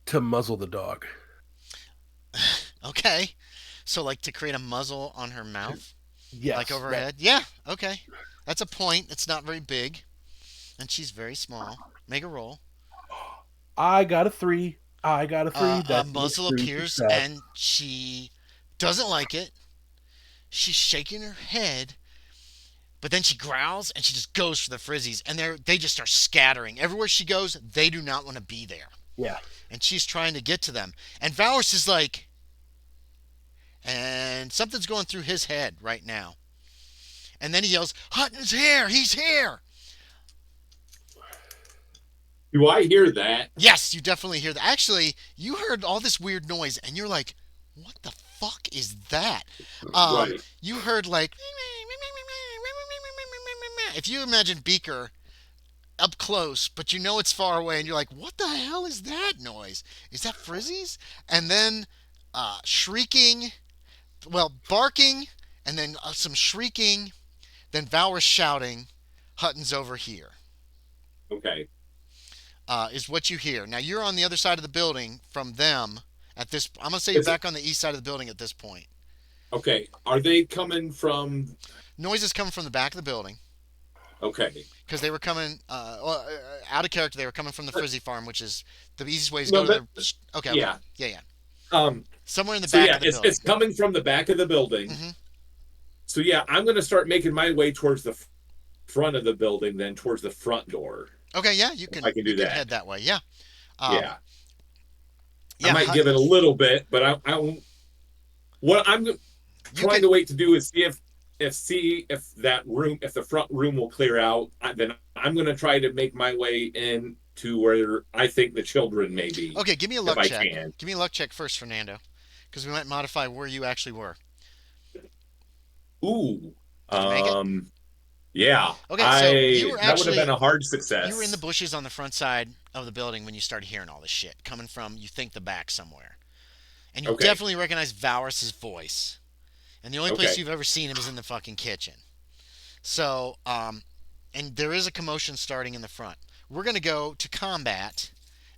to muzzle the dog. Okay, so like to create a muzzle on her mouth, Yes. like over her head. Yeah, okay, that's a point. It's not very big, and she's very small. Make a roll. I got a 3. I got a 3. A That's an muzzle extreme appears, success. and she doesn't like it. She's shaking her head, but then she growls and she just goes for the Frizzies, and they just start scattering everywhere she goes. They do not want to be there, Yeah. and she's trying to get to them. And Valorous is like, and something's going through his head right now. And then he yells, "Hutton's here! He's here!" Do I hear that? Yes, you definitely hear that. Actually, you heard all this weird noise, and you're like, "What the fuck is that?" Right. You heard like, if you imagine Beaker up close, but you know it's far away, and you're like, "What the hell is that noise? Is that Frizzies?" And then shrieking, well, barking, and then some shrieking, then Valorous shouting, "Hutton's over here," Okay. is what you hear. Now you're on the other side of the building from them. At this, I'm gonna say you're Is back on the east side of the building at this point. okay. Are they coming from? Noises coming from the back of the building Okay. because they were coming out of character. They were coming from the Frizzy farm, which is the easiest way is No, go to that, the. Okay, okay, yeah. yeah, yeah. Um. Somewhere in the So back yeah, of the building. it's coming from the back of the building. Hmm. So yeah, I'm gonna start making my way towards the front of the building, then towards the front door. Okay, yeah, I can you do can that. head that way. Yeah, um, Yeah. I yeah. might give it a little bit, but I what I'm You trying can. to wait to do is see if that room, if the front room will clear out. Then I'm going to try to make my way in to where I think the children may be, Okay, give me a if luck I check. can. Give me a luck check first, Fernando, because we might modify where you actually were. Ooh, Did you make it? yeah. Okay, so you were That would have actually been a hard you were in the success. bushes on the front side of the building when you started hearing all this shit coming from you think the back somewhere, and you Okay, definitely recognize Valorous' voice. And the only place okay, you've ever seen him is in the fucking kitchen. So, and there is a commotion starting in the front. We're gonna go to combat,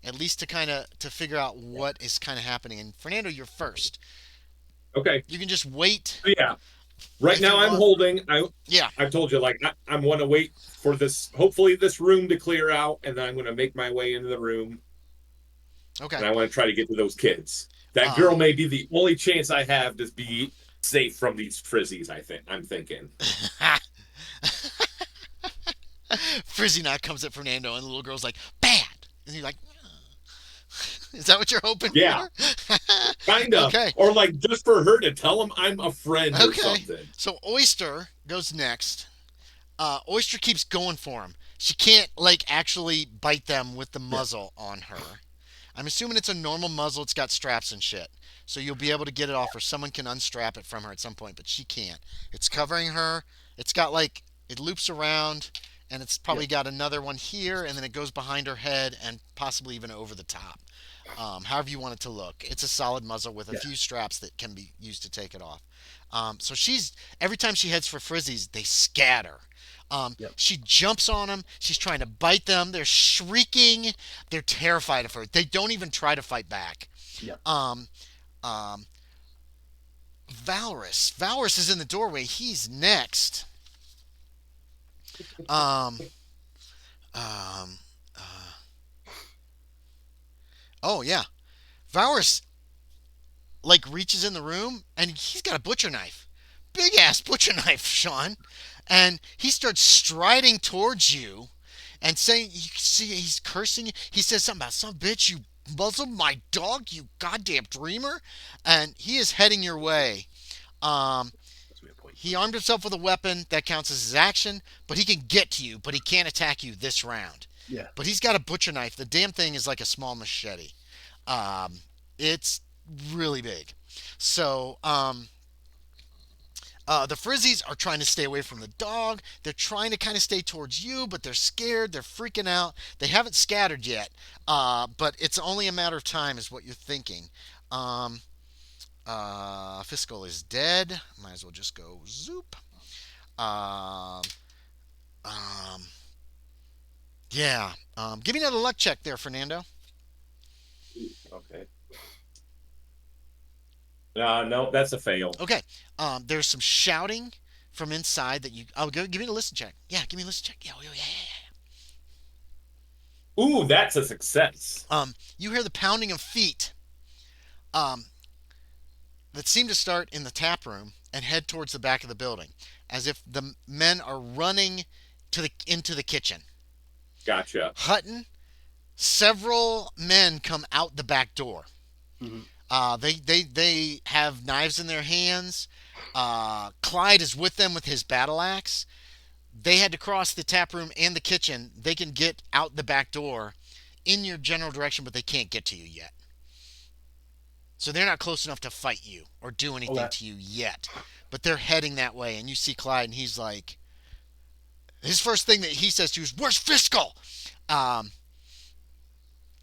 at least to kind of to figure out what is kind of happening. And Fernando, you're first. okay. You can just wait So yeah, right if you now I'm want. holding. Yeah. I've told you, like I want to wait for this. Hopefully, this room to clear out, and then I'm going to make my way into the room, Okay. and I want to try to get to those kids. That Uh, girl may be the only chance I have to be safe from these frizzies. I'm thinking. Frizzi-Nocs comes at Fernando, and the little girl's like, "Bad," and he's like, "Is that what you're hoping Yeah, for?" kind of, Okay. or like just for her to tell him I'm a friend or Okay. something. So Oyster goes next. Oyster keeps going for him. She can't like actually bite them with the Yeah, muzzle on her. I'm assuming it's a normal muzzle. It's got straps and shit. So you'll be able to get it off, or someone can unstrap it from her at some point, but she can't. It's covering her. It's got like it loops around, and it's Yeah. probably got another one here, and then it goes behind her head and possibly even over the top. however you want it to look. It's a solid muzzle with a Yeah. few straps that can be used to take it off. So she's every time she heads for Frizzies, they scatter. Yep. She jumps on them. She's trying to bite them. They're shrieking. They're terrified of her. They don't even try to fight back. Yep. Um, um, Valorous is in the doorway. He's next. Um, um, uh, oh yeah, Valorous like reaches in the room and he's got a butcher knife, big ass butcher knife, Sean, and he starts striding towards you, and saying, you see, he's cursing. He says something about some bitch, you muzzled my dog, you goddamn dreamer, and he is heading your way. Um, That's a good point. he armed himself with a weapon that counts as his action, but he can get to you, but he can't attack you this round. Yeah. But he's got a butcher knife. The damn thing is like a small machete. Um, it's really big. So the Frizzies are trying to stay away from the dog. They're trying to kind of stay towards you, but they're scared. They're freaking out. They haven't scattered yet, but it's only a matter of time, is what you're thinking. Um, Fiscal is dead. Might as well just go zoop. Um, um, yeah. Give me another luck check there, Fernando. Okay. No, that's a fail. Okay. There's some shouting from inside that you. Oh, give me a listen check. Yeah, give me a listen check. Yeah, yeah, yeah, yeah. Ooh, that's a success. You hear the pounding of feet. Um, that seem to start in the tap room and head towards the back of the building, as if the men are running into the kitchen. Gotcha. Hutton, several men come out the back door. Mm-hmm. They have knives in their hands. Clyde is with them with his battle axe. They had to cross the tap room and the kitchen. They can get out the back door in your general direction, but they can't get to you yet. So they're not close enough to fight you or do anything Okay. to you yet. But they're heading that way, and you see Clyde, and he's like, his first thing that he says to you is, "Where's Fiscal?" Um,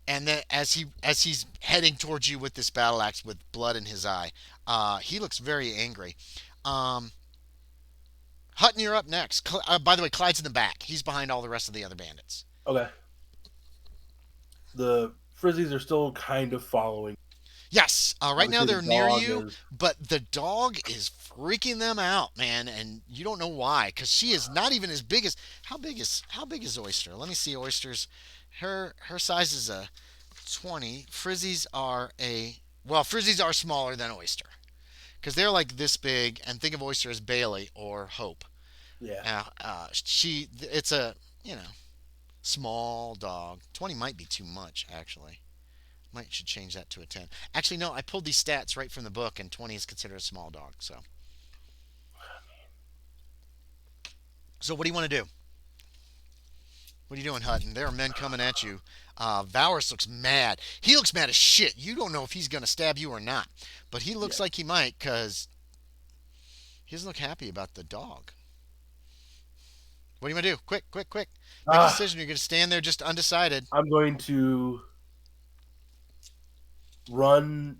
and then as he's heading towards you with this battle axe with blood in his eye, he looks very angry. Um, Hutton, you're up next. By the way, Clyde's in the back. He's behind all the rest of the other bandits. Okay. The Frizzies are still kind of following. Yes, right now Obviously, they're the near dog you, is. but the dog is freaking them out, man, and you don't know why, because she is not even as big as. How big is Oyster? Let me see Oyster's. Her size is a 20. Frizzies are smaller than Oyster, because they're like this big, and think of Oyster as Bailey or Hope. Yeah. It's a small dog. 20 might be too much, actually. Might should change that to a 10. Actually, no, I pulled these stats right from the book, and 20 is considered a small dog. So what do you want to do? What are you doing, Hutton? There are men coming at you. Valorous looks mad. He looks mad as shit. You don't know if he's going to stab you or not, but he looks Yeah. like he might, because he doesn't look happy about the dog. What do you want to do? Quick, quick, quick. Make a Ah, decision. You're going to stand there just undecided. I'm going to run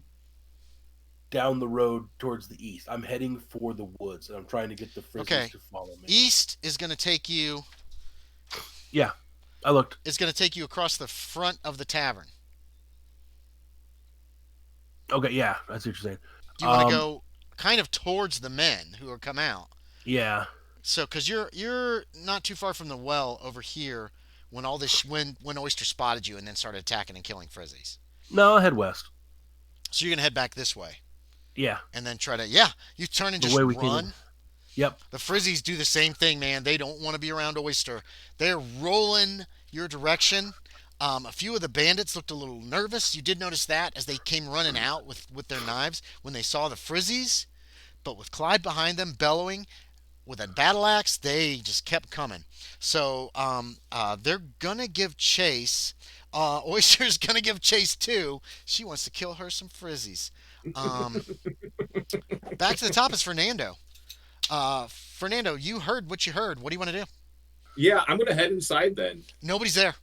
down the road towards the east. I'm heading for the woods, and I'm trying to get the Frizzies Okay. to follow me. East is going to take you. Yeah, I looked. Is going to take you across the front of the tavern. Okay, yeah, I see what you're saying. Do you want to go kind of towards the men who are come out? Yeah. So, because you're not too far from the well over here when all this when Oyster spotted you and then started attacking and killing Frizzies. No, I'll head west. So you're gonna head back this way Yeah, and then you turn and the just way we came in. run. Yep. The Frizzies do the same thing, man. They don't want to be around Oyster. They're rolling your direction. A few of the bandits looked a little nervous. You did notice that as they came running out with their knives when they saw the Frizzies. But with Clyde behind them, bellowing, with a battle axe, they just kept coming. So they're gonna give chase. Oyster's gonna give chase too. She wants to kill her some Frizzies. Um, Back to the top is Fernando. Fernando, you heard what you heard. What do you want to do? Yeah, I'm gonna head inside then. Nobody's there.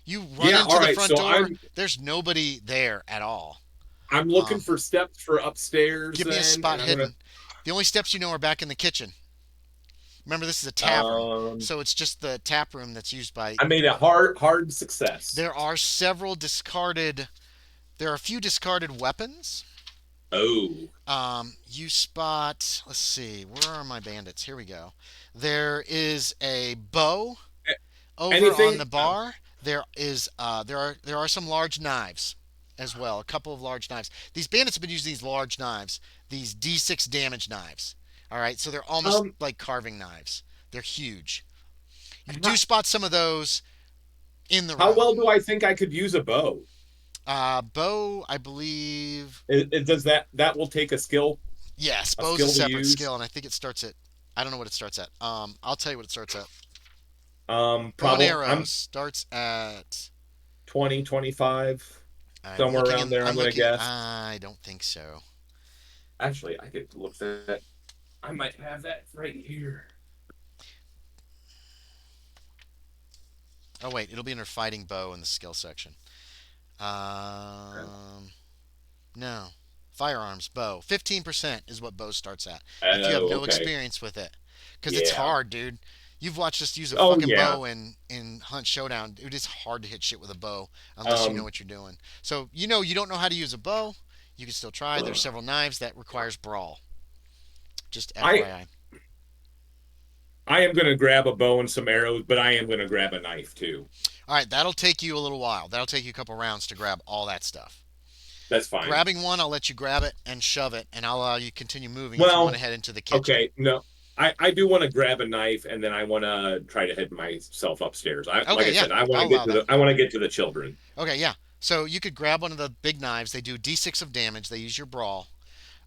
You run Yeah, into all the right. front So door. There's nobody there at all. I'm looking Um, for steps for upstairs Give me a then, spot and I'm gonna hidden. The only steps you know are back in the kitchen. Remember, this is a tavern, um so it's just the tap room that's used by. I made a hard success. There are several discarded. There are a few discarded weapons. Oh. You spot. Let's see. Where are my bandits? Here we go. There is a bow over on Anything? the bar. There are some large knives as well. A couple of large knives. These bandits have been using these large knives. These D6 damage knives. All right, so they're almost Um, like carving knives. They're huge. You how, do spot some of those in the how room. well do I think I could use a bow? Bow, I believe. Does that will take Yes, a bow's a skill to separate use? skill, and I think it starts at. I don't know what it starts at. I'll tell you what it starts at. Bow and Probably arrows I'm starts at. 20, 25, I'm somewhere looking around in. there. I'm I'm gonna looking. guess. I don't think so. Actually, I could look that. I might have that right here. Oh wait, it'll be under fighting bow in the skill section. No, firearms bow. 15% is what bow starts at. If you have Oh, no okay. experience with it, because it's Yeah. hard, dude. You've watched us use a Oh, fucking yeah. bow in Hunt Showdown. It is hard to hit shit with a bow unless you know Um, what you're doing. So you don't know how to use a bow. You can still try. There's several knives that requires brawl. Just I FYI. I am gonna grab a bow and some arrows, but I am gonna grab a knife too. All right, that'll take you a little while. That'll take you a couple rounds to grab all that stuff. That's fine. Grabbing one, I'll let you grab it and shove it, and I'll allow you to continue moving if you want to Well, head into the kitchen. okay, no. I do want to grab a knife and then I want to try to head myself upstairs. Like Okay, I yeah, said, I want I'll to get allow to that. the children. Okay, yeah. So you could grab one of the big knives. They do D6 of damage. They use your brawl.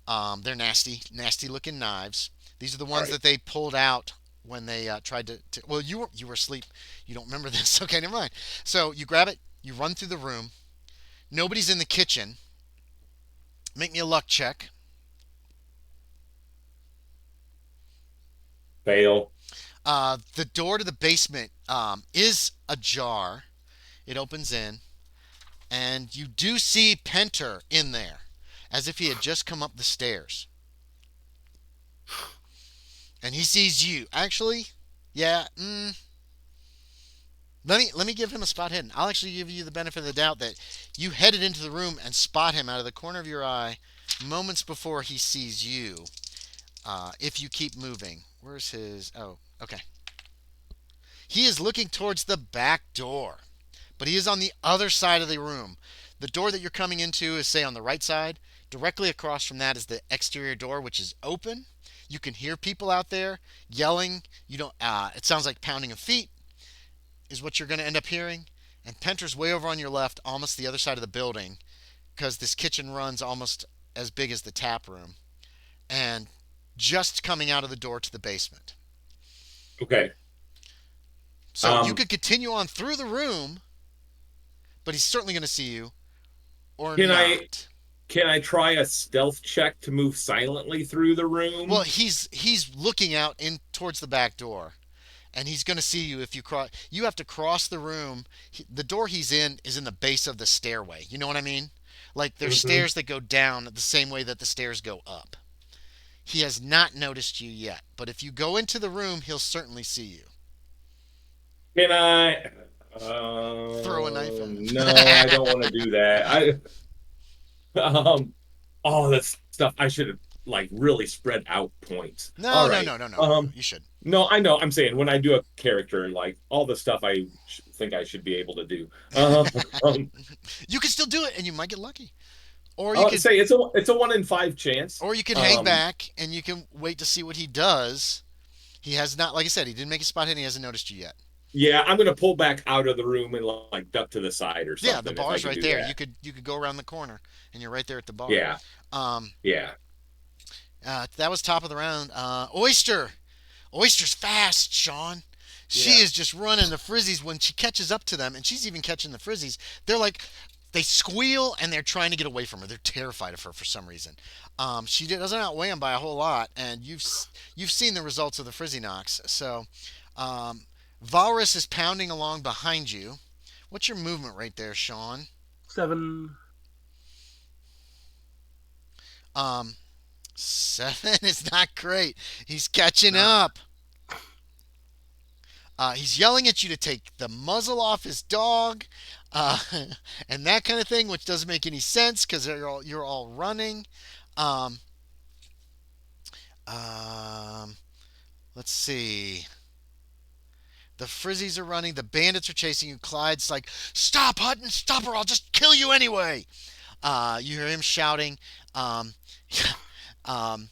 They're nasty, nasty looking knives. These are the All ones right. that they pulled out when they tried well, you were asleep. You don't remember this. Okay, never mind. So you grab it. You run through the room. Nobody's in the kitchen. Make me a luck check. Fail. The door to the basement is ajar. It opens in, and you do see Penter in there, as if he had just come up the stairs. And he sees you. Actually, yeah. Let me give him a spot hidden. I'll actually give you the benefit of the doubt that you headed into the room and spot him out of the corner of your eye moments before he sees you. If you keep moving, where's his? Oh, okay. He is looking towards the back door, but he is on the other side of the room. The door that you're coming into is, say, on the right side. Directly across from that is the exterior door, which is open. You can hear people out there yelling. You don't. It sounds like pounding of feet is what you're going to end up hearing. And Penter's way over on your left, almost the other side of the building, because this kitchen runs almost as big as the tap room, and just coming out of the door to the basement. Okay. So you Um, could continue on through the room, but he's certainly going to see you, or can I not. can I try a stealth check to move silently through the Well, room? he's looking out in towards the back door, and he's going to see you if you cross. You have to cross the room. The door he's in is in the base of the stairway. You know what I mean? Like there's Hmm. stairs that go down the same way that the stairs go up. He has not noticed you yet, but if you go into the room, he'll certainly see you. Can I? Throw a knife No, I don't want to at do that. Um, oh, that's stuff I should have like really spread out points. No, All no, right. no, no, no, no, no. You should. No, I know. I'm saying when I do a character, like all the stuff I think I should be able to do. Um, You can still do it, and you might get lucky. Or you I'll could, say it's a 1 in 5 chance. or you could hang back, and you can wait to see what he does. He has not, like I said, he didn't make a spot hit, and he hasn't noticed you yet. Yeah, I'm gonna pull back out of the room and like duck to the side or Yeah, the something if I bar's could right do there. that. You could go around the corner, and you're right there at the bar. Yeah, Um, yeah, that was top of the round. Oyster. Oyster's fast, Sean. She yeah. is just running the frizzies when she catches up to them, and she's even catching the frizzies. They're like, they squeal and they're trying to get away from her. They're terrified of her for some reason. She doesn't outweigh them by a whole lot, and you've seen the results of the Frizzi-Nocs. So, um, Valrus is pounding along behind you What's your movement right there, Sean? 7. Um, 7 is not great. He's catching Not up. He's yelling at you to take the muzzle off his dog, uh, and that kind of thing, which doesn't make any sense because you're all running. Um, um, let's see. The Frizzies are running. The bandits are chasing you. Clyde's like, "Stop, Hutton! Stop, or I'll just kill you anyway." You hear him shouting. Um, um,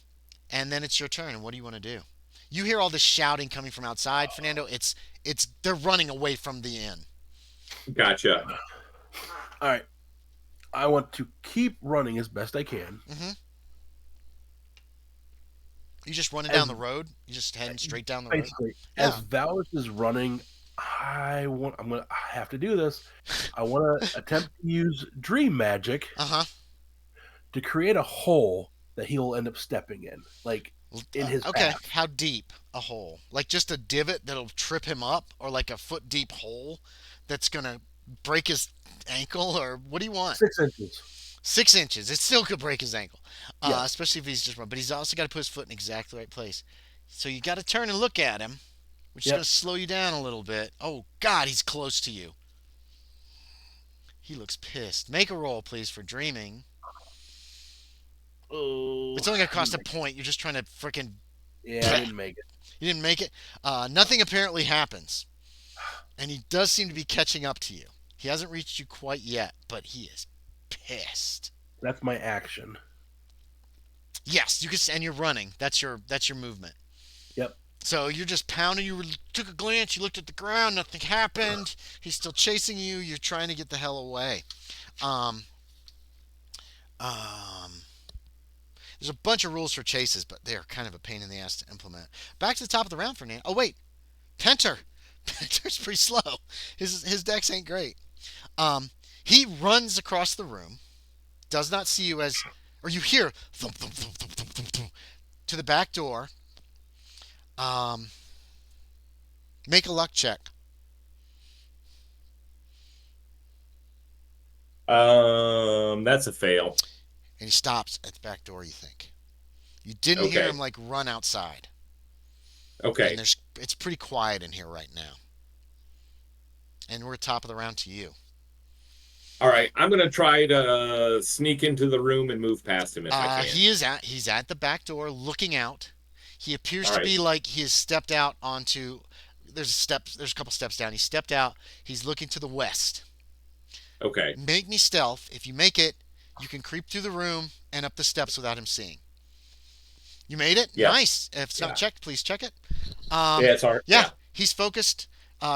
and then it's your turn. And what do you want to do? You hear all this shouting coming from outside, Fernando. It's they're running away from the inn. Gotcha. All right. I want to keep running as best I can. Hmm. You just running As down the road. You just heading straight down the road. basically as Yeah. Valorous is running, I'm gonna I have to do this. I want to attempt to use dream magic Uh huh. to create a hole that he'll end up stepping in, like in his Okay. path. How deep a hole? Like just a divot that'll trip him up, or like a foot deep hole that's gonna break his ankle, or what do you want? 6 inches. 6 inches. It still could break his ankle, Yes. especially if he's just run. But he's also got to put his foot in exactly the right place. So you got to turn and look at him, which is going Yep. to slow you down a little bit. Oh God, he's close to you. He looks pissed. Make a roll, please, for dreaming. Oh, It's only going to I cost didn't a make point. You're just trying to freaking. it. Yeah, I didn't make it. You didn't make it. Nothing apparently happens, and he does seem to be catching up to you. He hasn't reached you quite yet, but he is pissed. That's my action. Yes, you can, and you're running. That's your movement. Yep. So you're just pounding. You took a glance. You looked at the ground. Nothing happened. He's still chasing you. You're trying to get the hell away. Um, um, there's a bunch of rules for chases, but they are kind of a pain in the ass to implement. Back to the top of the round, Fernando. Oh wait, Penter. Penter's pretty slow. His decks ain't great. Um, he runs across the room. Does not see you as, or you hear thump thump thump thump thump thump, thump to the back door. Um, make a luck check. That's a fail. And he stops at the back door, you think. You didn't hear him Okay. like run outside. And Okay. it's pretty quiet in here right now. And we're top of the round to you. All right. I'm gonna try to sneak into the room and move past him if I can. He's at the back door looking out. He appears All to right. be like he has stepped out onto there's a couple steps down. He stepped out. He's looking to the west. Okay. Make me stealth. If you make it, you can creep through the room and up the steps without him seeing. You made it? Yep. Nice. If it's not Yeah. checked, please check it. Yeah, it's hard. Yeah, Yeah. he's focused.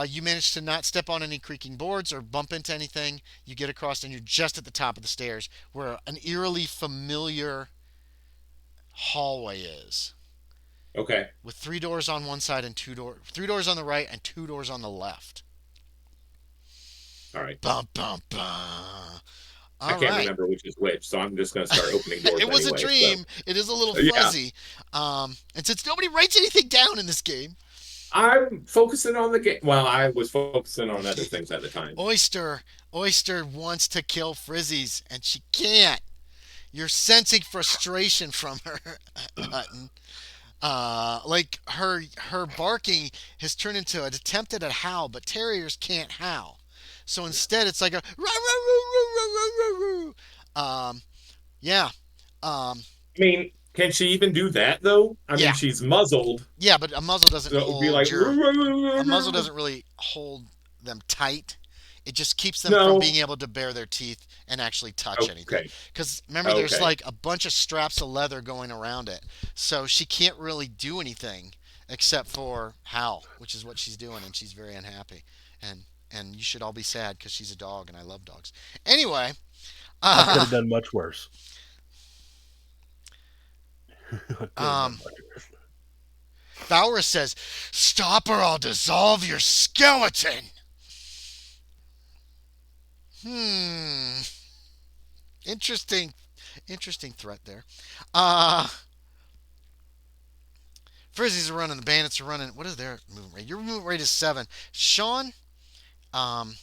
You managed to not step on any creaking boards or bump into anything. You get across, and you're just at the top of the stairs where an eerily familiar hallway is, Okay. with three doors on one side and three doors on the right and two doors on the left. All right. Bum bum bum. I All can't right. remember which is which, so I'm just gonna start opening doors It was a anyway. So dream. It is a little yeah. fuzzy. And since nobody writes anything down in this game, I'm focusing on the game. Well, I was focusing on other things at the time. Oyster wants to kill Frizzies, and she can't. You're sensing frustration from her, Hutton. Like her barking has turned into an attempt at a howl, but terriers can't howl. So instead, it's like a rah, rah, rah, rah, rah, rah, rah. Yeah. Um, I mean, can she even do that though? I mean, yeah, she's muzzled, yeah, but a muzzle doesn't so it would be hold like your a muzzle doesn't really hold them tight. It just keeps them from being no. able to bare their teeth and actually touch anything. Okay. Because remember, there's Okay. like a bunch of straps of leather going around it, so she can't really do anything except for howl, which is what she's doing, and she's very unhappy. And and you should all be sad because she's a dog, and I love dogs. Anyway, I could uh, have done much worse. I could have done um, much worse. Bowers says, "Stop or I'll dissolve your skeleton." Hmm. Interesting, interesting threat there. Uh, Frizzies are running. The bandits are running. What is their movement rate? Your movement rate is 7. Sean, um,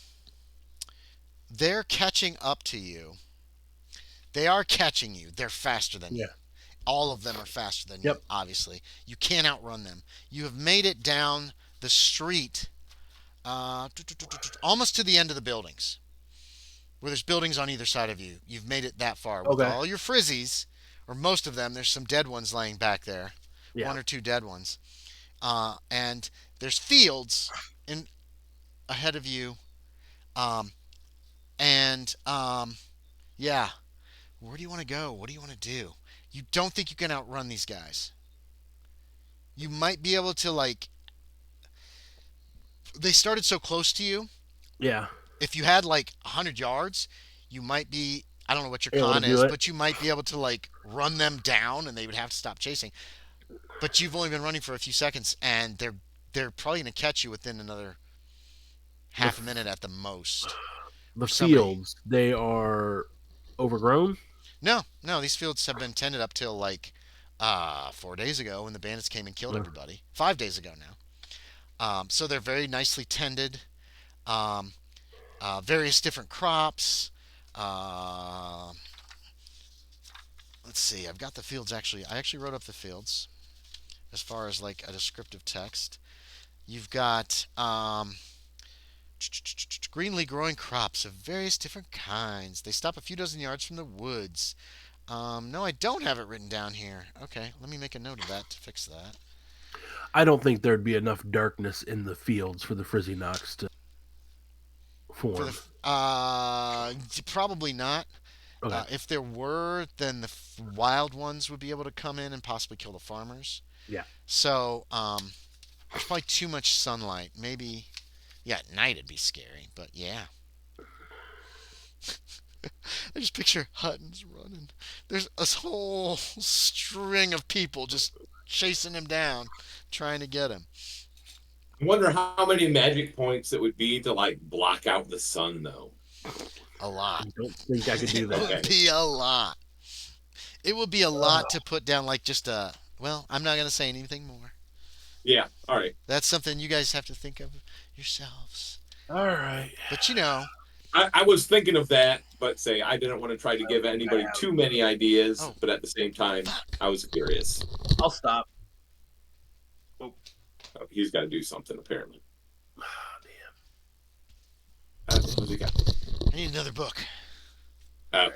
they're catching up to you. They are catching you. They're faster than Yeah. you. All of them are faster than you, Yep. obviously. You can't outrun them. You have made it down the street almost to the end of the buildings, where there's buildings on either side of you. You've made it that far with Okay. all your frizzies, or most of them. There's some dead ones laying back there, Yeah. one or two dead ones, and there's fields in ahead of you, um, and yeah. Where do you want to go? What do you want to do? You don't think you can outrun these guys. You might be able to like. They started so close to you. Yeah. If you had like 100 yards, you might be. I don't know what your Able to con do is, it. but you might be able to like run them down, and they would have to stop chasing. But you've only been running for a few seconds, and they're probably going to catch you within another The half a minute at the most. the Or somebody. fields, they are overgrown. No, no, these fields have been tended up till like 4 days ago when the bandits came and killed Uh, everybody. 5 days ago now. So they're very nicely tended. Um, various different crops. Uh, let's see. I've got the fields actually. I actually wrote up the fields as far as like a descriptive text. You've got greenly growing crops of various different kinds. They stop a few dozen yards from the woods. No, I don't have it written down here. Okay, let me make a note of that to fix that. I don't think there'd be enough darkness in the fields for the Frizzi-Nocs to For form. the probably not. Okay. If there were, then the wild ones would be able to come in and possibly kill the farmers. Yeah. So there's probably too much sunlight. Maybe, yeah, at night it'd be scary. But yeah, I just picture Hutton's running. There's a whole string of people just chasing him down, trying to get him. I wonder how many magic points it would be to like block out the sun, though. A I lot. don't think I could do It that. would Okay. be a lot. It would be a lot to put down like just a. Well, I'm not gonna say anything more. Yeah. All right. That's something you guys have to think of yourselves. All right. But you know, I was thinking of that, but say I didn't want to try to give anybody too many ideas, oh but at the same time, fuck. I was curious. I'll stop. Oh, he's got to do something apparently. Oh, What's he got? I need another book. Uh,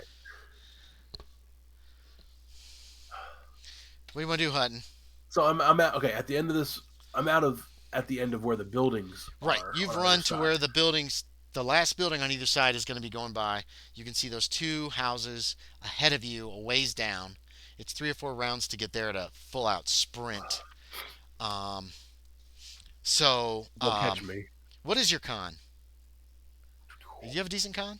What do you want to do, Hutton? So I'm at okay at the end of this. I'm out of at the end of where the buildings Right, are. you've on run either to side. where the buildings, the last building on either side is going to be going by. You can see those two houses ahead of you, a ways down. It's 3 or 4 rounds to get there at a full out sprint. Um, so, They'll catch me. what is your con? Do you have a decent con?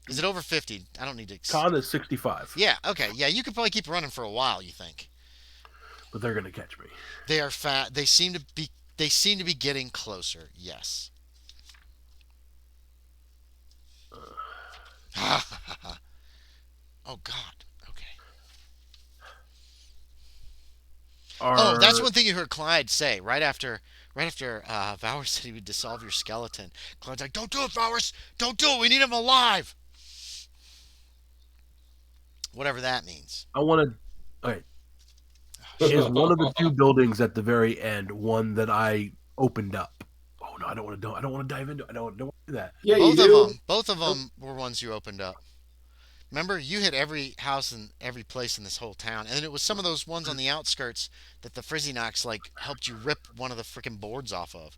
Is it over 50? I don't need to. Con is 65, Yeah, okay. Yeah, you could probably keep running for a while, you think. but they're gonna catch me. They are fat. They seem to be getting closer. Yes. Oh God. Okay. Oh, that's Are one thing you heard Clyde say right after Vowers said he would dissolve your skeleton. Clyde's like, "Don't do it, Vowers! Don't do it! We need him alive!" Whatever that means. I want to? Okay, is one of the two buildings at the very end one that I opened up? Oh no, I don't want to. I don't want to dive into. I don't want to do that. yeah, you Both of do. them. Both of them were ones you opened up. Remember, you hit every house and every place in this whole town, and it was some of those ones on the outskirts that the Frizzi-Nocs like helped you rip one of the freaking boards off of.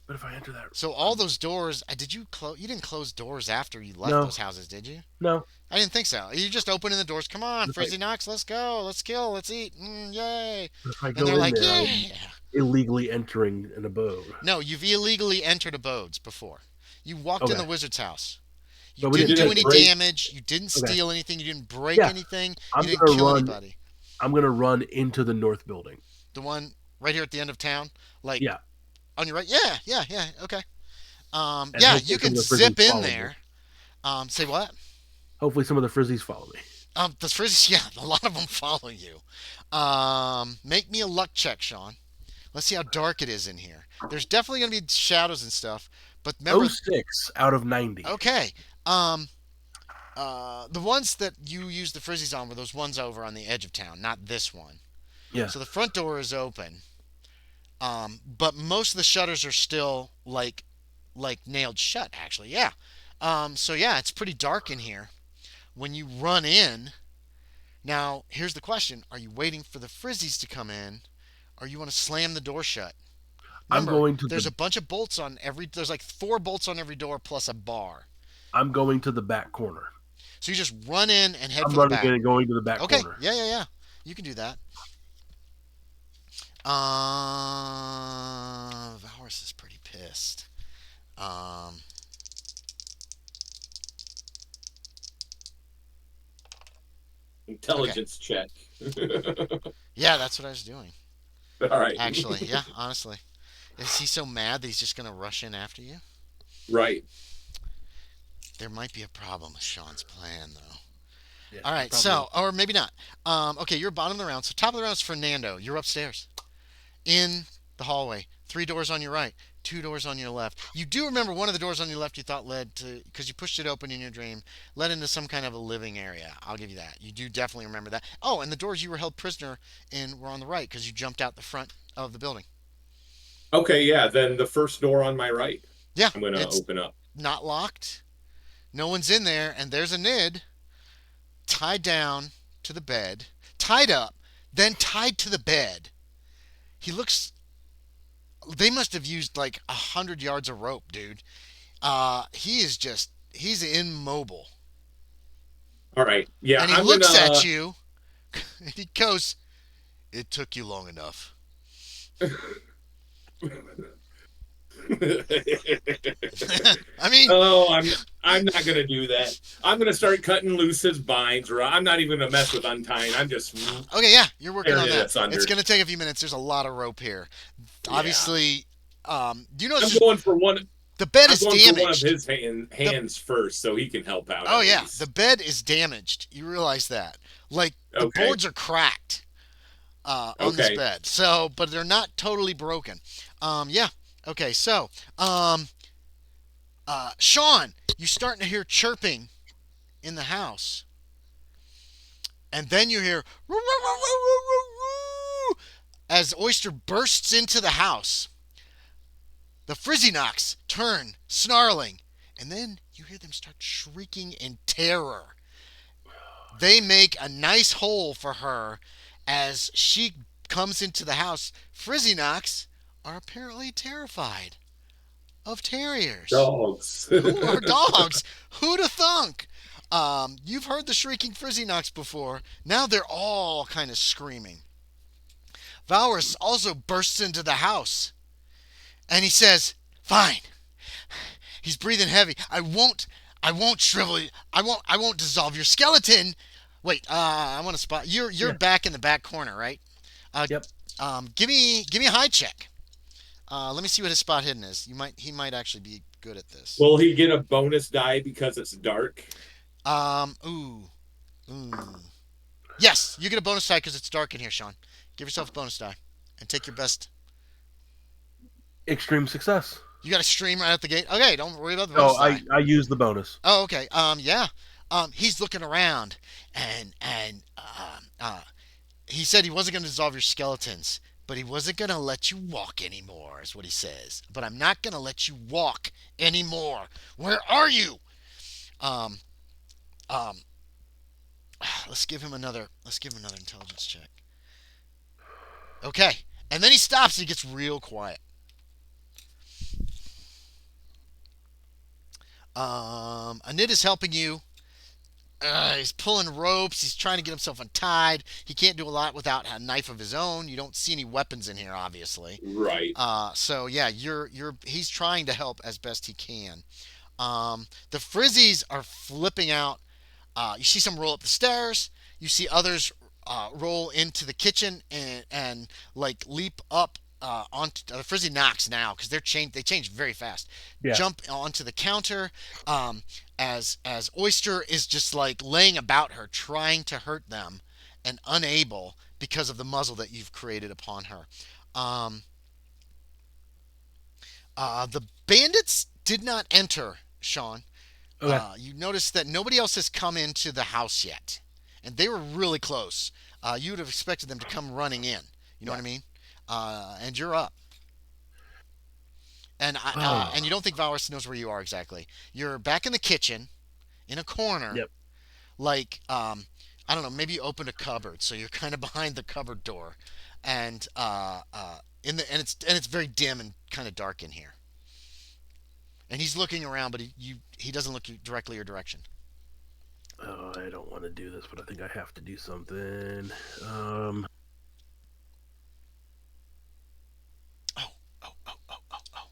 But if I enter that, So all those doors, did you close? You didn't close doors after you left no, those houses, did you? no. I didn't think so. You just opening the doors. Come on, If I, Frizzi-Nocs, let's go, let's kill, let's eat, yay! if I And go they're in like, there, I'm yeah. illegally entering an abode. No, you've illegally entered abodes before. You walked in Okay, the wizard's house. You but we You didn't didn't. do didn't any break. damage. You didn't Okay, steal anything. You didn't break yeah, anything. You I'm didn't gonna kill run. anybody. I'm gonna run into the north building. The one right here at the end of town, like Yeah, on your right. Yeah, yeah, yeah. Okay. and Yeah, hopefully you some can of the zip Frizzies in follow me. there. Say what? Hopefully some of the Frizzies follow me. The Frizzies, yeah, a lot of them follow you. Make me a luck check, Sean. Let's see how dark it is in here. There's definitely gonna be shadows and stuff, But Oh remember, six out of 90. okay, um, the ones that you used the frizzies on were those ones over on the edge of town, not this one. Yeah. So the front door is open, but most of the shutters are still like nailed shut. Actually, yeah. So yeah, it's pretty dark in here. When you run in, now here's the question: are you waiting for the frizzies to come in, or you want to slam the door shut? I'm Remember, going to there's the a bunch of bolts on every. There's like 4 bolts on every door plus a bar. I'm going to the back corner. So you just run in and head I'm for the running in back. and going to the back Okay, corner. yeah, yeah, yeah. You can do that. Valorous is pretty pissed. Um, okay. Intelligence check. Yeah, that's what I was doing. All right. Actually, yeah, honestly. Is he so mad that he's just going to rush in after you? Right. There might be a problem with Sean's plan, though. Yeah, All right, probably. so, or maybe not. Okay, you're bottom of the round. So, top of the round is Fernando. You're upstairs in the hallway. 3 doors on your right, 2 doors on your left. You do remember one of the doors on your left you thought led to, because you pushed it open in your dream, led into some kind of a living area. I'll give you that. You do definitely remember that. Oh, and the doors you were held prisoner in were on the right because you jumped out the front of the building. Okay, yeah, then the first door on my right, Yeah, I'm going to it's open up. not locked. No one's in there, and there's a Nid tied down to the bed, tied up, then tied to the bed. He looks. They must have used like 100 yards of rope, dude. He is just. He's immobile, All right. Yeah, and he I'm going looks at to you, and he goes, "It took you long enough." I mean, Oh, I'm not gonna do that. I'm gonna start cutting loose his binds, or I'm not even gonna mess with untying. I'm just okay, yeah, you're working tearing on it that. asunder. It's gonna take a few minutes. There's a lot of rope here. Yeah, Obviously, do you know it's I'm just going for one. the bed I'm is going for one of damaged. his The hands first, so he can help out Oh at yeah, the least. bed is damaged. You realize that? Like the Okay. boards are cracked on this Okay. bed. So, but they're not totally broken. Yeah. Okay. So, Sean, you starting to hear chirping in the house, and then you hear as Oyster bursts into the house. The Frizzi-Nocs turn, snarling, and then you hear them start shrieking in terror. They make a nice hole for her as she comes into the house. Frizzy-Nocs are apparently terrified of terriers. Dogs. Who are dogs? Who'd have thunk? You've heard the shrieking Frizzy-Nocs before. Now they're all kind of screaming. Valorous also bursts into the house and he says, "Fine." He's breathing heavy. I won't shrivel you. I won't dissolve your skeleton. Wait, I want to spot. You're Yeah. back in the back corner, right? Uh, Yep. give me a high check. Let me see what his spot hidden is. He might actually be good at this. Will he get a bonus die because it's dark? Ooh, ooh. Yes, you get a bonus die because it's dark in here, Sean. Give yourself a bonus die and take your best. Extreme success. You got a stream right at the gate. Okay, don't worry about the Oh, bonus die. I use the bonus. Oh, okay. Yeah. He's looking around, and he said he wasn't going to dissolve your skeletons, but he wasn't going to let you walk anymore. Is what he says. But I'm not going to let you walk anymore. Where are you? Um, um. Let's give him another. Let's give him another intelligence check. Okay. And then he stops and he gets real quiet. Anid is helping you. He's pulling ropes. He's trying to get himself untied. He can't do a lot without a knife of his own. You don't see any weapons in here, obviously. Right. So yeah, he's trying to help as best he can. The Frizzies are flipping out. You see some roll up the stairs. You see others roll into the kitchen and like leap up onto the Frizzi-Nocs now because they change very fast. Yeah. Jump onto the counter as Oyster is just like laying about her, trying to hurt them and unable because of the muzzle that you've created upon her. The bandits did not enter, Sean. Okay. You notice that nobody else has come into the house yet, and they were really close. You would have expected them to come running in. You know Yeah. what I mean? And you're up. And you Oh. don't think Valorous knows where you are exactly. You're back in the kitchen, in a corner, Yep. like I don't know. Maybe you opened a cupboard, so you're kind of behind the cupboard door, and it's very dim and kind of dark in here. And he's looking around, but he doesn't look directly your direction. Oh, I don't want to do this, but I think I have to do something. Um. Oh, oh, oh, oh, oh, oh.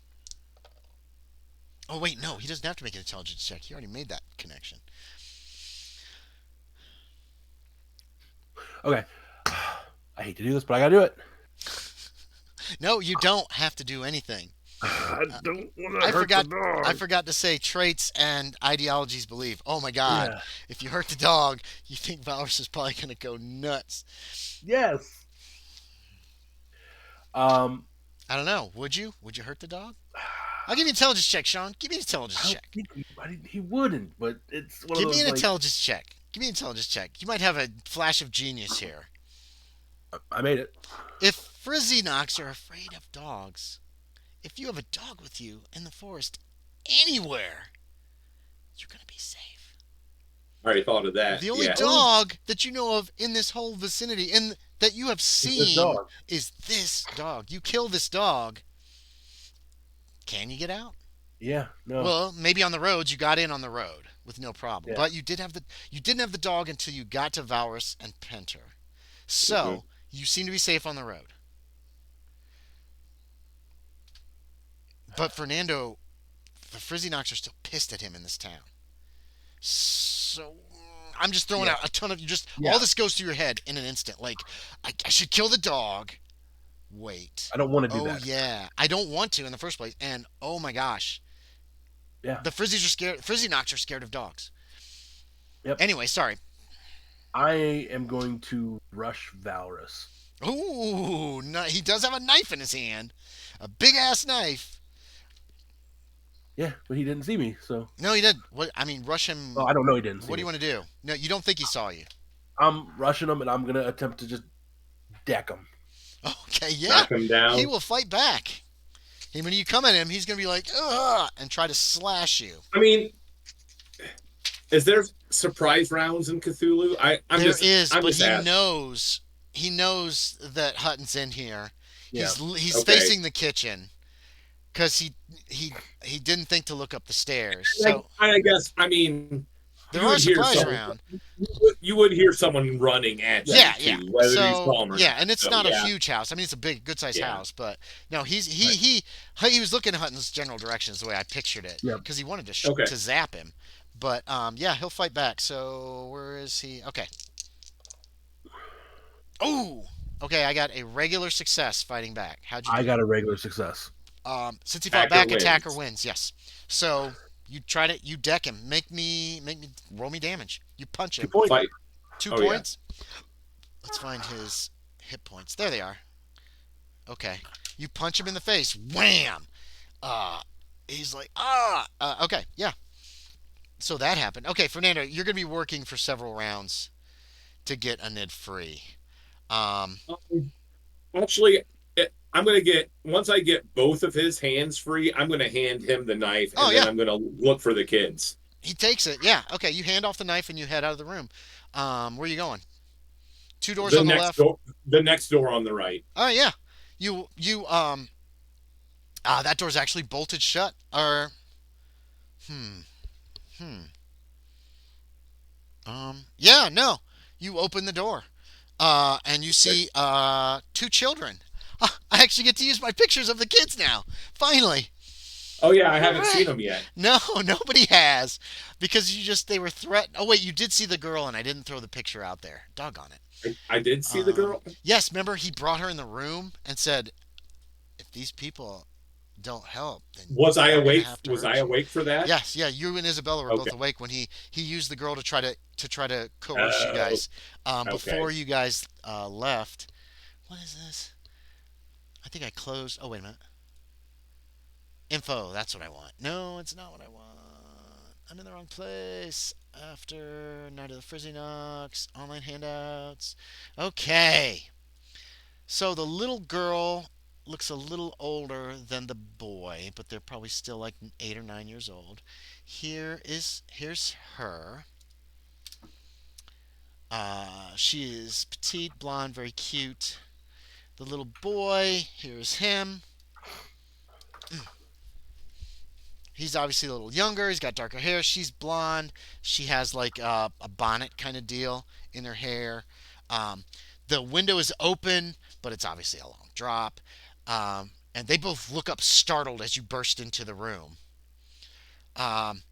Oh wait, no, he doesn't have to make an intelligence check. He already made that connection. Okay. I hate to do this, but I gotta do it. No, you don't have to do anything. I don't want to I hurt the forgot. I dog. forgot to say traits and ideologies believe. Oh my God! Yeah. If you hurt the dog, you think Valorous is probably gonna go nuts. Yes. Um. I don't know. Would you? Would you hurt the dog? I'll give you an intelligence check, Sean. Give me an intelligence I don't check. think he wouldn't, but it's one of Give me those an like intelligence check. Give me an intelligence check. You might have a flash of genius here. I made it. If Frizzi-Nocs are afraid of dogs, if you have a dog with you in the forest anywhere, you're gonna be safe. I already thought of that. The only Yeah. dog that you know of in this whole vicinity and that you have It's this seen dog. is this dog. You kill this dog, can you get out? Yeah. No. Well, maybe on the roads you got in on the road with no problem. Yeah. But you didn't have the dog until you got to Valorous and Penter. So, you seem to be safe on the road. But Fernando, the Frizzi-Nocs are still pissed at him in this town. So I'm just throwing Yeah. out a ton of you. Just Yeah. all this goes through your head in an instant. Like I should kill the dog. Wait. I don't want to do Oh that. yeah, I don't want to in the first place. And oh my gosh, Yeah. the Frizzies are scared. Frizzi-Nocs are scared of dogs. Yep. Anyway, sorry. I am going to rush Valorous. Ooh, no, he does have a knife in his hand, a big ass knife. Yeah, but he didn't see me, so. No, he did. What? I mean, rush him. Well, I don't know he didn't see What do me. you want to do? No, you don't think he saw you. I'm rushing him, and I'm gonna attempt to just deck him. Okay, yeah. Knock him down. He will fight back. When you come at him, he's gonna be like, ugh, and try to slash you. I mean, is there surprise rounds in Cthulhu? I'm There just is, I'm but just he asking. knows. He knows that Hutton's in here. Yeah. He's Okay. facing the kitchen because he didn't think to look up the stairs. Like, So I guess I mean there you are would hear surprise someone- round. you would hear someone running at you, Yeah, too, yeah. whether you So saw 'em or yeah, not. and it's So, not yeah. a huge house. I mean, it's a big, good sized Yeah. house, but no, he was looking at Hutton's general directions the way I pictured it Yep. because he wanted to Okay. to zap him. But yeah, he'll fight back. So where is he? Okay. Oh, okay. I got a regular success fighting back. How'd you do? I got a regular success. Since he fought Attacker back, attacker wins. wins. Yes. So you deck him. Make me roll me damage. You punch 2 him. points. Fight. 2 Oh, yeah. points. Let's find his hit points. There they are. Okay. You punch him in the face. Wham. He's like okay. Yeah. So that happened. Okay, Fernando, you're gonna be working for several rounds to get a Nid free. Actually, I'm gonna get once I get both of his hands free. I'm gonna hand him the knife, and Oh, then yeah. I'm gonna look for the kids. He takes it. Yeah. Okay. You hand off the knife and you head out of the room. Where are you going? 2 doors on the left. The next door on the right. Oh yeah. You that door's actually bolted shut. Or hmm. Yeah, no. You open the door. And you see 2 children. I actually get to use my pictures of the kids now. Finally. Oh yeah, I haven't Alright. seen them yet. No, nobody has. Because they were threatened. Oh wait, you did see the girl and I didn't throw the picture out there. Doggone it. I did see the girl. Yes, remember he brought her in the room and said, if these people don't help, then Was I we're gonna awake? have to Was hurt I you." awake for that? Yes, yeah, you and Isabella were both Okay. awake when he used the girl to try to coerce you guys before you guys left. What is this? I think I closed. Oh wait a minute. Info, that's what I want. No, it's not what I want. I'm in the wrong place. After Night of the Frizzi-Nocs, online handouts. Okay. So the little girl looks a little older than the boy, but they're probably still like 8 or 9 years old. Here's her. She is petite, blonde, very cute. The little boy, here's him. He's obviously a little younger. He's got darker hair. She's blonde. She has like a bonnet kind of deal in her hair. Um, the window is open, but it's obviously a long drop. And they both look up startled as you burst into the room. Um,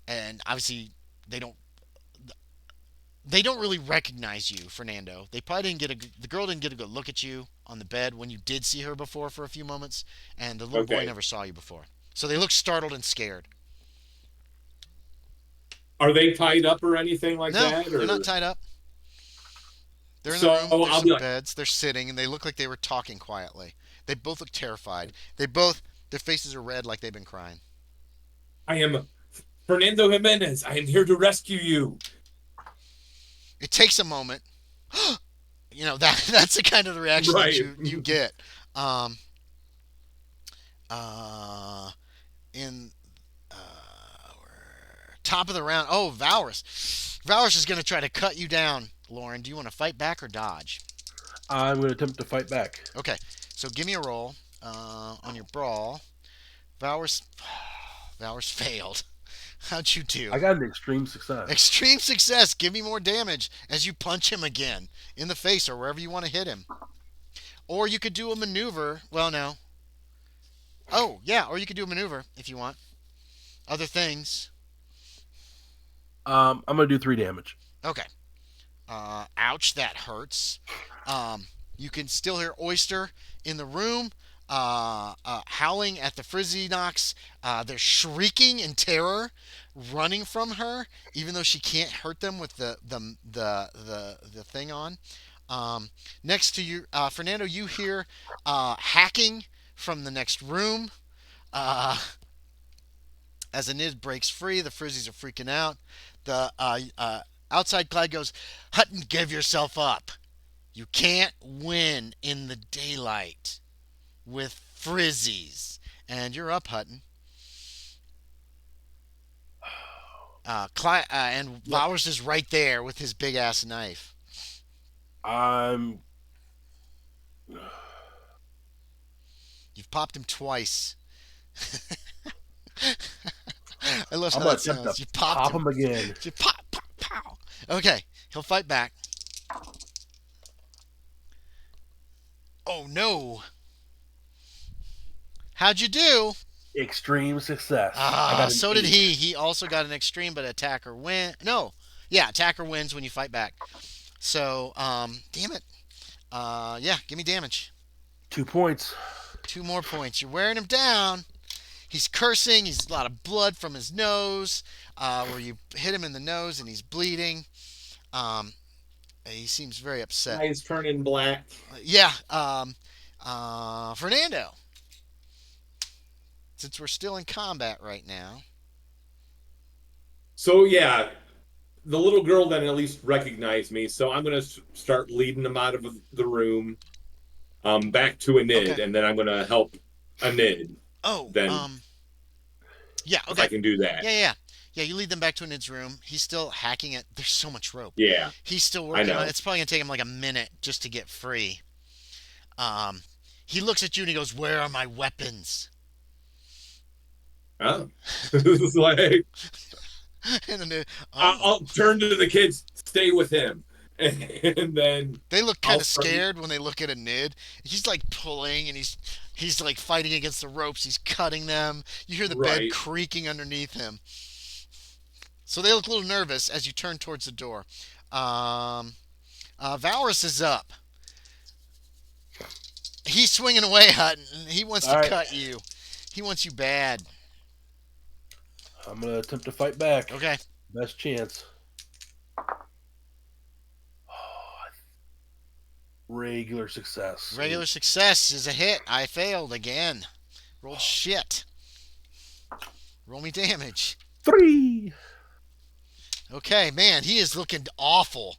and obviously, they don't they don't really recognize you, Fernando. They probably didn't the girl didn't get a good look at you on the bed when you did see her before for a few moments, and the little boy Okay. never saw you before. So they look startled and scared. Are they tied up or anything like No, that? they're not Or tied up. They're in the so room. There's I'll be some like, beds. They're sitting, and they look like they were talking quietly. They both look terrified. Their faces are red like they've been crying. I am Fernando Jimenez. I am here to rescue you. It takes a moment. That's the kind of the reaction that Right. you get. Um, uh, in top of the round. Oh, Valorous. Valorous is going to try to cut you down, Loren. Do you want to fight back or dodge? I'm going to attempt to fight back. Okay, so give me a roll on your brawl. Valorous, Valorous failed. How'd you do? I got an extreme success. Extreme success. Give me more damage as you punch him again in the face or wherever you want to hit him. Or you could do a maneuver. Well, no. Oh, yeah, or you could do a maneuver if you want. Other things. I'm going to do 3 damage. Okay. Ouch, that hurts. You can still hear Oyster in the room, howling at the Frizzi-Nocs. They're shrieking in terror, running from her, even though she can't hurt them with the thing on. Next to you, Fernando, you hear hacking from the next room. Uh, as a Nid breaks free, the Frizzies are freaking out. The outside Clyde goes, Hutton, give yourself up. You can't win in the daylight with Frizzies. And you're up, Hutton. And Bowers is right there with his big ass knife. I'm. You've popped him twice. I love I'm how going that to attempt sounds. to You popped pop him. him again. You pop, pop, pow. Okay, he'll fight back. Oh no! How'd you do? Extreme success. I got an So did 8. he. He also got an extreme, but attacker win. No, yeah, attacker wins when you fight back. So, damn it. Yeah, give me damage. 2 points. 2 more points. You're wearing him down. He's cursing. He's a lot of blood from his nose, where you hit him in the nose and he's bleeding. Um, he seems very upset. eyes turning black. Yeah. Fernando. Since we're still in combat right now. So yeah, the little girl then at least recognized me. So I'm gonna start leading them out of the room, back to a Nid, Okay. and then I'm gonna help a Nid. Oh. Then Yeah. if I Okay. can do that. Yeah. Yeah. You lead them back to Nid's room. He's still hacking it. There's so much rope. Yeah, He's still I working on know. it. It's probably gonna take him like a minute just to get free. Um, he looks at you and he goes, "Where are my weapons?" Oh. It's like And then, I'll turn to the kids, stay with him, and then they look I'll kind of scared when they look at a Nid. He's like pulling and he's like fighting against the ropes. He's cutting them. You hear the bed Right. creaking underneath him. So they look a little nervous as you turn towards the door. Valorous is up. He's swinging away, Hutton. He wants All to right. cut you. He wants you bad. I'm going to attempt to fight back. Okay. Best chance. Regular success. Regular success is a hit. I failed again. Rolled shit. Roll me damage. 3. Okay, man, he is looking awful.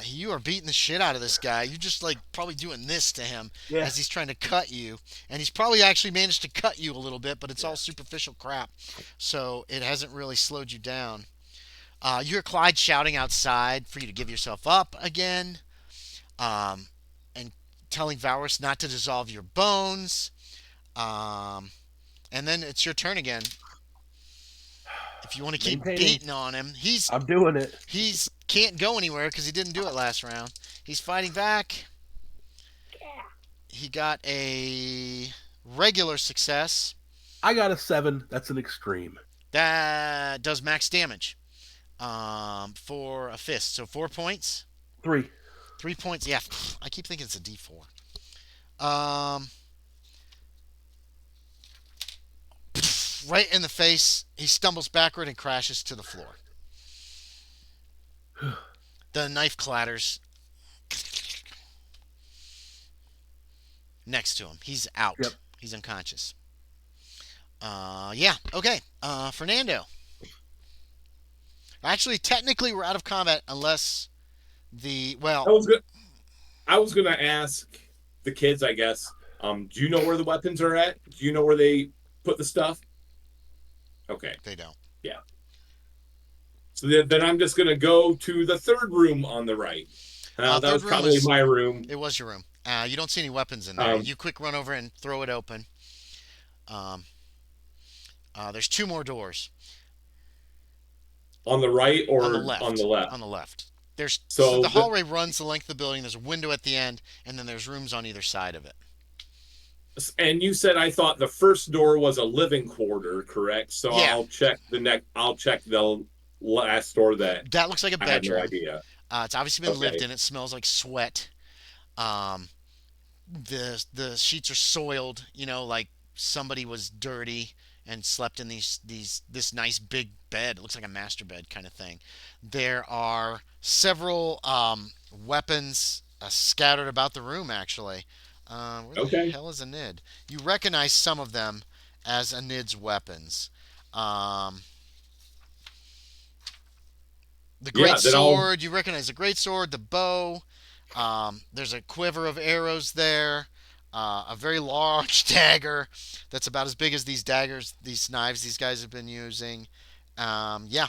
You are beating the shit out of this guy. You're just like probably doing this to him Yeah. as he's trying to cut you, and he's probably actually managed to cut you a little bit, but it's Yeah. all superficial crap, so it hasn't really slowed you down. You hear Clyde shouting outside for you to give yourself up again, um, and telling Valorous not to dissolve your bones. Um, and then it's your turn again. If you want to keep Maintaining. beating on him, he's I'm doing it. He's can't go anywhere because he didn't do it last round. He's fighting back. He got a regular success. I got a 7. That's an extreme. That does max damage for a fist. So 4 points. 3. 3 points. Yeah, I keep thinking it's a D4. Um, right in the face. He stumbles backward and crashes to the floor. The knife clatters next to him. He's out. Yep. He's unconscious. Yeah. Okay. Fernando. Actually, technically, we're out of combat unless the I was gonna ask the kids, I guess. Do you know where the weapons are at? Do you know where they put the stuff? Okay. they don't. Yeah. So then I'm just gonna go to the third room on the right. That Third was room probably is- my room. It was your room. You don't see any weapons in there. Um, You quick run over and throw it open. Um, there's two more doors On the right or on the left. on the left? On the left. There's So the hallway runs the length of the building. There's a window at the end, and then there's rooms on either side of it. And you said I thought the first door was a living quarter, correct? So Yeah. I'll check the last door that That looks like a I had bedroom. no idea. It's obviously been Okay. lived in. It smells like sweat. Um, the sheets are soiled. You know, like somebody was dirty and slept in this nice big bed. It looks like a master bed kind of thing. There are several weapons scattered about the room. Actually, where the Okay. hell is Anid? You recognize some of them as Anid's weapons. Um, the great Yeah, then I'll sword. You recognize the great sword, the bow. There's a quiver of arrows there. A very large dagger that's about as big as these daggers, these knives these guys have been using. Yeah,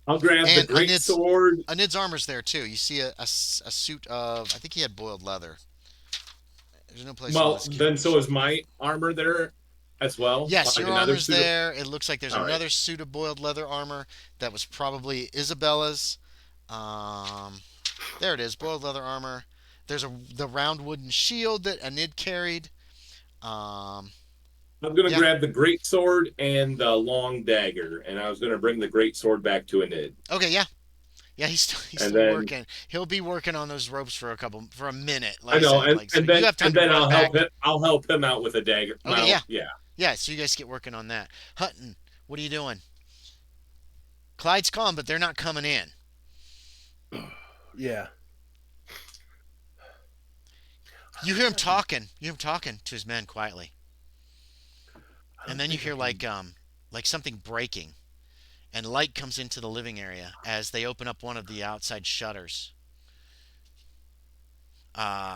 I'll grab the and great sword. Anid's armor's there too. You see a suit of, I think he had boiled leather. There's no place. Well, then so is my armor there as well? Yes, Like your another armor's suit of- there. It looks like there's All right. another suit of boiled leather armor that was probably Isabella's. Um, there it is, boiled leather armor. There's the round wooden shield that Anid carried. Um, I'm gonna yeah. grab the great sword and the long dagger, and I was gonna bring the great sword back to Enid. Okay, yeah, yeah. He's And still then- working. He'll be working on those ropes for a minute. I know, said, and so then you have time and to then run I'll back. help him. I'll help him out with a dagger. Okay, Well, yeah. yeah. Yeah, so you guys get working on that. Hutton, what are you doing? Clyde's calm, but they're not coming in. Yeah. You hear him talking. You hear him talking to his men quietly, and then you hear like something breaking, and light comes into the living area as they open up one of the outside shutters.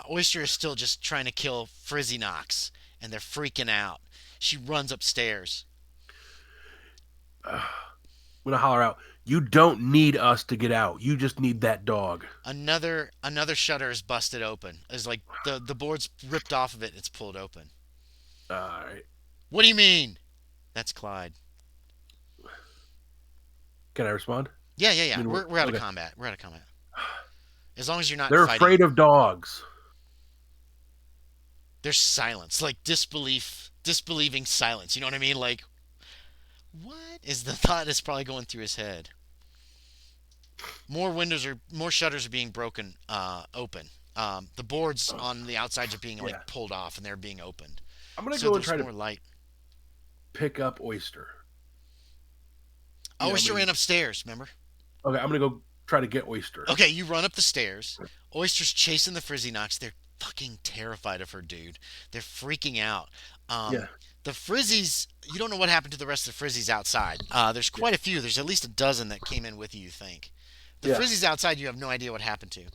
Oyster is still just trying to kill Frizzi-Nocs, and they're freaking out. She runs upstairs. I'm gonna holler out. You don't need us to get out. You just need that dog. Another shutter is busted open. It's like the board's ripped off of it. It's pulled open. All right. What do you mean? That's Clyde. Can I respond? Yeah. I mean, We're out of okay. combat. We're out of combat. As long as you're not They're fighting. afraid of dogs. There's silence, like disbelieving silence. You know what I mean? Like, what is the thought that's probably going through his head? More shutters are being broken open. The boards on the outsides are being Yeah. pulled off, and they're being opened. I'm gonna So go and there's try more to light. pick up Oyster. Oh, Yeah, Oyster maybe- ran upstairs. Remember? Okay, I'm gonna go try to get Oyster. Okay, you run up the stairs. Oyster's chasing the Frizzi-Nocs. They're fucking terrified of her, dude. They're freaking out. Yeah. The Frizzies, you don't know what happened to the rest of the Frizzies outside. There's Yeah. quite a few. There's at least a dozen that came in with you, you think. The Yeah. Frizzies outside, you have no idea what happened to.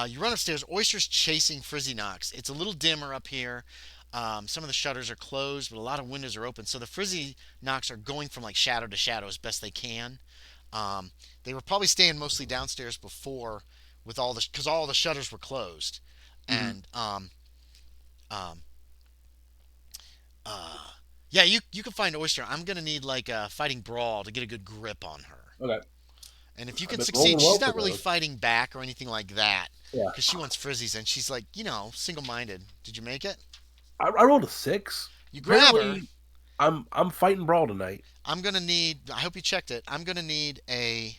You run upstairs. Oyster's chasing Frizzi-Nocs. It's a little dimmer up here. Some of the shutters are closed, but a lot of windows are open. So the Frizzi-Nocs are going from like shadow to shadow as best they can. They were probably staying mostly downstairs before, with all the because all the shutters were closed, Hmm. and um, uh, yeah, you can find Oyster. I'm gonna need like a fighting brawl to get a good grip on her. Okay. And if you I've can been succeed, rolling she's well for not really those. fighting back or anything like that, Yeah. because she wants frizzies and she's like, single-minded. Did you make it? I rolled a 6. You grab her. Apparently, I'm fighting brawl tonight. I'm gonna need. I hope you checked it. I'm gonna need a.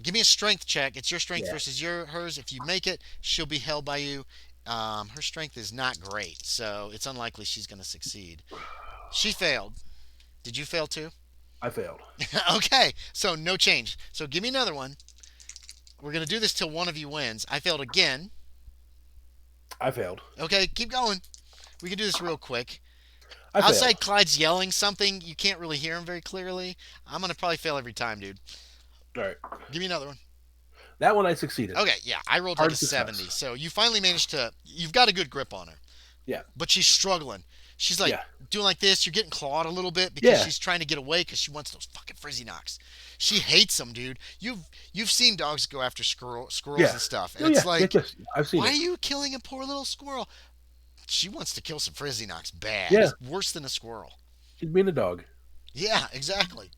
Give me a strength check. It's your strength Yeah. versus hers. If you make it, she'll be held by you. Her strength is not great, so it's unlikely she's gonna succeed. She failed. Did you fail too? I failed. Okay, so no change. So give me another one. We're gonna do this till one of you wins. I failed again. I failed. Okay, keep going. We can do this real quick. I failed. Outside, Clyde's yelling something. You can't really hear him very clearly. I'm gonna probably fail every time, dude. All right. Give me another one. That one I succeeded. Okay, yeah, I rolled like Hard a success. 70. So you finally managed to. You've got a good grip on her, Yeah. but she's struggling. She's like Yeah. doing like this. You're getting clawed a little bit because Yeah. she's trying to get away because she wants those fucking Frizzi-Nocs. She hates them, dude. You've seen dogs go after squirrels Yeah. and stuff, and Oh it's yeah. Yeah. like, Yes. I've seen why are it. you killing a poor little squirrel? She wants to kill some Frizzi-Nocs bad. Yeah. It's worse than a squirrel. She's being a dog. Yeah, exactly.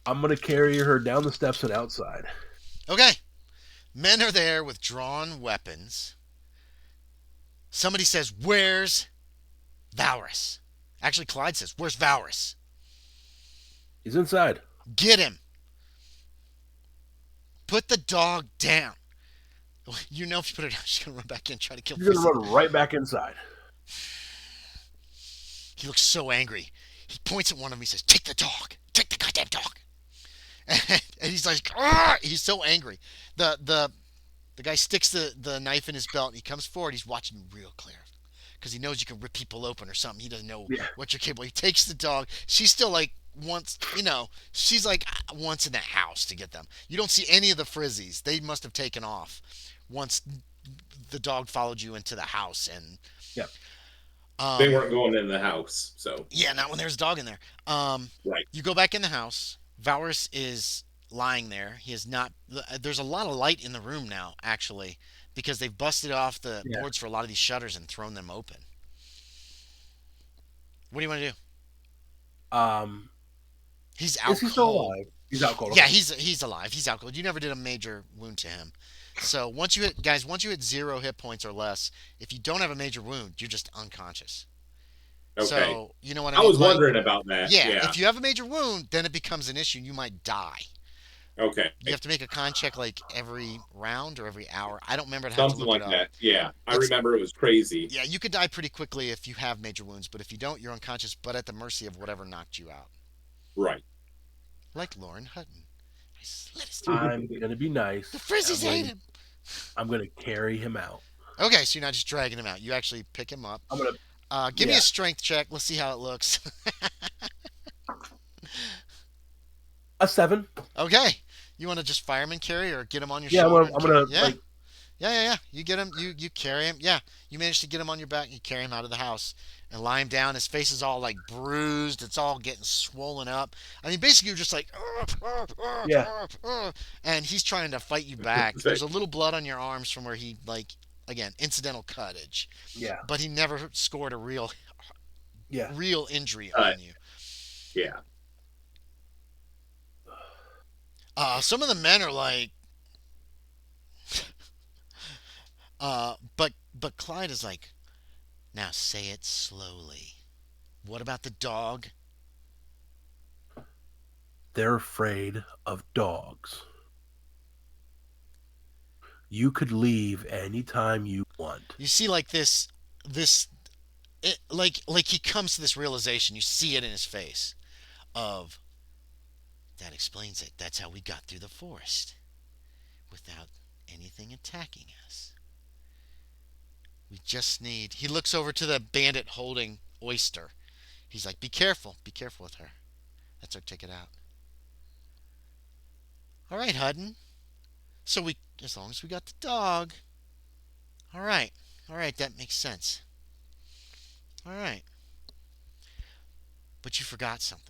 I'm gonna carry her down the steps and outside. Okay. Men are there with drawn weapons. Somebody says, "Where's Valrus?" Actually, Clyde says, "Where's Valrus?" He's inside. Get him. Put the dog down. You know if you put her down, she's going to run back in and try to kill He's gonna Frizzy. run right back inside. He looks so angry. He points at one of them. He says, "Take the dog. Take the goddamn dog." And he's like, "Argh!" He's so angry. The guy sticks the knife in his belt and he comes forward. He's watching you real clear because he knows you can rip people open or something. He doesn't know Yeah. what you're capable. He takes the dog. She's still like once, she's like once in the house to get them. You don't see any of the Frizzies. They must have taken off once the dog followed you into the house. And Yeah. They um, weren't going in the house, so yeah, not when there's a dog in there. right. You go back in the house. Valrus is lying there. He is not. There's a lot of light in the room now, actually, because they've busted off the Yeah. boards for a lot of these shutters and thrown them open. What do you want to do? Um. He's Is out he still cold. alive? He's out cold. Yeah, Okay. he's alive. He's out cold. You never did a major wound to him. So once you hit 0 hit points or less, if you don't have a major wound, you're just unconscious. Okay. So you know what I I mean? was Like, wondering about that. yeah, Yeah. if you have a major wound, then it becomes an issue. You might die. Okay. You have to make a con check like every round or every hour. I don't remember. I'd have to Something look it like up. that. Yeah. I It's remember it was crazy. Yeah, you could die pretty quickly if you have major wounds, but if you don't, you're unconscious, but at the mercy of whatever knocked you out. Right. Like Loren Hutton. I slit his throat. I'm gonna be nice. The Frizzies I'm ate gonna, him. I'm gonna carry him out. Okay, so you're not just dragging him out. You actually pick him up. I'm gonna. Give me Yeah. a strength check. Let's see how it looks. A 7. Okay. You want to just fireman carry or get him on your Yeah. shoulder? I'm gonna Yeah. like. Yeah. You get him. You carry him. Yeah. You manage to get him on your back. You carry him out of the house and lie him down. His face is all like bruised. It's all getting swollen up. I mean, basically, you're just like, Yeah. and he's trying to fight you back. There's a little blood on your arms from where he like again incidental cuttage, Yeah. but he never scored a Yeah. real injury Uh, on you. Yeah. Some of the men are like, but Clyde is like, now say it slowly. What about the dog? They're afraid of dogs. You could leave anytime you want. You see, like like he comes to this realization. You see it in his face. Of that explains it. That's how we got through the forest without anything attacking us. We just need. He looks over to the bandit holding Oyster. He's like, be careful with her. That's our ticket out. All right, Hutton. So we, as long as we got the dog. All right, all right, that makes sense. All right, but you forgot something.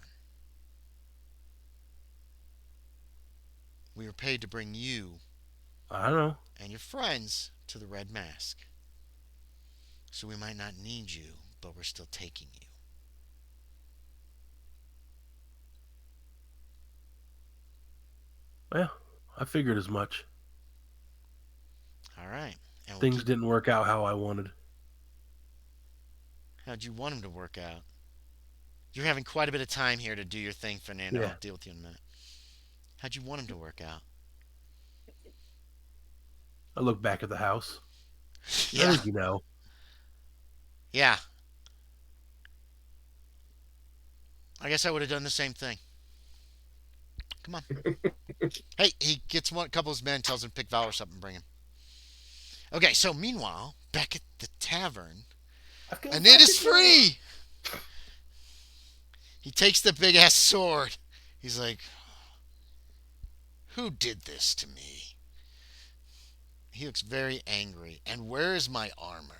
We were paid to bring you I don't know. and your friends to the Red Mask. So we might not need you, but we're still taking you. Well, I figured as much. All right. And we'll Things keep. didn't work out how I wanted. How'd you want them to work out? You're having quite a bit of time here to do your thing, Fernando. Yeah. I'll deal with you in a minute. How'd you want them to work out? I look back at the house. I Yeah. think you know. Yeah. I guess I would have done the same thing. Come on. Hey, he gets one couple of his men, tells him to pick Valorous up and bring him. Okay, so meanwhile, back at the tavern, and it is free! He takes the big ass sword. He's like, who did this to me? He looks very angry. And where is my armor?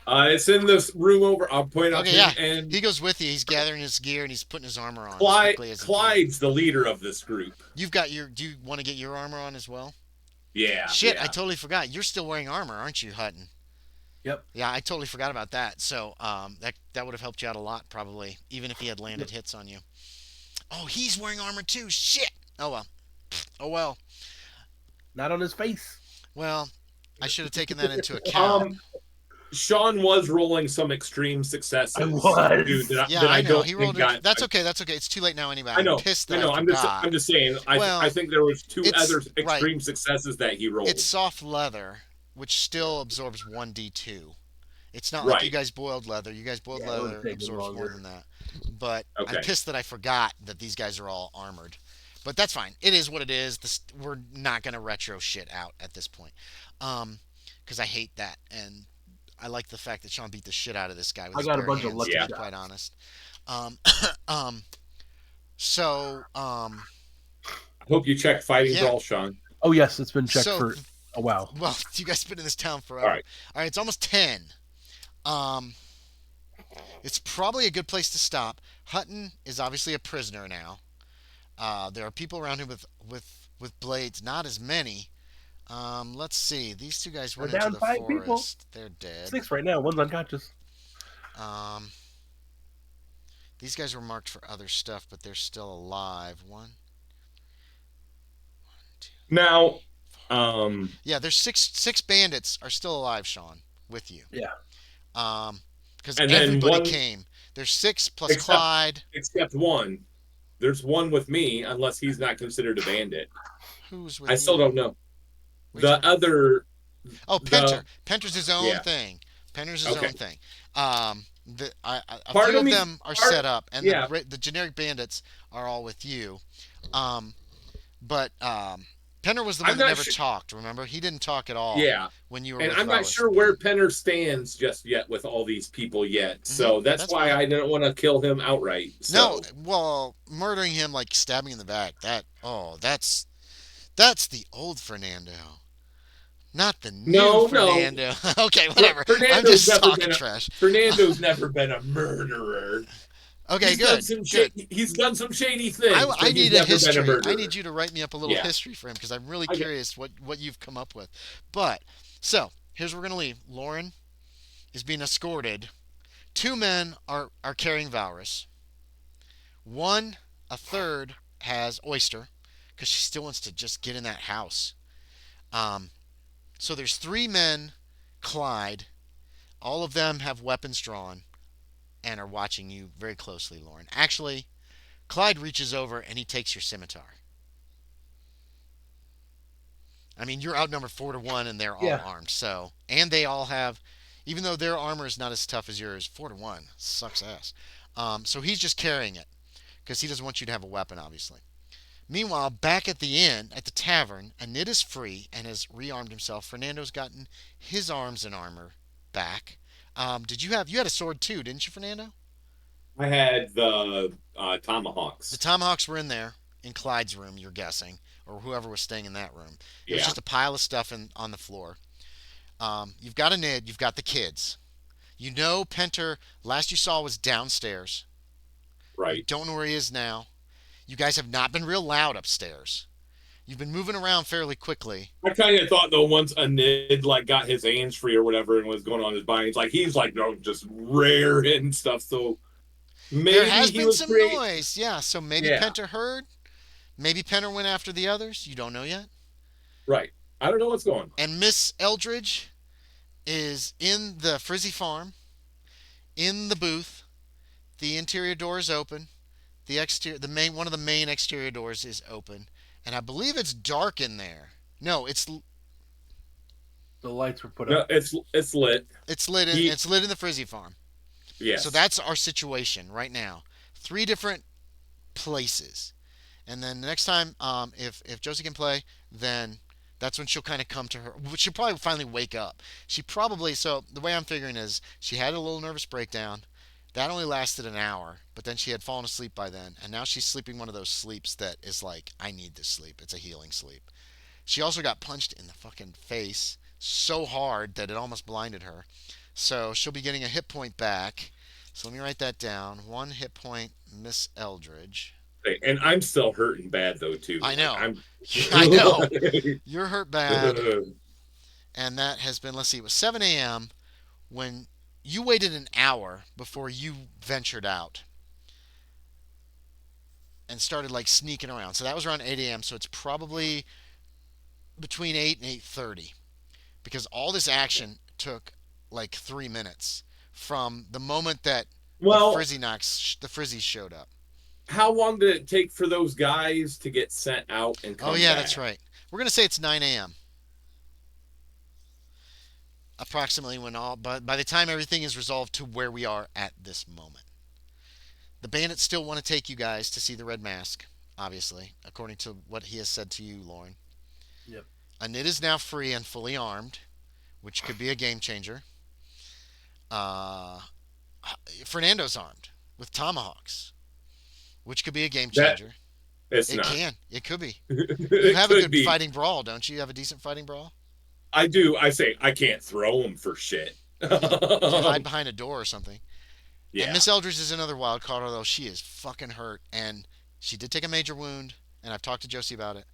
It's in this room over. I'll point out Okay, to yeah. him. And He goes with you. He's gathering his gear and he's putting his armor on as quickly as he can. Clyde's the leader of this group. You've got your. Do you want to get your armor on as well? Yeah. Shit, yeah. I totally forgot. You're still wearing armor, aren't you, Hutton? Yep. Yeah, I totally forgot about that. So that would have helped you out a lot, probably, even if he had landed hits on you. Oh, he's wearing armor too. Shit. Oh well. Oh well. Not on his face. Well, I should have taken that into account. Sean was rolling some extreme successes. I was. Dude, Yeah, that I know. don't He rolled. think That's okay. That's okay. It's too late now anyway. I know. I'm pissed that I know. I I'm forgot. just saying. Well, I think there was two it's- other right. extreme successes that he rolled. It's soft leather, which still absorbs 1d2. It's not Right. like you guys boiled leather. You guys boiled Yeah, it would've leather taken absorbs more longer. than that. But I'm Okay. pissed that I forgot that these guys are all armored. But that's fine. It is what it is. We're not gonna retro shit out at this point, because I hate that, and I like the fact that Sean beat the shit out of this guy with I his got a bare bunch of hands. lucky To be shots. quite honest. Um, um, so I hope you check fighting Yeah. brawl, Sean. Oh yes, it's been checked so for a while. well, you guys been in this town forever. All right. All right, it's almost 10. It's probably a good place to stop. Hutton is obviously a prisoner now. There are people around him with blades, not as many. Let's see. These two guys went We're into down the 5 forest. people. They're dead. 6 right now. One's unconscious. Um, these guys were marked for other stuff, but they're still alive. One, two. Now, Yeah, there's six bandits are still alive, Sean, with you. Yeah. Because And then everybody one- came. There's 6 plus Except- Clyde. except one. There's one with me, unless he's not considered a bandit. Who's with I you? still don't know. What are you The talking about? other. Oh, Penter. Penter's his own Yeah. thing. Penter's his Okay. own thing. A Part few of of me- them are part- set up, and yeah. the generic bandits are all with you. But Penner was the I'm one that not never su- talked. Remember, he didn't talk at all. Yeah. When you were. And with I'm not Valorous. sure where Penner stands just yet with all these people yet. So that's That's why fine. I didn't want to kill him outright. So. No, well, murdering him, like stabbing in the back. That's the old Fernando, not the new No. Fernando. Okay, whatever. I'm Fernando's just never talking been a- trash. Fernando's never been a murderer. Okay, He's good. done some Good. He's done some shady things. I but need he's a never been history. murderer. I need you to write me up a little Yeah. history for him because I'm really Okay. curious what you've come up with. But so here's where we're gonna leave. Loren is being escorted. 2 men are carrying Valorous. A third has Oyster because she still wants to just get in that house. So there's 3 men. Clyde. All of them have weapons drawn and are watching you very closely, Loren. Actually, Clyde reaches over and he takes your scimitar. I mean, you're outnumbered 4-1 and they're all Yeah. armed. So, and they all have, even though their armor is not as tough as yours, 4-1 sucks ass. So he's just carrying it because he doesn't want you to have a weapon, obviously. Meanwhile, back at the inn, at the tavern, Anid is free and has rearmed himself. Fernando's gotten his arms and armor back. Did you had a sword too, didn't you, Fernando? I had the The tomahawks. tomahawks were in there in Clyde's room, you're guessing, or whoever was staying in that room. It was Yeah, just a pile of stuff on the floor. You've got Anid, you've got the kids. You know Penter, last you saw was downstairs. You right. don't know where he is now. You guys have not been real loud upstairs. You've been moving around fairly quickly. I kind of thought though once a Nid like got his hands free or whatever and was going on his body, it's like he's like no, just rare and stuff. So There maybe has he been was some free. noise, yeah. So maybe Yeah, Penter heard. Maybe Penter went after the others. You don't know yet. right. I don't know what's going on. And Miss Eldridge is in the Frizzy farm, in the booth. The interior door is open. The main one of the main exterior doors is open, and I believe it's dark in there. No, The lights were put No, up. it's lit. He it's lit in the Frizzy farm. So yes. that's our situation right now. Three different places. And then the next time, if Josie can play, then that's when she'll kind of come to her. She'll probably finally wake up. She probably, so the way I'm figuring is she had a little nervous breakdown. That only lasted an hour, but then she had fallen asleep by then. And now she's sleeping one of those sleeps that is like, I need this sleep. It's a healing sleep. She also got punched in the fucking face so hard that it almost blinded her. So she'll be getting a hit point back. So let me write that down. One hit point, Miss Eldridge. And I'm still hurting bad though too. I Like know. I'm I know. You're hurt bad. And that has been, let's see, it was 7 a.m. when you waited an hour before you ventured out and started like sneaking around. So that was around 8 a.m. So it's probably between 8 and 8:30 because all this action took like 3 minutes from the moment that well, the Frizzies showed up. how long did it take for those guys to get sent out and Oh come yeah, that's back? right. We're gonna say it's 9 a.m. approximately when all, but by the time everything is resolved to where we are at this moment. The bandits still want to take you guys to see the Red Mask, obviously, according to what he has said to you, Loren. Yep. Anid is now free and fully armed, which could be a game changer. Uh, Fernando's armed with tomahawks, which could be a game That changer. it's It not. can. It could be. You It have a could good be. fighting brawl, don't you? You have a decent fighting brawl? I do. I say I can't throw them for shit. You could hide behind a door or something. And Yeah. Miss Eldridge is another wild card, although she is fucking hurt. And she did take a major wound, and I've talked to Josie about it.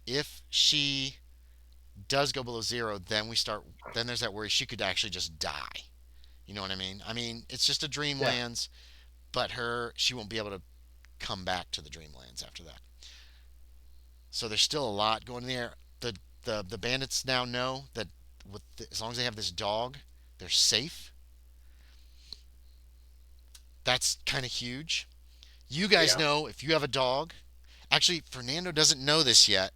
If she does go below zero, then there's that worry she could actually just die. You know what I mean? I mean, it's just a Yeah. Dreamlands, but she won't be able to come back to the Dreamlands after that. So there's still a lot going in the air. The bandits now know that as long as they have this dog, they're safe. That's kind of huge. You guys Yeah. know if you have a dog. Actually, Fernando doesn't know this yet.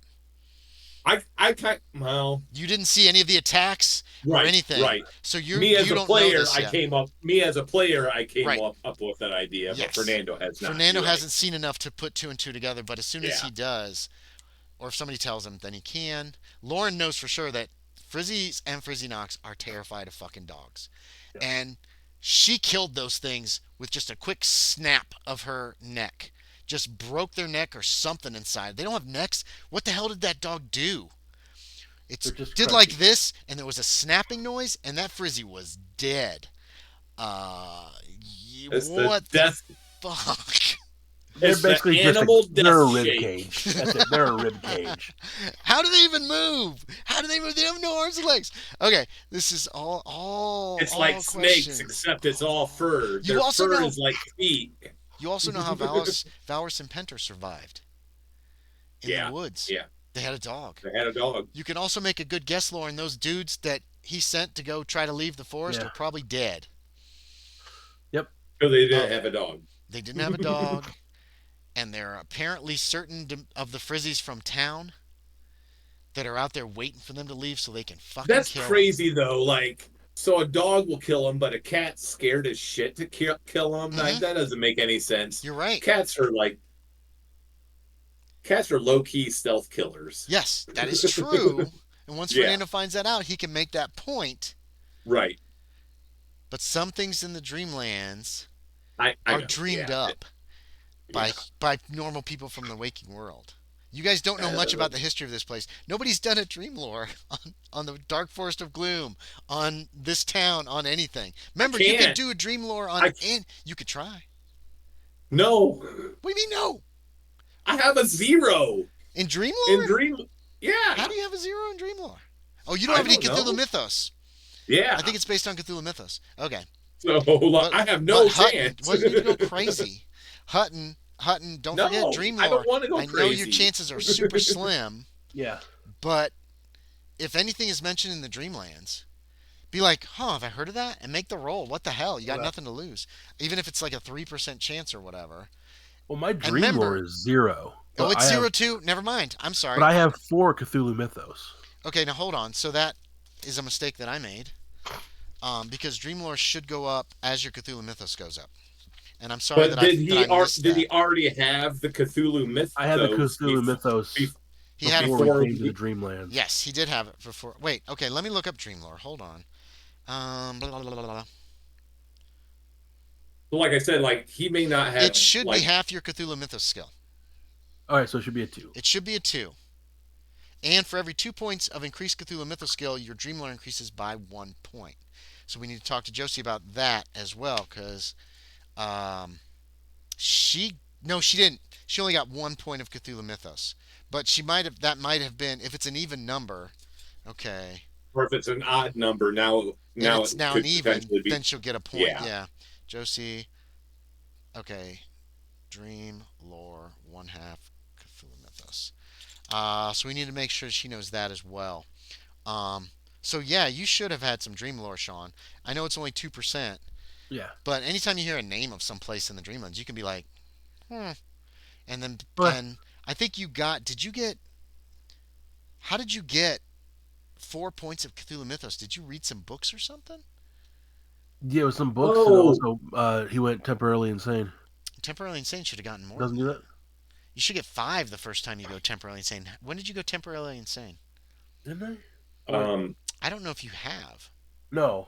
I kind well, You didn't see any of the attacks or right, anything, right. so Me as you a don't know player, this I yet. came up. Me as a player, I came Right? up with that idea, but Yes. Fernando has not. Fernando You're right. hasn't seen enough to put two and two together, but as soon as Yeah. he does, or if somebody tells him, then he can. Loren knows for sure that Frizzies and Frizzi-Nocs are terrified of fucking dogs, Yeah. and she killed those things with just a quick snap of her neck. Just broke their neck or something inside. They don't have necks. What the hell did that dog do? They're It just did like crunchy. this, and there was a snapping noise, and that Frizzy was dead. It's the What the death. fuck? They're It's the basically animal they're a death rib shake. cage. That's it. They're a rib cage. How do they even move? How do they move? They have no arms and legs. Okay, this is It's like all snakes, questions. except it's all fur. You Their also fur know is like feet. you also know how Valorous and Penter survived in the Yeah, woods. yeah. They had a dog. They had a dog. You can also make a good guess, Lauren. Those dudes that he sent to go try to leave the forest Yeah. are probably dead. Yep. So they didn't Oh, have a dog. they didn't have a dog, and there are apparently certain of the Frizzies from town that are out there waiting for them to leave so they can fucking That's kill them. crazy though. Like, so a dog will kill him, but a cat's scared as shit to kill him. Like, Hmm. that doesn't make any sense. You're right. Cats are like, Cats are low-key stealth killers. Yes, that is true. And once Yeah, Fernando finds that out, he can make that point. right. But some things in the Dreamlands I are know. dreamed Yeah, up yeah. by normal people from the waking world. You guys don't know much about the history of this place. Nobody's done a dream lore on the Dark Forest of Gloom, on this town, on anything. I Remember, you could can't. do a dream lore on, I and you could try. no. What do you mean no? I have a 0 In dream in lore? Dream. How Yeah, do you have a 0 in dream lore? Oh, you don't I have any don't Cthulhu know. mythos. Yeah. I think it's based on Cthulhu mythos. Okay. So But I have but no Hutton, chance. well, you need to go crazy. Hutton, don't forget No, dream I lore. don't want to go I know your crazy. chances are super slim, Yeah. but if anything is mentioned in the Dreamlands, be like, huh, have I heard of that? And make the roll. What the hell? You got Okay. nothing to lose. Even if it's like a 3% chance or whatever. Well, my And dream lore remember, is 0, oh, but it's I have 0 2. Never mind. I'm but sorry. I have 4 Cthulhu mythos. Okay, now hold on. So that is a mistake that I made. Because Dreamlore should go up as your Cthulhu Mythos goes up. And I'm sorry But that I missed did that. he already have the Cthulhu I had the mythos Cthulhu mythos He had before we before came to the he, Dreamlands. yes, he did have it before. Wait, okay, let me look up Dreamlore. Hold on. Blah, blah, blah, blah. like I said, like he may not It have should be like half your Cthulhu Mythos skill. All right, so it should be a 2. It should be a 2. And for every 2 points of increased Cthulhu Mythos skill, your Dreamlore increases by 1 point. So we need to talk to Josie about that as well, because um, she didn't. She only got 1 point of Cthulhu Mythos, but that might have been if it's an even number. Okay, or if it's an odd number and now it's it now an could even, potentially be then she'll get a point. yeah. Yeah, Josie. Okay, Dream Lore 1/2 Cthulhu Mythos. So we need to make sure she knows that as well. Um, so yeah, you should have had some Dream Lore, Sean. I know it's only 2%, Yeah. but anytime you hear a name of some place in the Dreamlands, you can be like, hmm. And then But and I think you got. Did you get? How did you get 4 points of Cthulhu Mythos? Did you read some books or something? yeah, with some books and Oh, also he went temporarily insane. Temporarily insane should have gotten more Doesn't than do that. that? You should get 5 the first time you go temporarily insane. When did you go temporarily insane? Didn't I? Or, um, I don't know if you have. no.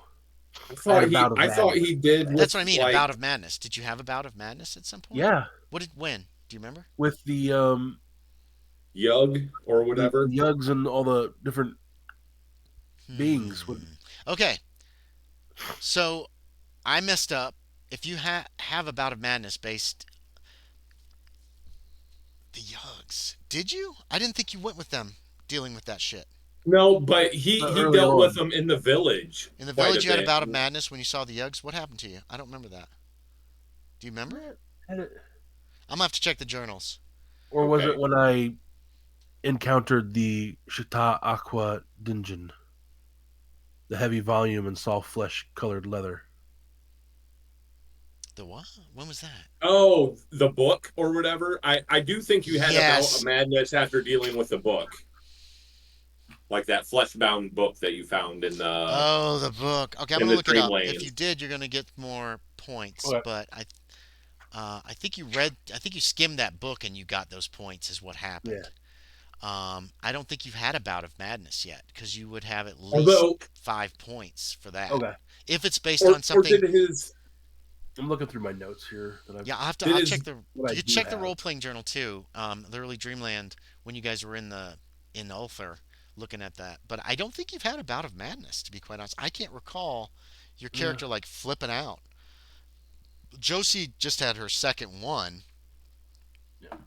I had a bout of I thought madness. he did That's with what I mean. A like bout of madness. Did you have a bout of madness at some point? Yeah, When? Do you remember? with Yug or the whatever. Yugs and all the different beings. With, Okay, so I messed up. If you have a bout of madness based the Yugs, did you? I didn't think you went with them dealing with that shit. No, but he early dealt with on, them in the village In the quite a village, you had a bit. bout of madness when you saw the Yugs. What happened to you? I don't remember that. Do you remember? had it, I'm gonna have to check the journals. or was it Okay. when I encountered the Chita Aqua Dungeon, the heavy volume and soft flesh colored leather? The what? When was that? Oh, the book or whatever. I do think you had a bout of Yes. madness after dealing with the book. Like that flesh-bound book that you found Oh, the book. Okay, I'm in gonna the look it up. If you Dreamlands. did, you're gonna get more points. Okay. But I think you read. I think you skimmed that book and you got those points. Is what Yeah. happened. I don't think you've had a bout of madness yet because you would have at least Although 5 points for that. Okay. If it's based on or something. did his I'm looking through my notes here that I've Yeah, did I'll his check the. what I You do check the have. role playing journal too. The early Dreamland when you guys were in Ulthar looking at that. But I don't think you've had a bout of madness to be quite honest. I can't recall your Yeah. character like flipping out. Josie just had her second one. Yeah.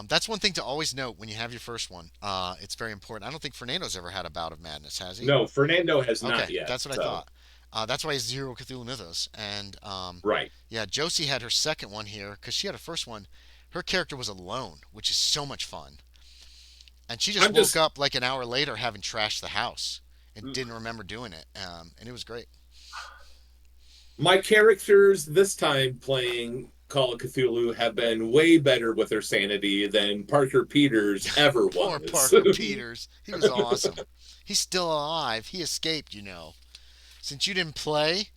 That's one thing to always note when you have your first one. It's very important. I don't think Fernando's ever had a bout of madness, has he? no, Fernando has Okay, not yet. that's what I So thought. That's why he's 0 Cthulhu Mythos. And right. yeah, Josie had her second one here because she had her first one. Her character was alone, which is so much fun. And she just I'm woke just up like an hour later having trashed the house and Mm. didn't remember doing it. And it was great. my characters this time playing Call of Cthulhu have been way better with their sanity than Parker Peters ever Poor was. Parker Peters. He was awesome. He's still alive. He escaped, Since you didn't play,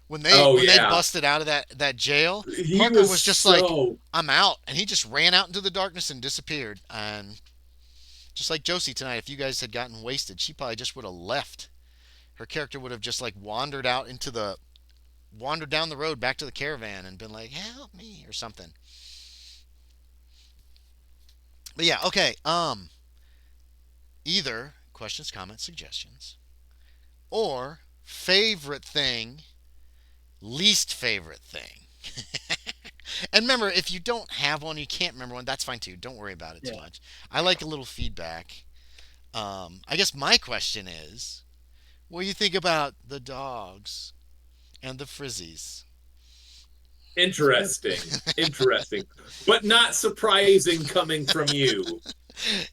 Oh when they yeah, busted out of that jail, he Parker was was just like, so "I'm out," and he just ran out into the darkness and disappeared. And just like Josie tonight, if you guys had gotten wasted, she probably just would have left. Her character would have just like wandered down the road back to the caravan and been like, "Help me" or something. But yeah, okay. Either questions, comments, suggestions, or favorite thing, least favorite thing. And remember, if you don't have one, you can't remember one, that's fine too. Don't worry about it too Yeah. much. I like a little feedback. I guess my question is, what do you think about the dogs and the frizzies? interesting, but not surprising coming from you.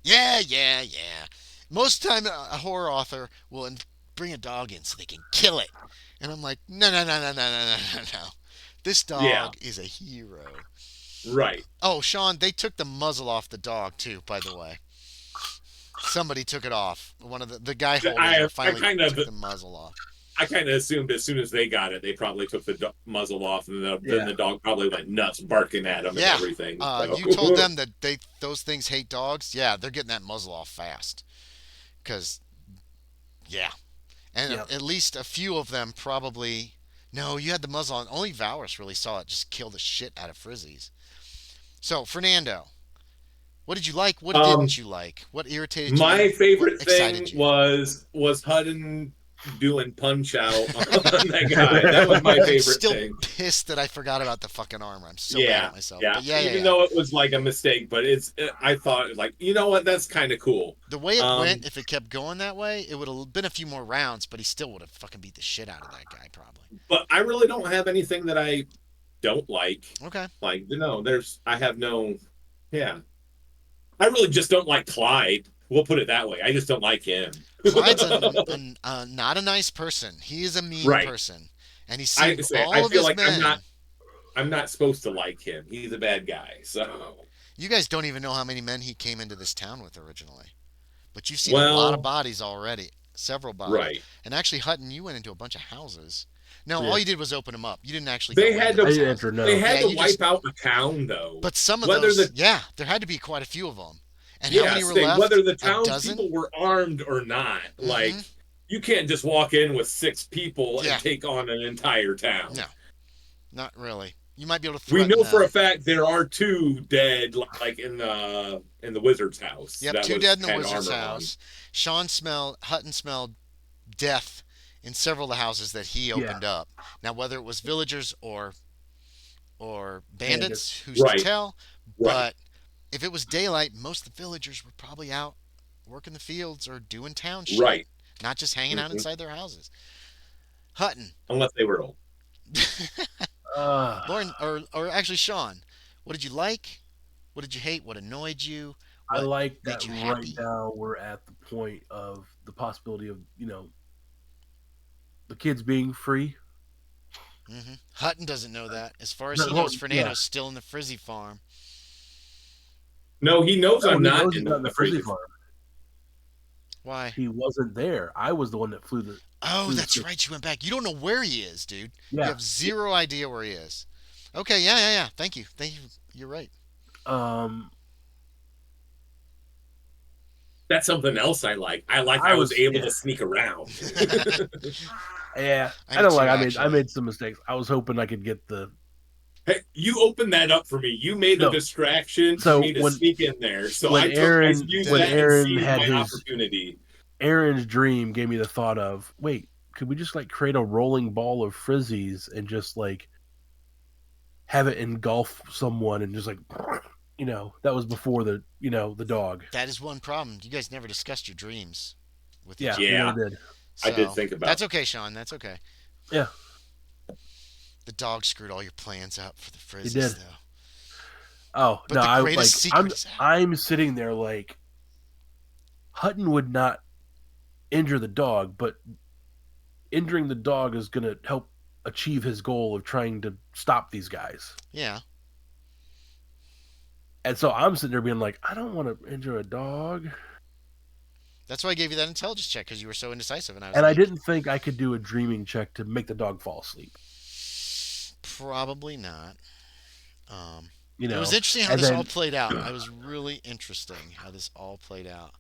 Yeah, yeah, yeah. Most time, a horror author will bring a dog in so they can kill it, and I'm like, no, no, no, no, no, no, no, no, no. This Yeah, dog is a hero. right. Oh, Sean, they took the muzzle off the dog too. By the way, somebody took it off. One of the guy holding her I finally kind of took the muzzle off. I kind of assumed as soon as they got it, they probably took the muzzle off, and then Yeah. the dog probably went nuts, barking at them and Yeah, everything. So. you told them that those things hate dogs. Yeah, they're getting that muzzle off fast. Cause yeah, and Yep. at least a few of them probably. No, you had the muzzle on. Only Valorous really saw it just kill the shit out of Frizzies. So, Fernando, what did you like? What um, didn't you like? What irritated my you? What favorite excited thing you? was Hutton doing punch out on that guy. That was my I'm favorite still thing. pissed that I forgot about the fucking armor. I'm so mad Yeah, at myself. yeah. But yeah, yeah, Even yeah. though it was like a mistake, but I thought like, you know what? That's kind of cool. The way it went, Um, if it kept going that way, it would have been a few more rounds, but he still would have fucking beat the shit out of that guy, probably. but I really don't have anything that I don't like. Okay. Like, I have no, yeah. I really just don't like Clyde. We'll put it that way. I just don't like him. Clyde's not a nice person. He is a mean Right. person. And he I saved say I all of feel his like men. I'm not supposed to like him. He's a bad guy. So, You guys don't even know how many men he came into this town with originally. But you've seen a lot of well, bodies already. Several bodies. right. And actually, Hutton, you went into a bunch of houses. No, Yeah. all you did was open them up. You didn't actually They go had into to I those didn't houses. enter. they No. had Yeah, to you just. wipe out a town though. But some of Whether those, the yeah, there had to be quite a few of them. And how Yeah, many were say left? whether the A dozen? townspeople were armed or not, Mm-hmm. like you can't just walk in with six people and Yeah. take on an entire town. No, not really. You might be able to We threaten know for a them. fact there are two dead, like in the wizard's house Yep, that two was dead in the had wizard's armor on. house. Hutton smelled death in several of the houses that he Yeah. opened up. Now, whether it was villagers or bandits, Bandits. who's to Right, tell? right, But if it was daylight, most of the villagers were probably out working the fields or doing town shit, right. not just hanging out Mhm. inside their houses. Hutton, Unless they were old. Uh, Lauren, or actually Sean, what did you like? What did you hate? What annoyed you? I What like that made you right happy? now we're at the point of the possibility of the kids being free. Hutton doesn't know that. As far as No, he well, knows, yeah. Fernando's still in the Frizzy farm. No, he knows No, I'm he not knows he's in not in the the Frizzy freezer. farm. Why? He wasn't there. I was the one that Oh, flew the that's ship. right. You went back. You don't know where he is, dude. You Yeah. have zero idea where he is. Okay, yeah, yeah, yeah. Thank you. Thank you. You're right. Um, That's something else I like. I I was was able yeah. to sneak around. Yeah. I I did don't too, like. I actually. made some mistakes. I was hoping I could get the Hey, you opened that up for me. You made a no. distraction for So me to sneak in there. So when I Aaron used when that and Aaron seized had my his opportunity. Aaron's dream gave me the thought of wait, could we just like create a rolling ball of frizzies and just like have it engulf someone and just like that was before the dog. That is one problem. You guys never discussed your dreams with each Yeah, other. we Yeah, never did. I did So think about that's okay, Sean. That's okay. Yeah, The dog screwed all your plans up for the he did. Frizzies, though. Oh But no, the I greatest secret is out. I'm sitting there like Hutton would not injure the dog, but injuring the dog is going to help achieve his goal of trying to stop these guys. Yeah. And so I'm sitting there being like, I don't want to injure a dog. That's why I gave you that intelligence check, because you were so indecisive. And I was And I like, didn't think I could do a dreaming check to make the dog fall asleep. Probably not. Um, You it was know, interesting how and this all then played out. I was really interesting how this all played out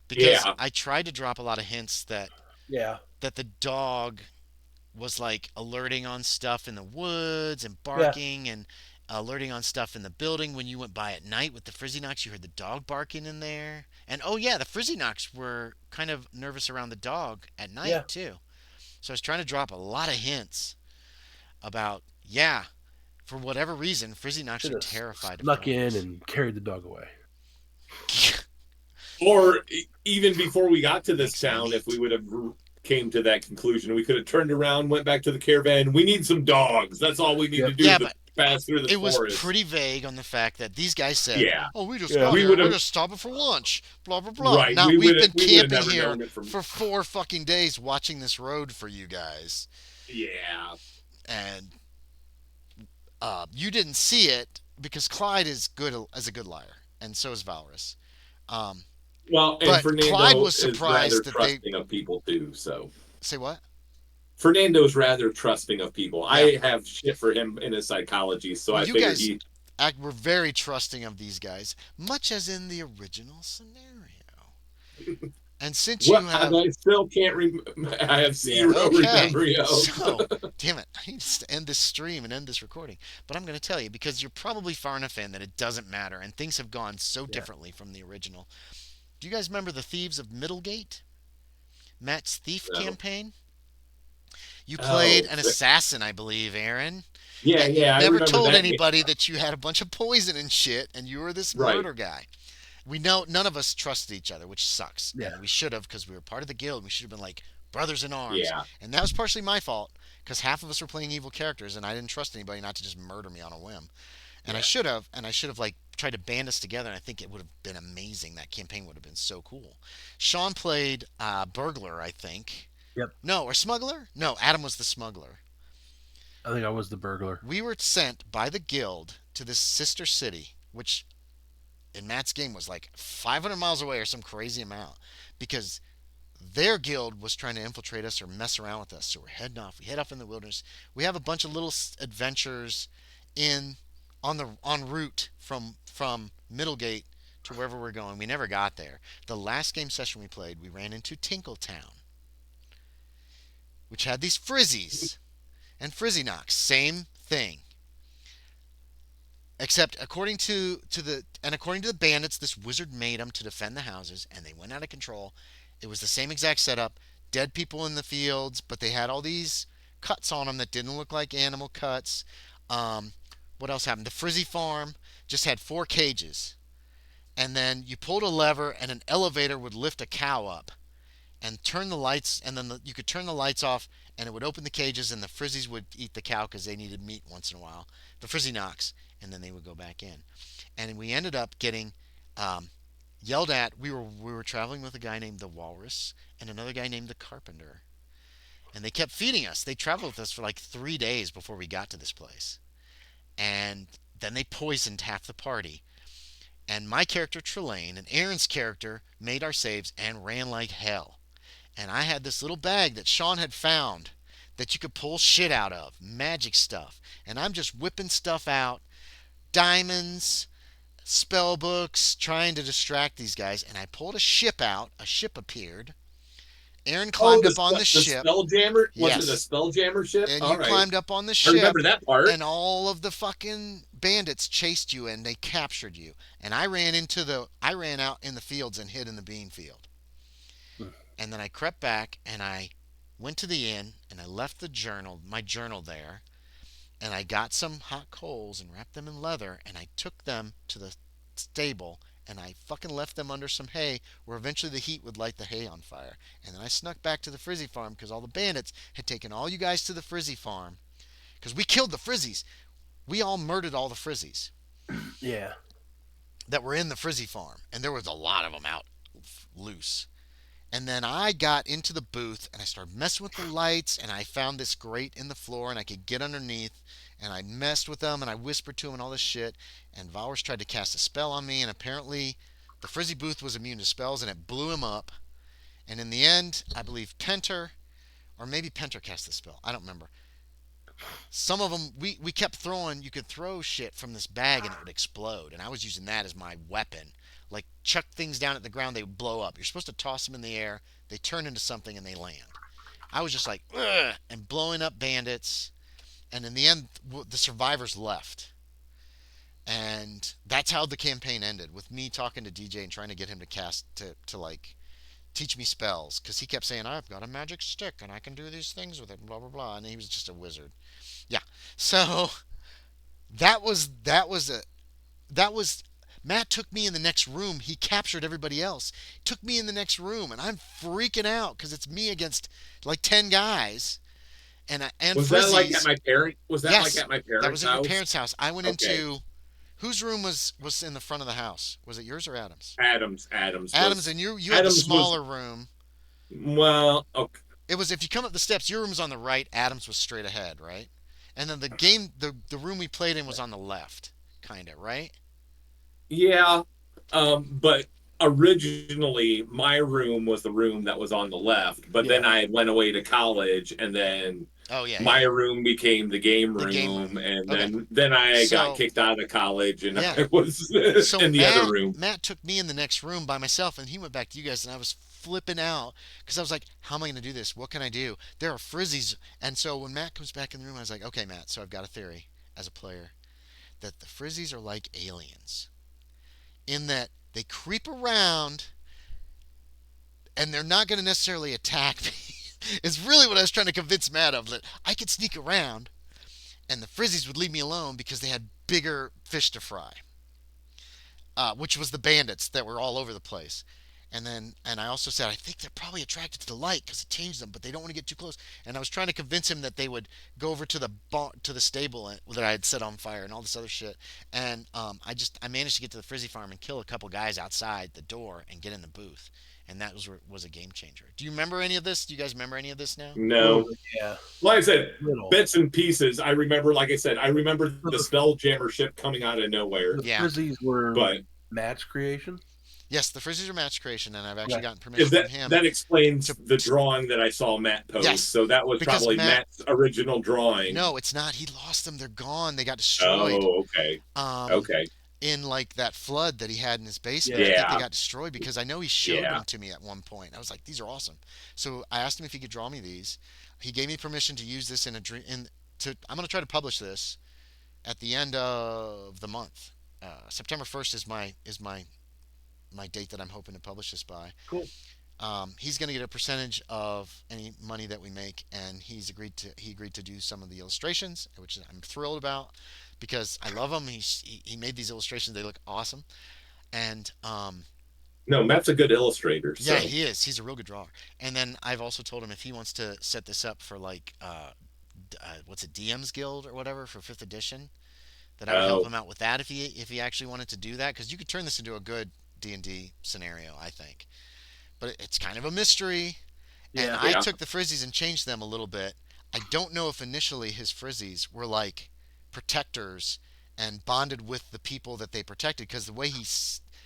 because Yeah. I tried to drop a lot of hints yeah, that the dog was like alerting on stuff in the woods and yeah, barking and alerting on stuff in the building when you went by at night with the Frizzi-Nocs. You heard the dog barking in there. And oh, yeah, the Frizzi-Nocs were kind of nervous around the dog at night, yeah. too. So I was trying to drop a lot of hints about, yeah, for whatever reason, Frizzi-Nocs Should are have terrified of snuck in dogs. and carried the dog away. Or even before we got to this Makes town, if we meat. would have came to that conclusion, we could have turned around, went back to the caravan. We need some dogs. That's all we need to Yep. do Yeah, to but pass through this it was forest. pretty vague on the fact that these guys said, Yeah, "Oh, we just Yeah. got we here. would We're have just stopping for lunch." Blah blah blah. right. Now we've been We would have camping never here known it from. for 4 fucking days, watching this road for you guys, Yeah. and you didn't see it because Clyde is good as a good liar, and so is Valorous. Um, Well, and but Clyde Fernando was is rather surprised that they trusting of people too. So say what? Fernando's rather trusting of people. Yeah. I have shit for him in his psychology, so Well, I you figured guys he. were very trusting of these guys, much as in the original scenario. And since What you have I still can't. I have Yeah. zero okay, memory of. so damn it, I need to end this stream and end this recording. But I'm going to tell you because you're probably far enough in that it doesn't matter, and things have gone so Yeah. differently from the original. Do you guys remember the Thieves of Middlegate? Matt's Thief No. campaign? You played Oh, an assassin, I believe, Aaron. yeah, And you yeah. I never remember told that game. anybody that you had a bunch of poison and shit, and you were this Right. murder guy. We know none of us trusted each other, which sucks. Yeah. And we should have because we were part of the guild. We should have been like brothers in arms. Yeah. And that was partially my fault because half of us were playing evil characters and I didn't trust anybody not to just murder me on a whim. And Yeah. I should have like tried to band us together. And I think it would have been amazing. That campaign would have been so cool. Sean played burglar, I think. Yep. No, or smuggler? No, Adam was the smuggler. I think I was the burglar. We were sent by the guild to this sister city, which in Matt's game was like 500 miles away or some crazy amount because their guild was trying to infiltrate us or mess around with us. So we're heading off. We head off in the wilderness. We have a bunch of little adventures in on the en route from Middlegate to wherever we're going. We never got there. The last game session we played, we ran into Tinkletown, which had these Frizzies and Frizzi-Nocs. Same thing. Except according to the bandits, this wizard made them to defend the houses, and they went out of control. It was the same exact setup: dead people in the fields, but they had all these cuts on them that didn't look like animal cuts. Um, what else happened? The Frizzy farm just had 4 cages, and then you pulled a lever, and an elevator would lift a cow up and turn the lights, and then you could turn the lights off, and it would open the cages, and the Frizzies would eat the cow because they needed meat once in a while. The Frizzi-Nocs, and then they would go back in. And we ended up getting um, yelled at. We were traveling with a guy named the Walrus and another guy named the Carpenter, and they kept feeding us. They traveled with us for like 3 days before we got to this place, and then they poisoned half the party. And my character Trelane and Aaron's character made our saves and ran like hell. And I had this little bag that Sean had found that you could pull shit out of, magic stuff. And I'm just whipping stuff out, diamonds, spell books, trying to distract these guys. And I pulled a ship out. A ship appeared. Aaron Oh, climbed up on the the ship. Spelljammer? Was it a Yes. Spelljammer ship? And All you right. climbed up on the I ship, remember that part. and all of the fucking bandits chased you and they captured you. And I ran out in the fields and hid in the bean field. And then I crept back and I went to the inn and I left my journal there, and I got some hot coals and wrapped them in leather and I took them to the stable and I fucking left them under some hay where eventually the heat would light the hay on fire. And then I snuck back to the Frizzy farm because all the bandits had taken all you guys to the Frizzy farm because we killed the Frizzies. We all murdered all the Frizzies Yeah. that were in the Frizzy farm, and there was a lot of them out loose. And then I got into the booth and I started messing with the lights, and I found this grate in the floor and I could get underneath, and I messed with them and I whispered to him and all this shit. And Valors tried to cast a spell on me, and apparently the Frizzy booth was immune to spells and it blew him up. And in the end, I believe Penter, or maybe Penter cast the spell. I don't remember. Some of them we kept throwing. You could throw shit from this bag and it would explode, and I was using that as my weapon. Like chuck things down at the ground, they would blow up. You're supposed to toss them in the air, they turn into something and they land. I was just like, ugh, and blowing up bandits. And in the end, the survivors left. And that's how the campaign ended, with me talking to DJ and trying to get him to cast to like teach me spells, because he kept saying I've got a magic stick and I can do these things with it, blah blah blah, and he was just a wizard. Yeah. So that was Matt took me in the next room. He captured everybody else. Took me in the next room, and I'm freaking out because it's me against like 10 guys and Was that like at Frizzies. my parent? Was that like Yes, at my that parents' was at your house? parents' house. I went Okay, into whose room was in the front of the house? Was it yours or Adam's? Adams Adam's, was and you had the Adams was smaller room. well. Okay, It was, if you come up the steps, your room was on the right. Adam's was straight ahead, right? And then the room we played in was on the left, kind of, right? yeah, but originally my room was the room that was on the left, but then Yeah. I went away to college, and then Oh yeah, yeah. my room became the game The game room, room. and Okay. then I got So kicked out of college, and yeah. I was So in the other Matt room. Matt took me in the next room by myself, and he went back to you guys, and I was flipping out because I was like, "How am I going to do this? What can I do? There are frizzies." And so when Matt comes back in the room, I was like, "Okay, Matt. So I've got a theory as a player that the frizzies are like aliens in that they creep around and they're not going to necessarily attack me." Is really what I was trying to convince Matt of, that I could sneak around and the frizzies would leave me alone because they had bigger fish to fry, which was the bandits that were all over the place. And I also said I think they're probably attracted to the light because it changed them, but they don't want to get too close. And I was trying to convince him that they would go over to the stable that I had set on fire and all this other shit. And I managed to get to the frizzy farm and kill a couple guys outside the door and get in the booth. And that was a game changer. Do you remember any of this? Do you guys remember any of this now? A little No, bit, yeah. like I said, Little. bits and pieces. I remember, like I said, I remember So the Spelljammer ship coming out of nowhere, the Yeah. Frizzies were but Matt's creation. Yes, the frizzies are match creation, and I've actually Okay. gotten if permission from that him that explains to, the to drawing that I saw Matt post. yes, So that was because probably Matt. Matt's original drawing. No, it's not. He lost them. They're gone. They got destroyed. Oh, okay, Um, okay, in like that flood that he had in his basement. I Yeah. think they yeah, got destroyed because I know he showed yeah. them to me at one point. I was like, "These are awesome." So I asked him if he could draw me these. He gave me permission to use this in a dream. I'm going to try to publish this at the end of the month. September 1st is my date that I'm hoping to publish this by. Cool. He's going to get a percentage of any money that we make, and he agreed to do some of the illustrations, which I'm thrilled about because I love him. He made these illustrations; they look awesome, and No, Matt's a good illustrator. yeah, So, he is. He's a real good drawer. And then I've also told him if he wants to set this up for like what's it, DM's Guild or whatever for fifth edition, that I would help oh him out with that if he actually wanted to do that, because you could turn this into a good D&D scenario, I think. But it's kind of a mystery. And Yeah. I yeah, took the frizzies and changed them a little bit. I don't know if initially his frizzies were like protectors and bonded with the people that they protected, because the way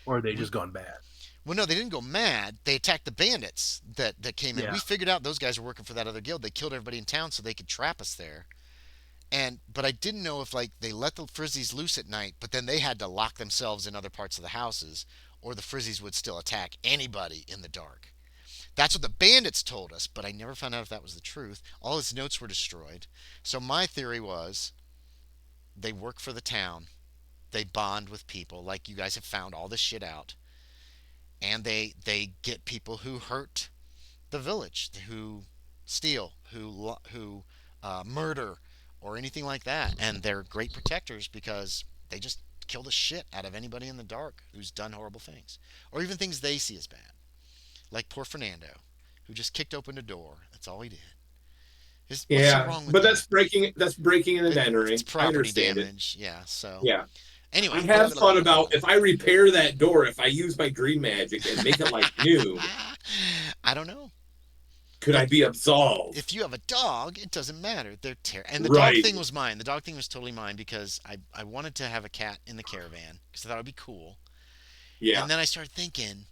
Or they we just gone bad. well, no, they didn't go mad. They attacked the bandits that came in. Yeah. We figured out those guys were working for that other guild. They killed everybody in town so they could trap us there. But I didn't know if like they let the frizzies loose at night, but then they had to lock themselves in other parts of the houses, or the frizzies would still attack anybody in the dark. That's what the bandits told us, but I never found out if that was the truth. All his notes were destroyed. So my theory was they work for the town. They bond with people, like you guys have found all this shit out, and they get people who hurt the village, who steal, who murder, or anything like that, and they're great protectors because they just kill the shit out of anybody in the dark who's done horrible things, or even things they see as bad, like poor Fernando, who just kicked open a door. That's all he did. What's so yeah. wrong with But that? that's breaking and It's entering. I property understand it. damage. Yeah. So Yeah. I anyway, have thought about if I repair that door, if I use my dream magic and make it like new, I don't know. could I But be absolved? if you have a dog, it doesn't matter. And the dog Right. thing was mine. The dog thing was totally mine because I wanted to have a cat in the caravan because I thought it would be cool. Yeah. And then I started thinking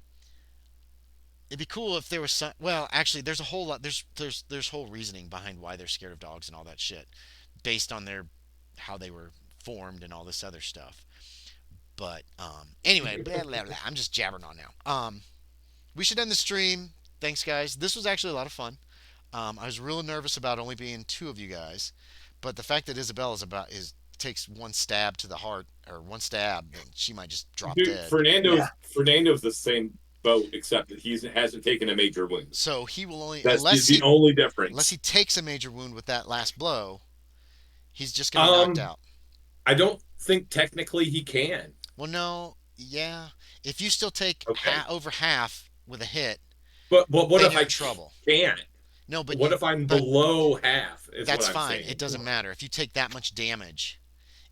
it'd be cool if there was some. Well, actually, there's a whole lot. There's whole reasoning behind why they're scared of dogs and all that shit. based on their how they were formed and all this other stuff. But anyway, blah, blah, blah. I'm just jabbering on now. We should end the stream. Thanks, guys. This was actually a lot of fun. I was real nervous about only being two of you guys, but the fact that Isabel is takes one stab to the heart or one stab, and she might just drop Dude, dead. Fernando's the same boat, except that he hasn't taken a major wound. So he will only That's the only difference. Unless he takes a major wound with that last blow, he's just gonna be knocked out. I don't think technically he can. Well, no, yeah. If you still take over half with a hit, but what if I trouble? Can't. No, but what if I'm below half? That's fine. Saying. It doesn't matter if you take that much damage.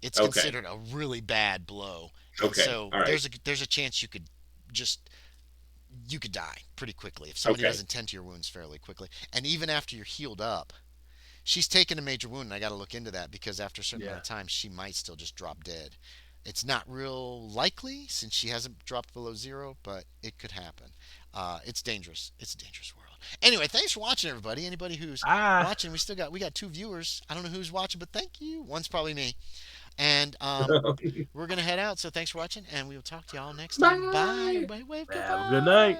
It's considered a really bad blow. And so there's a chance you could die pretty quickly if somebody doesn't tend to your wounds fairly quickly. And even after you're healed up, she's taken a major wound, and I got to look into that because after a certain amount of time, she might still just drop dead. It's not real likely since she hasn't dropped below 0, but it could happen. It's dangerous. It's a dangerous world. Anyway, thanks for watching, everybody. Anybody who's watching, we got 2 viewers. I don't know who's watching, but thank you. One's probably me. And we're gonna head out. So thanks for watching, and we will talk to y'all next time. Bye. Bye. Have a good night.